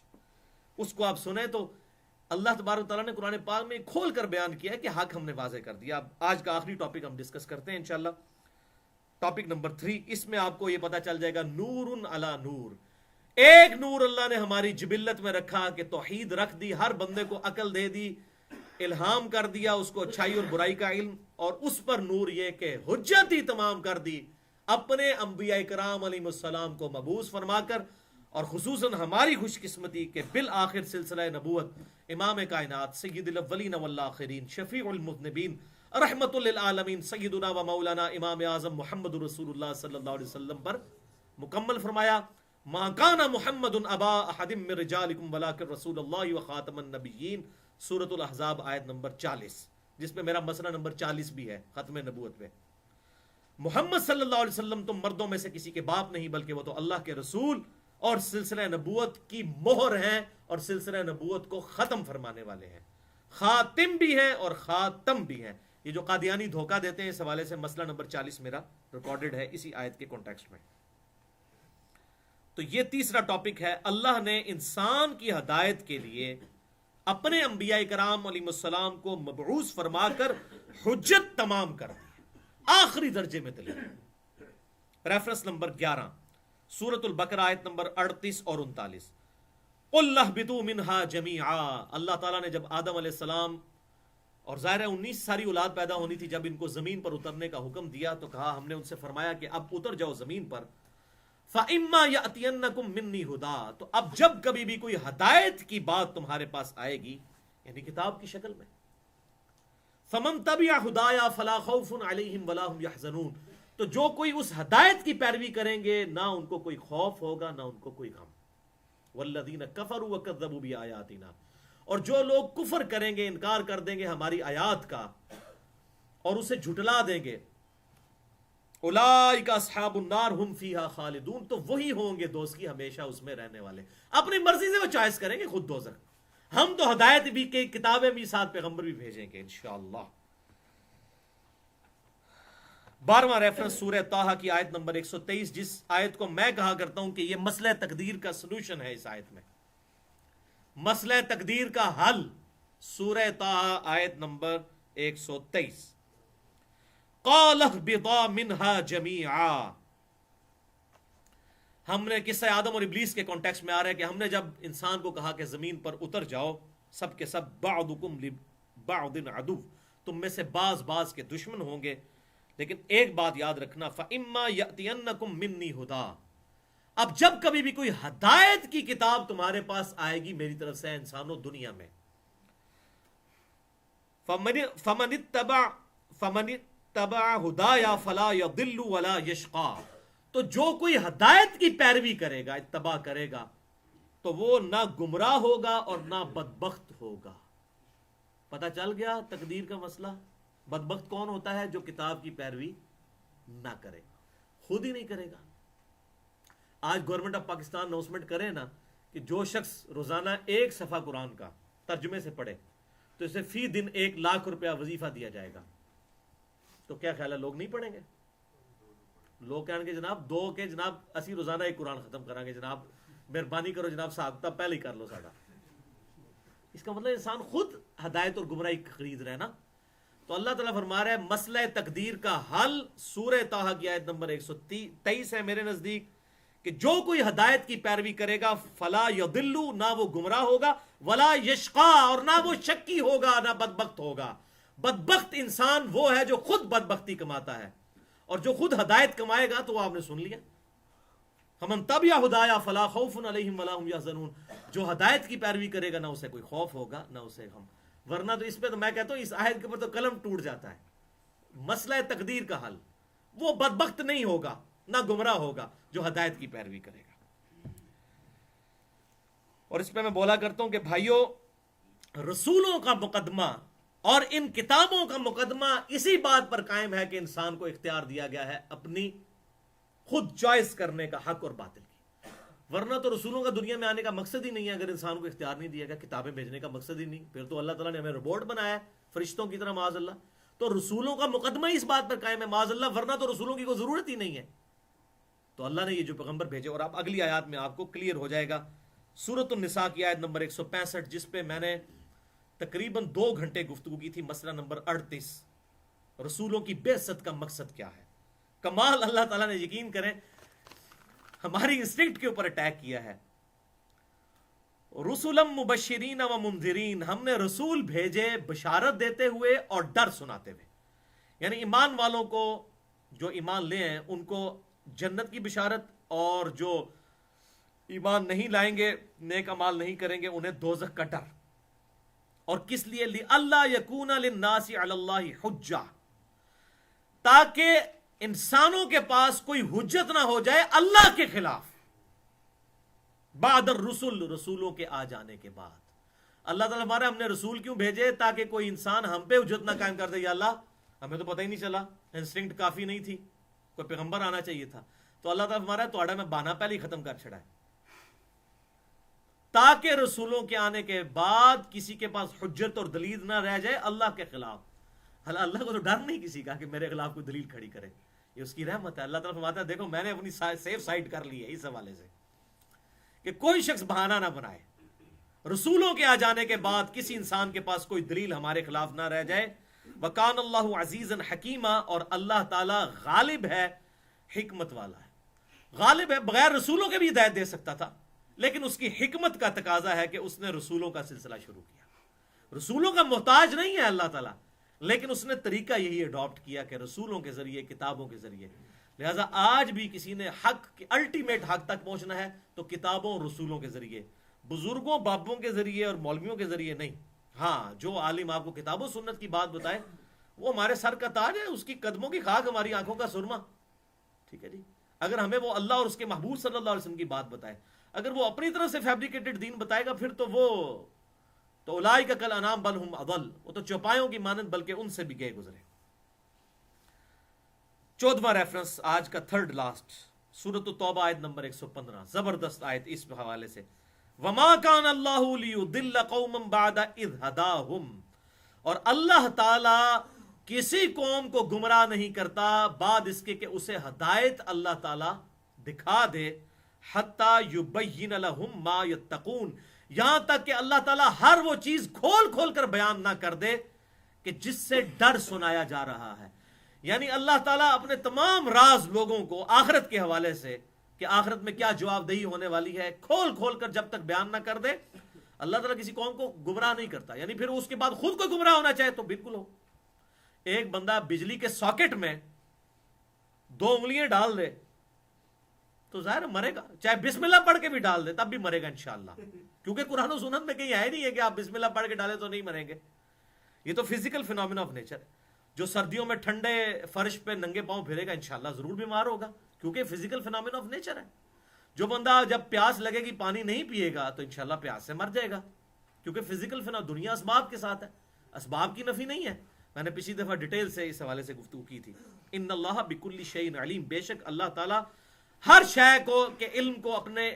اس کو آپ سنیں تو اللہ تبارک تعالیٰ نے قرآن پاک میں کھول کر بیان کیا ہے کہ حق ہم نے واضح کر دیا. اب آج کا آخری ٹاپک ہم ڈسکس کرتے ہیں انشاءاللہ، ٹاپک نمبر 3. اس میں آپ کو یہ پتا چل جائے گا نور علی نور. ایک نور اللہ نے ہماری جبلت میں رکھا کہ توحید رکھ دی، ہر بندے کو عقل دے دی، الہام کر دیا اس کو اچھائی اور برائی کا علم، اور اس پر نور یہ کہ حجت ہی تمام کر دی اپنے انبیاء کرام علیہ السلام کو مبعوث فرما کر، اور خصوصاً ہماری خوش قسمتی کہ بالآخر سلسلہ نبوت امام کائنات سید الاولین والآخرین شفیع المذنبین رحمت للعالمین سیدنا و مولانا امام اعظم محمد رسول اللہ صلی اللہ علیہ وسلم پر مکمل فرمایا. ما کان محمد ابا احد من رجالکم ولکن رسول اللہ و خاتم النبیین، سورۃ الاحزاب آیت نمبر 40، جس میں میرا مسئلہ نمبر 40 بھی ہے ختم نبوت پہ. محمد صلی اللہ علیہ وسلم تم مردوں میں سے کسی کے باپ نہیں بلکہ وہ تو اللہ کے رسول اور سلسلہ نبوت کی مہر ہیں اور سلسلہ نبوت کو ختم فرمانے والے ہیں، خاتم بھی ہیں اور خاتم بھی ہیں. یہ جو قادیانی دھوکہ دیتے ہیں اس حوالے سے مسئلہ نمبر 40 میرا ریکارڈڈ ہے اسی آیت کے کانٹیکسٹ میں. تو یہ تیسرا ٹاپک ہے، اللہ نے انسان کی ہدایت کے لیے اپنے انبیاء کرام علیہ السلام کو مبعوث فرما کر حجت تمام کر دی، آخری درجے میں دلیل. ریفرنس نمبر 11 سورۃ البقرہ آیت نمبر 38 اور 39. قُلْ اهْبِطُوا مِنْهَا جَمِيعًا. اللہ تعالیٰ نے جب آدم علیہ السلام، اور ظاہر ہے 19 ساری اولاد پیدا ہونی تھی، جب ان کو زمین پر اترنے کا حکم دیا تو کہا، ہم نے ان سے فرمایا کہ اب اتر جاؤ زمین پر. فَإِمَّا يَأْتِيَنَّكُم مِّنِّي هُدًى. تو اب جب کبھی بھی کوئی ہدایت کی بات تمہارے پاس آئے گی، یعنی کتاب کی شکل میں، فَمَن تَبِعَ هُدَايَا فَلَا خَوْفٌ عَلَيْهِمْ وَلَا هُمْ يَحْزَنُونَ. تو جو کوئی اس ہدایت کی پیروی کریں گے نہ ان کو کوئی خوف ہوگا نہ ان کو کوئی غم. وَالَّذِينَ كَفَرُوا وَكَذَّبُوا بِآيَاتِنَا. اور جو لوگ کفر کریں گے، انکار کر دیں گے ہماری آیات کا اور اسے جھٹلا دیں گے، اولئک اصحاب النار هم فیہا خالدون. تو وہی ہوں گے دوست کی ہمیشہ اس میں رہنے والے. اپنی مرضی سے وہ چوائس کریں گے خود دوزخ. ہم تو ہدایت بھی کہ کتابیں بھی ساتھ پیغمبر بھی بھیجیں گے انشاءاللہ. 12واں ریفرنس سورہ طٰہٰ کی آیت نمبر 123، جس آیت کو میں کہا کرتا ہوں کہ یہ مسئلہ تقدیر کا سلوشن ہے. اس آیت میں مسئلہ تقدیر کا حل، سورہ طٰہٰ آیت نمبر 123. قَالَ اهْبِطَا مِنْهَا جَمِيعًا. ہم نے قصہ آدم اور ابلیس کے کانٹیکسٹ میں آ رہا ہے کہ ہم نے جب انسان کو کہا کہ زمین پر اتر جاؤ، سب کے سب بَعْضُكُمْ لِبَعْضٍ عَدُوٌّ، تم میں سے بعض کے دشمن ہوں گے، لیکن ایک بات یاد رکھنا، فَإِمَّا يَأْتِيَنَّكُم مِّنِّي هُدًى. اب جب کبھی بھی کوئی ہدایت کی کتاب تمہارے پاس آئے گی میری طرف سے انسانوں دنیا میں، فَمَنِ اتَّبَعَ هُدَايَا فَلَا يَضِلُّ وَلَا يَشْقَىٰ. تو جو کوئی ہدایت کی پیروی کرے گا، اتباع کرے گا، تو وہ نہ گمراہ ہوگا اور نہ بدبخت ہوگا. پتہ چل گیا تقدیر کا مسئلہ. بدبخت کون ہوتا ہے؟ جو کتاب کی پیروی نہ کرے، خود ہی نہیں کرے گا. آج گورنمنٹ آف پاکستان اناؤنسمنٹ کرے نا کہ جو شخص روزانہ 1 صفحہ قرآن کا ترجمے سے پڑھے تو اسے فی دن 1,00,000 روپیہ وظیفہ دیا جائے گا. تو کیا خیال ہے لوگ نہیں پڑھیں گے؟ لوگ کہیں گے جناب 2 کے جناب اسی روزانہ ایک قرآن ختم کریں گے، جناب مہربانی کرو جناب صاحب، تب پہلے ہی کر لو ساڑھا. اس کا مطلب انسان خود ہدایت اور گمراہی خرید رہے ہیں نا. تو اللہ تعالیٰ فرما رہا ہے مسئلہ تقدیر کا حل سورہ طٰہٰ کی آیت نمبر 123 ہے میرے نزدیک، کہ جو کوئی ہدایت کی پیروی کرے گا فلا یضل، نہ وہ گمراہ ہوگا، ولا یشقا، اور نہ وہ شکی ہوگا، نہ بدبخت ہوگا. بدبخت انسان وہ ہے جو خود بدبختی کماتا ہے، اور جو خود ہدایت کمائے گا تو وہ آپ نے سن لیا، فمن تبع ہدایا فلا خوف علیہم ولا هم یحزنون. جو ہدایت کی پیروی کرے گا نہ اسے کوئی خوف ہوگا نہ اسے غم. ورنہ تو اس پہ تو میں کہتا ہوں اس آیت کے اوپر تو قلم ٹوٹ جاتا ہے. مسئلہ تقدیر کا حل، وہ بدبخت نہیں ہوگا نہ گمراہ ہوگا جو ہدایت کی پیروی کرے گا. اور اس پہ میں بولا کرتا ہوں کہ بھائیوں، رسولوں کا مقدمہ اور ان کتابوں کا مقدمہ اسی بات پر قائم ہے کہ انسان کو اختیار دیا گیا ہے اپنی خود چوائس کرنے کا، حق اور باطل کی. ورنہ تو رسولوں کا دنیا میں آنے کا مقصد ہی نہیں ہے. اگر انسان کو اختیار نہیں دیا گیا, کتابیں بھیجنے کا مقصد ہی نہیں, پھر تو اللہ تعالیٰ نے ہمیں روبوٹ بنایا ہے فرشتوں کی طرح معاذ اللہ. تو رسولوں کا مقدمہ ہی اس بات پر قائم ہے معاذ اللہ, ورنہ تو رسولوں کی کوئی ضرورت ہی نہیں ہے. تو اللہ نے یہ جو پیغمبر بھیجے, اور اب اگلی آیات میں آپ کو کلیئر ہو جائے گا. سورۃ النساء کی آیت نمبر 165, جس پہ میں نے تقریباً 2 گھنٹے گفتگو کی تھی, مسئلہ نمبر 38, رسولوں کی بعثت کا مقصد کیا ہے. کمال اللہ تعالیٰ نے, یقین کریں ہماری انسٹنکٹ کے اوپر اٹیک کیا ہے. رسولم مبشرین و منذرین, ہم نے رسول بھیجے بشارت دیتے ہوئے اور ڈر سناتے ہوئے. یعنی ایمان والوں کو, جو ایمان لے ہیں ان کو جنت کی بشارت, اور جو ایمان نہیں لائیں گے, نیک اعمال نہیں کریں گے, انہیں دوزخ کا ڈر. اور کس لیے؟ لِأَلَّا يَكُونَ لِلنَّاسِ عَلَى اللَّهِ حُجَّةٌ, تاکہ انسانوں کے پاس کوئی حجت نہ ہو جائے اللہ کے خلاف بعد الرسل, رسولوں کے آ جانے کے بعد. اللہ تعالیٰ ہمارا, ہم نے رسول کیوں بھیجے؟ تاکہ کوئی انسان ہم پہ حجت نہ قائم کر دے, یا اللہ ہمیں تو پتہ ہی نہیں چلا, انسٹنکٹ کافی نہیں تھی, کوئی پیغمبر آنا چاہیے تھا. تو اللہ تعالیٰ ہمارا تو میں بانا پہلے ہی ختم کر چھڑا ہے, تاکہ رسولوں کے آنے کے بعد کسی کے پاس حجت اور دلیل نہ رہ جائے اللہ کے خلاف. اللہ کو تو ڈر نہیں کسی کا کہ میرے خلاف کوئی دلیل کھڑی کرے, یہ اس کی رحمت ہے. اللہ تعالیٰ فرماتا ہے دیکھو میں نے اپنی سیف سائڈ کر لی ہے اس حوالے سے کہ کوئی شخص بہانہ نہ بنائے, رسولوں کے آ جانے کے بعد کسی انسان کے پاس کوئی دلیل ہمارے خلاف نہ رہ جائے. وَقَانَ اللَّهُ عَزِيزًا حَكِيمًا, اور اللہ تعالیٰ غالب ہے, حکمت والا ہے. غالب ہے, بغیر رسولوں کے بھی ہدایت دے سکتا تھا, لیکن اس کی حکمت کا تقاضا ہے کہ اس نے رسولوں کا سلسلہ شروع کیا. رسولوں کا محتاج نہیں ہے اللہ تعالیٰ, لیکن اس نے طریقہ یہی اڈاپٹ کیا کہ رسولوں کے ذریعے, کتابوں کے ذریعے. لہٰذا آج بھی کسی نے حق کی الٹیمیٹ حق تک پہنچنا ہے تو کتابوں اور رسولوں کے ذریعے, بزرگوں بابوں کے ذریعے اور مولویوں کے ذریعے نہیں. ہاں, جو عالم آپ کو کتاب و سنت کی بات بتائے وہ ہمارے سر کا تاج ہے, اس کی قدموں کی خاک ہماری آنکھوں کا سرما. ٹھیک ہے جی, اگر ہمیں وہ اللہ اور اس کے محبوب صلی اللہ علیہ وسلم کی بات بتائے, اگر وہ اپنی طرف سے فیبریکیٹڈ دین بتائے گا, پھر تو وہ تو اولئک کالانعام بل ہم اضل, وہ تو چوپایوں کی مانند بلکہ ان سے بھی گئے گزرے. 14واں ریفرنس آج کا تھرڈ لاسٹ, سورۃ التوبہ آیت نمبر 115, زبردست آیت اس حوالے سے. وما کان اللہ لیضل قوما بعد اذ ہداہم, اور اللہ تعالی کسی قوم کو گمراہ نہیں کرتا بعد اس کے کہ اسے ہدایت اللہ تعالی دکھا دے. حتی یبین لہم ما یتقون, یہاں تک کہ اللہ تعالی ہر وہ چیز کھول کھول کر بیان نہ کر دے کہ جس سے ڈر سنایا جا رہا ہے. یعنی اللہ تعالیٰ اپنے تمام راز لوگوں کو آخرت کے حوالے سے, کہ آخرت میں کیا جواب دہی ہونے والی ہے, کھول کھول کر جب تک بیان نہ کر دے, اللہ تعالیٰ کسی قوم کو گمراہ نہیں کرتا. یعنی پھر اس کے بعد خود کو گمراہ ہونا چاہے تو بالکل ہو. ایک بندہ بجلی کے ساکٹ میں 2 انگلیاں ڈال دے تو ظاہر مرے گا, چاہے بسم اللہ پڑھ کے بھی ڈال دے تب بھی مرے گا انشاءاللہ, کیونکہ قرآن و سنت میں کہیں ہے نہیں ہے کہ آپ بسم اللہ پڑھ کے ڈالیں تو نہیں مریں گے. یہ تو فزیکل فینومینا آف نیچر ہے. جو سردیوں میں ٹھنڈے فرش پہ ننگے پاؤں پھرے گا انشاءاللہ ضرور بیمار ہوگا, کیونکہ فزیکل فینومینا آف نیچر ہے. جو بندہ جب پیاس لگے گی پانی نہیں پیے گا تو انشاءاللہ پیاس سے مر جائے گا, کیونکہ فزیکل فینومینا, دنیا اسباب کے ساتھ ہے, اسباب کی نفی نہیں ہے. میں نے پچھلی دفعہ ڈیٹیل سے اس حوالے سے گفتگو کی تھی. ان اللہ بکل شیء علیم, بے شک اللہ تعالیٰ ہر شے کو کے علم کو اپنے,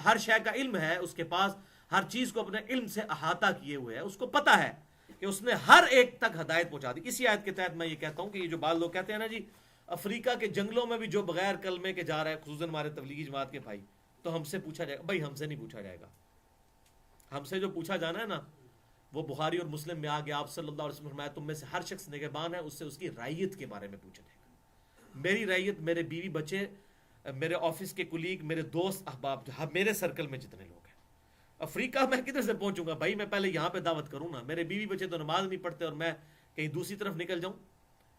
ہر شے کا علم ہے اس کے پاس, ہر چیز کو اپنے علم سے احاطہ کیے ہوئے ہے. اس کو پتہ ہے کہ اس نے ہر ایک تک ہدایت پہنچا دی. اسی آیت کے تحت میں یہ کہتا ہوں کہ یہ جو بعض لوگ کہتے ہیں نا جی افریقہ کے جنگلوں میں بھی جو بغیر کلمے کے جا رہا ہے, خصوصاً ہمارے تبلیغی جماعت کے بھائی, تو ہم سے پوچھا جائے گا. بھائی ہم سے نہیں پوچھا جائے گا, ہم سے جو پوچھا جانا ہے نا وہ بخاری اور مسلم میں آگے آپ صلی اللہ علیہ وسلم فرمایا تم میں سے ہر شخص نگہبان ہے, اس سے اس کی رعیت کے بارے میں پوچھا جائے گا. میری رعیت, میرے بیوی بچے, میرے آفس کے کلیگ, میرے دوست احباب, میرے سرکل میں جتنے لوگ ہیں. افریقہ میں کدھر سے پہنچوں گا بھائی, میں پہلے یہاں پہ دعوت کروں نا. میرے بیوی بچے تو نماز نہیں پڑھتے اور میں کہیں دوسری طرف نکل جاؤں,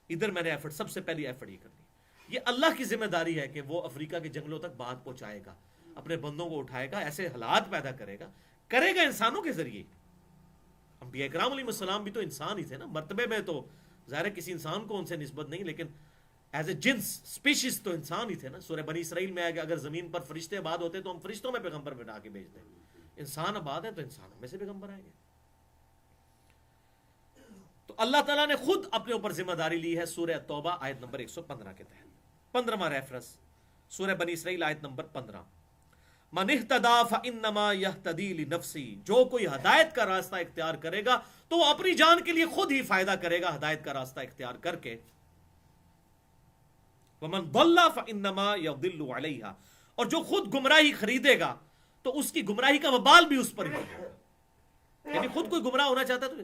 ادھر میں نے ایفرٹ, سب سے پہلی ایفرٹ یہ کرنی. یہ اللہ کی ذمہ داری ہے کہ وہ افریقہ کے جنگلوں تک بات پہنچائے گا, اپنے بندوں کو اٹھائے گا, ایسے حالات پیدا کرے گا, کرے گا انسانوں کے ذریعے. انبیاء کرام علیہ السلام بھی تو انسان ہی تھے نا, مرتبے میں تو ظاہر کسی انسان کو ان سے نسبت نہیں, لیکن ایز اے جنس اسپیشیز تو انسان ہی تھے نا. سورہ بنی اسرائیل میں ہے کہ اگر زمین پر فرشتے آباد ہوتے تو ہم فرشتوں میں پیغمبر بنا کے بھیجتے ہیں. انسان آباد ہے تو انسانوں میں سے پیغمبر آئیں گے. تو اللہ تعالیٰ نے خود اپنے اوپر ذمہ داری لی ہے سورہ توبہ آیت نمبر 115 کے تحت. 15واں ریفرنس سورہ بنی اسرائیل آیت نمبر 15. من اہتدی فانما یہتدی لنفسی، جو کوئی ہدایت کا راستہ اختیار کرے گا تو وہ اپنی جان کے لیے خود ہی فائدہ کرے گا ہدایت کا راستہ اختیار کر کے. ومن ضل فانما یضل علیہا، اور جو خود گمراہی خریدے گا تو اس کی گمراہی کا وبال بھی اس پر ہی ہوگا. یعنی خود کوئی گمراہ ہونا چاہتا ہے تو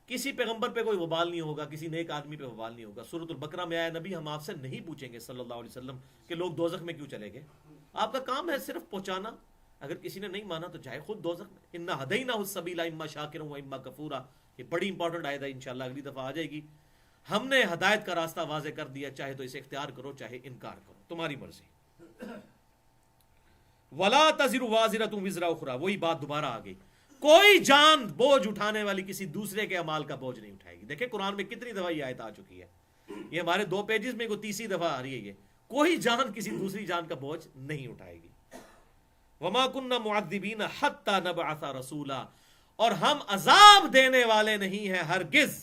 کسی پیغمبر پہ کوئی وبال نہیں ہوگا، کسی نیک آدمی پہ وبال نہیں ہوگا. سورۃ البقرہ میں آیا نبی ہم آپ سے نہیں پوچھیں گے صلی اللہ علیہ وسلم کہ لوگ دوزخ میں کیوں چلے گئے، آپ کا کام ہے صرف پہنچانا. اگر کسی نے نہیں مانا تو جائے خود دوزخ میں. انا ہدیناہ السبیل اما شاکرا و اما کفورا، یہ بڑی امپورٹنٹ آیت ہے، انشاءاللہ اگلی دفعہ آ جائے گی. ہم نے ہدایت کا راستہ واضح کر دیا، چاہے تو اسے اختیار کرو چاہے انکار کرو، تمہاری مرضی. ولا تزر وازرۃ وزر اخرى، وہی بات دوبارہ آ گئی، کوئی جان بوجھ اٹھانے والی کسی دوسرے کے اعمال کا بوجھ نہیں اٹھائے گی. دیکھیں قرآن میں کتنی دفعہ یہ آیت آ چکی ہے، یہ ہمارے 2 پیجز میں کوئی تیسری دفعہ آ رہی ہے. یہ کوئی جان کسی دوسری جان کا بوجھ نہیں اٹھائے گی. وما كنا معذبین حتی نبعث رسولا، اور ہم عذاب دینے والے نہیں ہیں ہرگز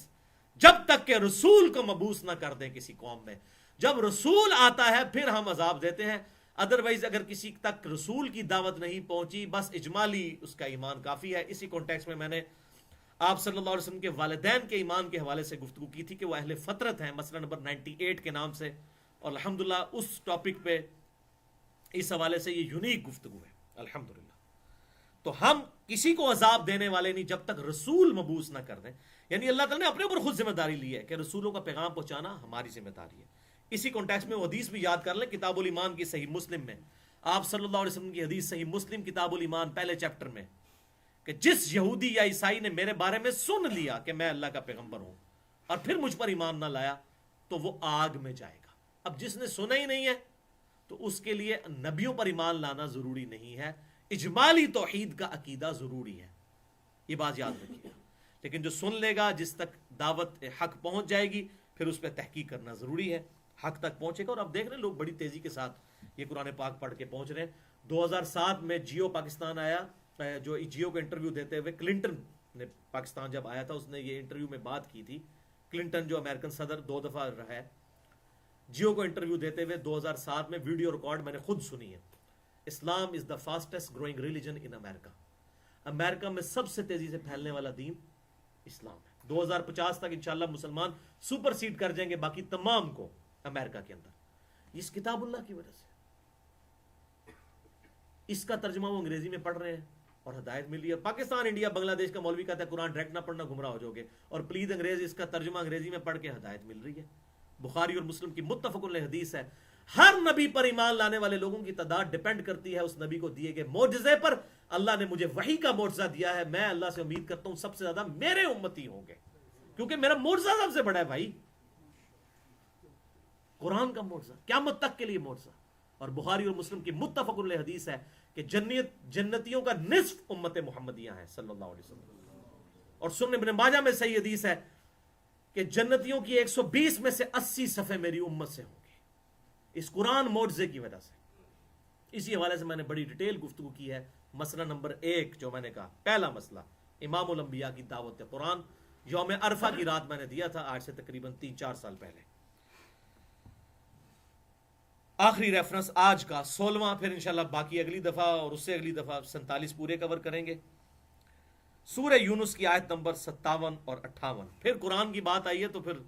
جب تک کہ رسول کو مبعوث نہ کر دیں کسی قوم میں. جب رسول آتا ہے پھر ہم عذاب دیتے ہیں، ادروائز اگر کسی تک رسول کی دعوت نہیں پہنچی بس اجمالی اس کا ایمان کافی ہے. اسی کانٹیکس میں نے آپ صلی اللہ علیہ وسلم کے والدین کے ایمان کے حوالے سے گفتگو کی تھی کہ وہ اہل فطرت ہیں، مسئلہ نمبر 98 کے نام سے، اور الحمدللہ اس ٹاپک پہ اس حوالے سے یہ یونیک گفتگو ہے الحمدللہ. تو ہم کسی کو عذاب دینے والے نہیں جب تک رسول مبعوث نہ کر دیں. یعنی اللہ تعالیٰ نے اپنے اوپر خود ذمہ داری لی ہے کہ رسولوں کا پیغام پہنچانا ہماری ذمہ داری ہے. اسی کانٹیکس میں وہ حدیث بھی یاد کر لیں، کتاب الایمان کی صحیح مسلم میں آپ صلی اللہ علیہ وسلم کی حدیث صحیح مسلم کتاب الایمان پہلے چیپٹر میں، کہ جس یہودی یا عیسائی نے میرے بارے میں سن لیا کہ میں اللہ کا پیغمبر ہوں اور پھر مجھ پر ایمان نہ لایا تو وہ آگ میں جائے گا. اب جس نے سنا ہی نہیں ہے تو اس کے لیے نبیوں پر ایمان لانا ضروری نہیں ہے، اجمالی توحید کا عقیدہ ضروری ہے، یہ بات یاد رکھیے گا. لیکن جو سن لے گا، جس تک دعوت حق پہنچ جائے گی، پھر اس پہ تحقیق کرنا ضروری ہے، حق تک پہنچے گا. اور اب دیکھ رہے ہیں لوگ بڑی تیزی کے ساتھ یہ قرآن پاک پڑھ کے پہنچ رہے ہیں. 2007 میں جیو پاکستان آیا، جو جیو کو انٹرویو دیتے ہوئے کلنٹن نے پاکستان جب آیا تھا اس نے یہ انٹرویو میں بات کی تھی. کلنٹن جو امریکن صدر 2 دفعہ رہا ہے، جیو کو انٹرویو دیتے ہوئے 2007 میں ویڈیو ریکارڈ میں نے خود سنی ہے. اسلام از دا فاسٹسٹ گروئنگ ریلیجن ان امریکہ، امریکہ میں سب سے تیزی سے پھیلنے والا دین اسلام ہے. 2050 تک انشاءاللہ مسلمان سپر سیڈ کر جائیں گے باقی تمام کو امریکہ کے اندر. اس کتاب اللہ کی وجہ سے، اس کا ترجمہ وہ انگریزی میں پڑھ رہے ہیں اور ہدایت مل رہی ہے. پاکستان، انڈیا، بنگلہ دیش کا مولوی کہتا ہے قرآن ڈائریکٹ نہ پڑھنا گمراہ ہو جاؤ گے، اور پلید انگریز اس کا ترجمہ انگریزی میں پڑھ کے ہدایت مل رہی ہے. بخاری اور مسلم کی متفق علیہ حدیث ہے، ہر نبی پر ایمان لانے والے لوگوں کی تعداد ڈیپینڈ کرتی ہے اس نبی کو دیے گئے معجزے پر. اللہ نے مجھے وحی کا معجزہ دیا ہے، میں اللہ سے امید کرتا ہوں سب سے زیادہ میرے امتی ہوں گے، کیونکہ میرا معجزہ سب سے بڑا ہے بھائی، قرآن کا معجزہ، قیامت تک کے لیے معجزہ. اور بخاری اور مسلم کی متفق علیہ حدیث ہے کہ جنتیوں کا نصف امت محمدیہ ہیں صلی اللہ علیہ وسلم. اور سنن ابن ماجہ میں صحیح حدیث ہے کہ جنتیوں کی 120 میں سے 80 صفحے میری امت سے ہوں گے اس قرآن معجزے کی وجہ سے. اسی حوالے سے میں نے بڑی ڈیٹیل گفتگو کی ہے. مسئلہ نمبر 1 جو میں نے کہا، پہلا مسئلہ امام الانبیاء کی دعوت قرآن، یوم عرفہ کی رات میں نے دیا تھا آج سے تقریباً 3-4 سال پہلے. آخری ریفرنس آج کا 16واں، پھر انشاءاللہ باقی اگلی دفعہ اور اس سے اگلی دفعہ 47 پورے کور کریں گے. سورہ یونس کی آیت نمبر 57 اور 58. پھر قرآن کی بات آئی ہے تو پھر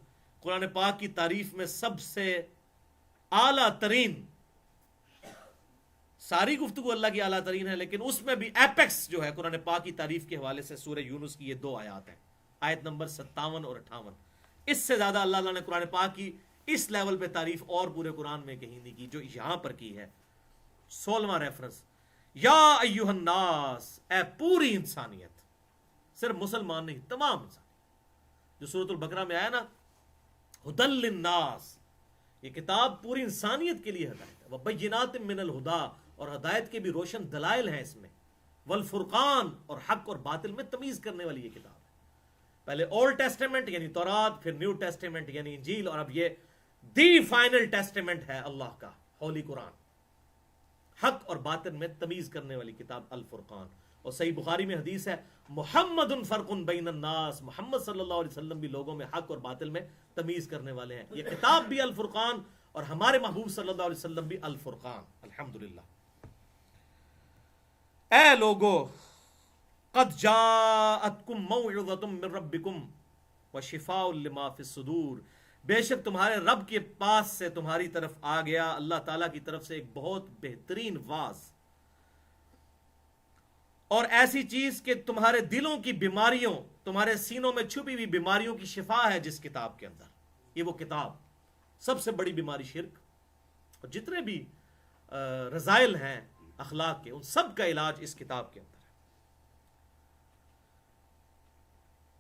قرآن پاک کی تعریف میں سب سے اعلیٰ ترین، ساری گفتگو اللہ کی اعلیٰ ترین ہے لیکن اس میں بھی ایپیکس جو ہے قرآن پاک کی تعریف کے حوالے سے سورہ یونس کی یہ 2 آیات ہیں، آیت نمبر 57 اور 58. اس سے زیادہ اللہ نے قرآن پاک کی اس لیول پہ تعریف اور پورے قرآن میں کہیں نہیں کی جو یہاں پر کی ہے. 16واں ریفرنس، یا ایھا الناس، اے پوری انسانیت، صرف مسلمان نہیں، تمام انسان، جو سورۃ البقرہ میں آیا نا، ھدی للناس، یہ کتاب پوری انسانیت کے لیے ہدایت ہے. وبینات من الہدی، اور ہدایت کے بھی روشن دلائل ہیں اس میں، والفرقان، اور حق اور باطل میں تمیز کرنے والی یہ کتاب ہے. پہلے اولڈ ٹیسٹیمنٹ یعنی تورات، پھر نیو ٹیسٹیمنٹ یعنی انجیل، اور اب یہ دی فائنل ٹیسٹیمنٹ ہے اللہ کا ہولی قرآن، حق اور باطل میں تمیز کرنے والی کتاب الفرقان. اور صحیح بخاری میں حدیث ہے، محمد فرق بین الناس، محمد صلی اللہ علیہ وسلم بھی لوگوں میں حق اور باطل میں تمیز کرنے والے ہیں. یہ کتاب بھی الفرقان اور ہمارے محبوب صلی اللہ علیہ وسلم بھی الفرقان. الحمدللہ. اے لوگو قد جاءتکم موعظۃ من ربکم وشفاء لما فی الصدور، بے شک تمہارے رب کے پاس سے تمہاری طرف آ گیا، اللہ تعالیٰ کی طرف سے ایک بہت بہترین واعظ اور ایسی چیز کہ تمہارے دلوں کی بیماریوں، تمہارے سینوں میں چھپی ہوئی بیماریوں کی شفا ہے جس کتاب کے اندر۔ یہ وہ کتاب، سب سے بڑی بیماری شرک اور جتنے بھی رذائل ہیں اخلاق کے، ان سب کا علاج اس کتاب کے اندر ہے۔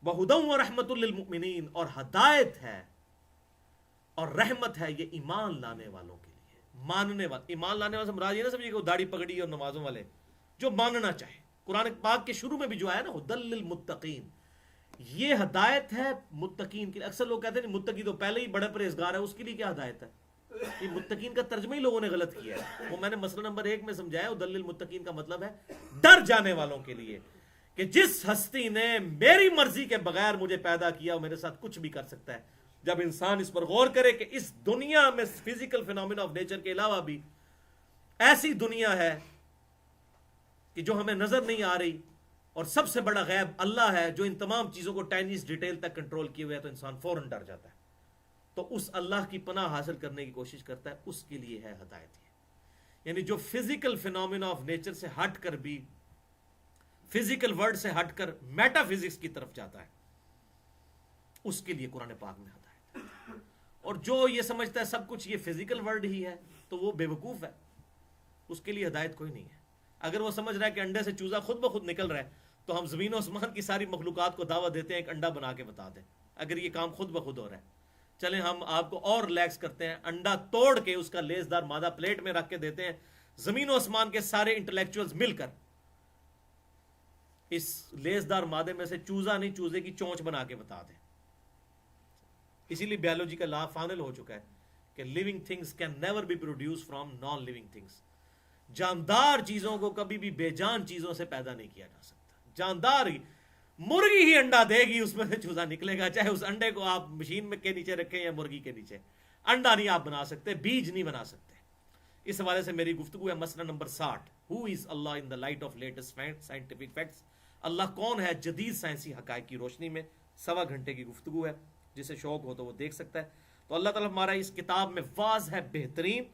وَهُدًى وَرَحْمَةٌ لِّلْمُؤْمِنِينَ، اور ہدایت ہے اور رحمت ہے یہ ایمان لانے والوں کے لیے، ماننے والے۔ ایمان لانے والے سے مراد یہ نہ سمجھیے کہ وہ داڑھی پگڑی اور نمازوں والے، جو ماننا چاہے۔ قرآن پاک کے شروع میں بھی جو آیا نا ہدی للمتقین، یہ ہدایت ہے متقین کے لیے۔ اکثر لوگ کہتے ہیں متقی تو پہلے ہی بڑے پرہیزگار ہے، اس کے لیے کیا ہدایت ہے؟ یہ متقین کا ترجمہ ہی لوگوں نے غلط کیا ہے۔ وہ میں نے مسئلہ نمبر 1 میں سمجھایا، ہدی للمتقین کا مطلب ہے ڈر جانے والوں کے لیے، کہ جس ہستی نے میری مرضی کے بغیر مجھے پیدا کیا وہ میرے ساتھ کچھ بھی کر سکتا ہے۔ جب انسان اس پر غور کرے کہ اس دنیا میں فزیکل فینومینا آف نیچر کے علاوہ بھی ایسی دنیا ہے کہ جو ہمیں نظر نہیں آ رہی، اور سب سے بڑا غیب اللہ ہے جو ان تمام چیزوں کو ٹائنیز ڈیٹیل تک کنٹرول کیے ہوئے ہے، تو انسان فوراً ڈر جاتا ہے، تو اس اللہ کی پناہ حاصل کرنے کی کوشش کرتا ہے۔ اس کے لیے ہے ہدایت یہ، یعنی جو فزیکل فینومینا آف نیچر سے ہٹ کر بھی، فزیکل ورلڈ سے ہٹ کر میٹا فزکس کی طرف جاتا ہے، اس کے لیے قرآن پاک میں ہدایت ہے۔ اور جو یہ سمجھتا ہے سب کچھ یہ فزیکل ورلڈ ہی ہے تو وہ بے وقوف ہے، اس کے لیے ہدایت کوئی نہیں ہے۔ اگر وہ سمجھ رہا ہے کہ انڈے سے چوزا خود بخود نکل رہا ہے، تو ہم زمین و آسمان کی ساری مخلوقات کو دعوت دیتے ہیں ایک انڈا بنا کے بتا دیں اگر یہ کام خود بخود ہو رہا ہے۔ چلیں ہم آپ کو اور ریلیکس کرتے ہیں، انڈا توڑ کے اس کا لیسدار مادہ پلیٹ میں رکھ کے دیتے ہیں، زمین و آسمان کے سارے انٹلیکچوئلز مل کر اس لیسدار مادے میں سے چوزا نہیں، چوزے کی چونچ بنا کے بتا دیں۔ اسی لیے بیولوجی کا لا فائنل ہو چکا ہے کہ living things can never be produce from non living things. جاندار چیزوں کو کبھی بھی بے جان چیزوں سے پیدا نہیں کیا جا سکتا۔ جاندار ہی، مرغی ہی انڈا دے گی، اس میں سے چوزا نکلے گا، چاہے اس انڈے کو آپ مشین میں کے نیچے رکھیں یا مرغی کے نیچے۔ انڈا نہیں آپ بنا سکتے، بیج نہیں بنا سکتے۔ اس حوالے سے میری گفتگو ہے مسئلہ نمبر 60، who is Allah in the light of latest scientific facts, اللہ کون ہے جدید سائنسی حقائق کی روشنی میں۔ 1.25 گھنٹے کی گفتگو ہے، جسے شوق ہو تو وہ دیکھ سکتا ہے۔ تو اللہ تعالیٰ ہمارا اس کتاب میں واضح ہے، بہترین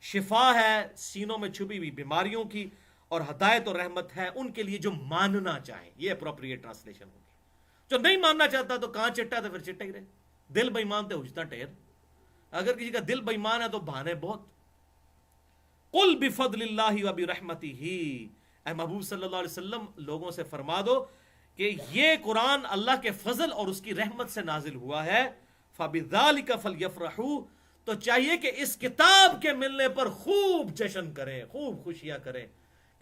شفا ہے سینوں میں چھپی ہوئی بیماریوں کی، اور ہدایت اور رحمت ہے ان کے لیے جو ماننا چاہیں۔ یہ اپروپریٹ ٹرانسلیشن ہوگی۔ جو نہیں ماننا چاہتا تو کہاں چٹا تو پھر چٹا ہی رہے، دل بے ایمان تو اجتا ٹھہر۔ اگر کسی کا دل بے ایمان ہے تو بہانے بہت۔ قل بفضل اللہ وبرحمتہ، اے محبوب صلی اللہ علیہ وسلم لوگوں سے فرما دو کہ یہ قرآن اللہ کے فضل اور اس کی رحمت سے نازل ہوا ہے، فبذالک فلیفرحوا، تو چاہیے کہ اس کتاب کے ملنے پر خوب جشن کریں، خوب خوشیاں کریں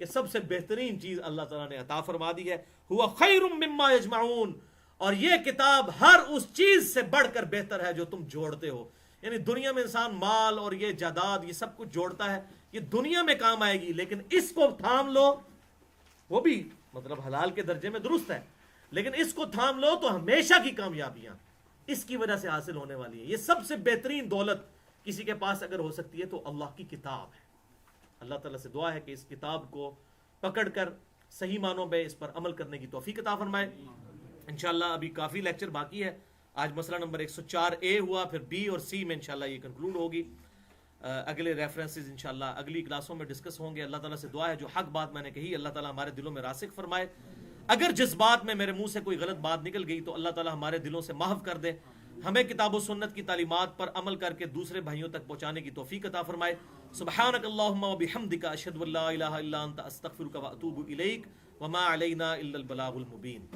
کہ سب سے بہترین چیز اللہ تعالیٰ نے عطا فرما دی ہے۔ ہوا خیر مما یجمعون، اور یہ کتاب ہر اس چیز سے بڑھ کر بہتر ہے جو تم جوڑتے ہو۔ یعنی دنیا میں انسان مال اور یہ جائیداد یہ سب کچھ جوڑتا ہے، یہ دنیا میں کام آئے گی، لیکن اس کو تھام لو، وہ بھی مطلب حلال کے درجے میں درست ہے، لیکن اس کو تھام لو تو ہمیشہ کی کامیابیاں اس کی وجہ سے حاصل ہونے والی ہیں۔ یہ سب سے بہترین دولت کسی کے پاس اگر ہو سکتی ہے تو اللہ کی کتاب ہے۔ اللہ تعالیٰ سے دعا ہے کہ اس کتاب کو پکڑ کر صحیح معنوں میں اس پر عمل کرنے کی توفیق عطا فرمائے۔ انشاءاللہ ابھی کافی لیکچر باقی ہے، آج مسئلہ نمبر 104A ہوا، پھر B اور C میں انشاءاللہ یہ کنکلوڈ ہوگی۔ اگلے ریفرنسز انشاءاللہ اگلی کلاسوں میں ڈسکس ہوں گے۔ اللہ تعالیٰ سے دعا ہے جو حق بات میں نے کہی اللہ تعالیٰ ہمارے دلوں میں راسخ فرمائے، اگر جس بات میں میرے منہ سے کوئی غلط بات نکل گئی تو اللہ تعالیٰ ہمارے دلوں سے محو کر دے، ہمیں کتاب و سنت کی تعلیمات پر عمل کر کے دوسرے بھائیوں تک پہنچانے کی توفیق عطا فرمائے۔ سبحانک اللہم و بحمدک، اشہد ان لا الہ الا انت، استغفرک و اتوب الیک، وما علینا الا البلاغ المبین۔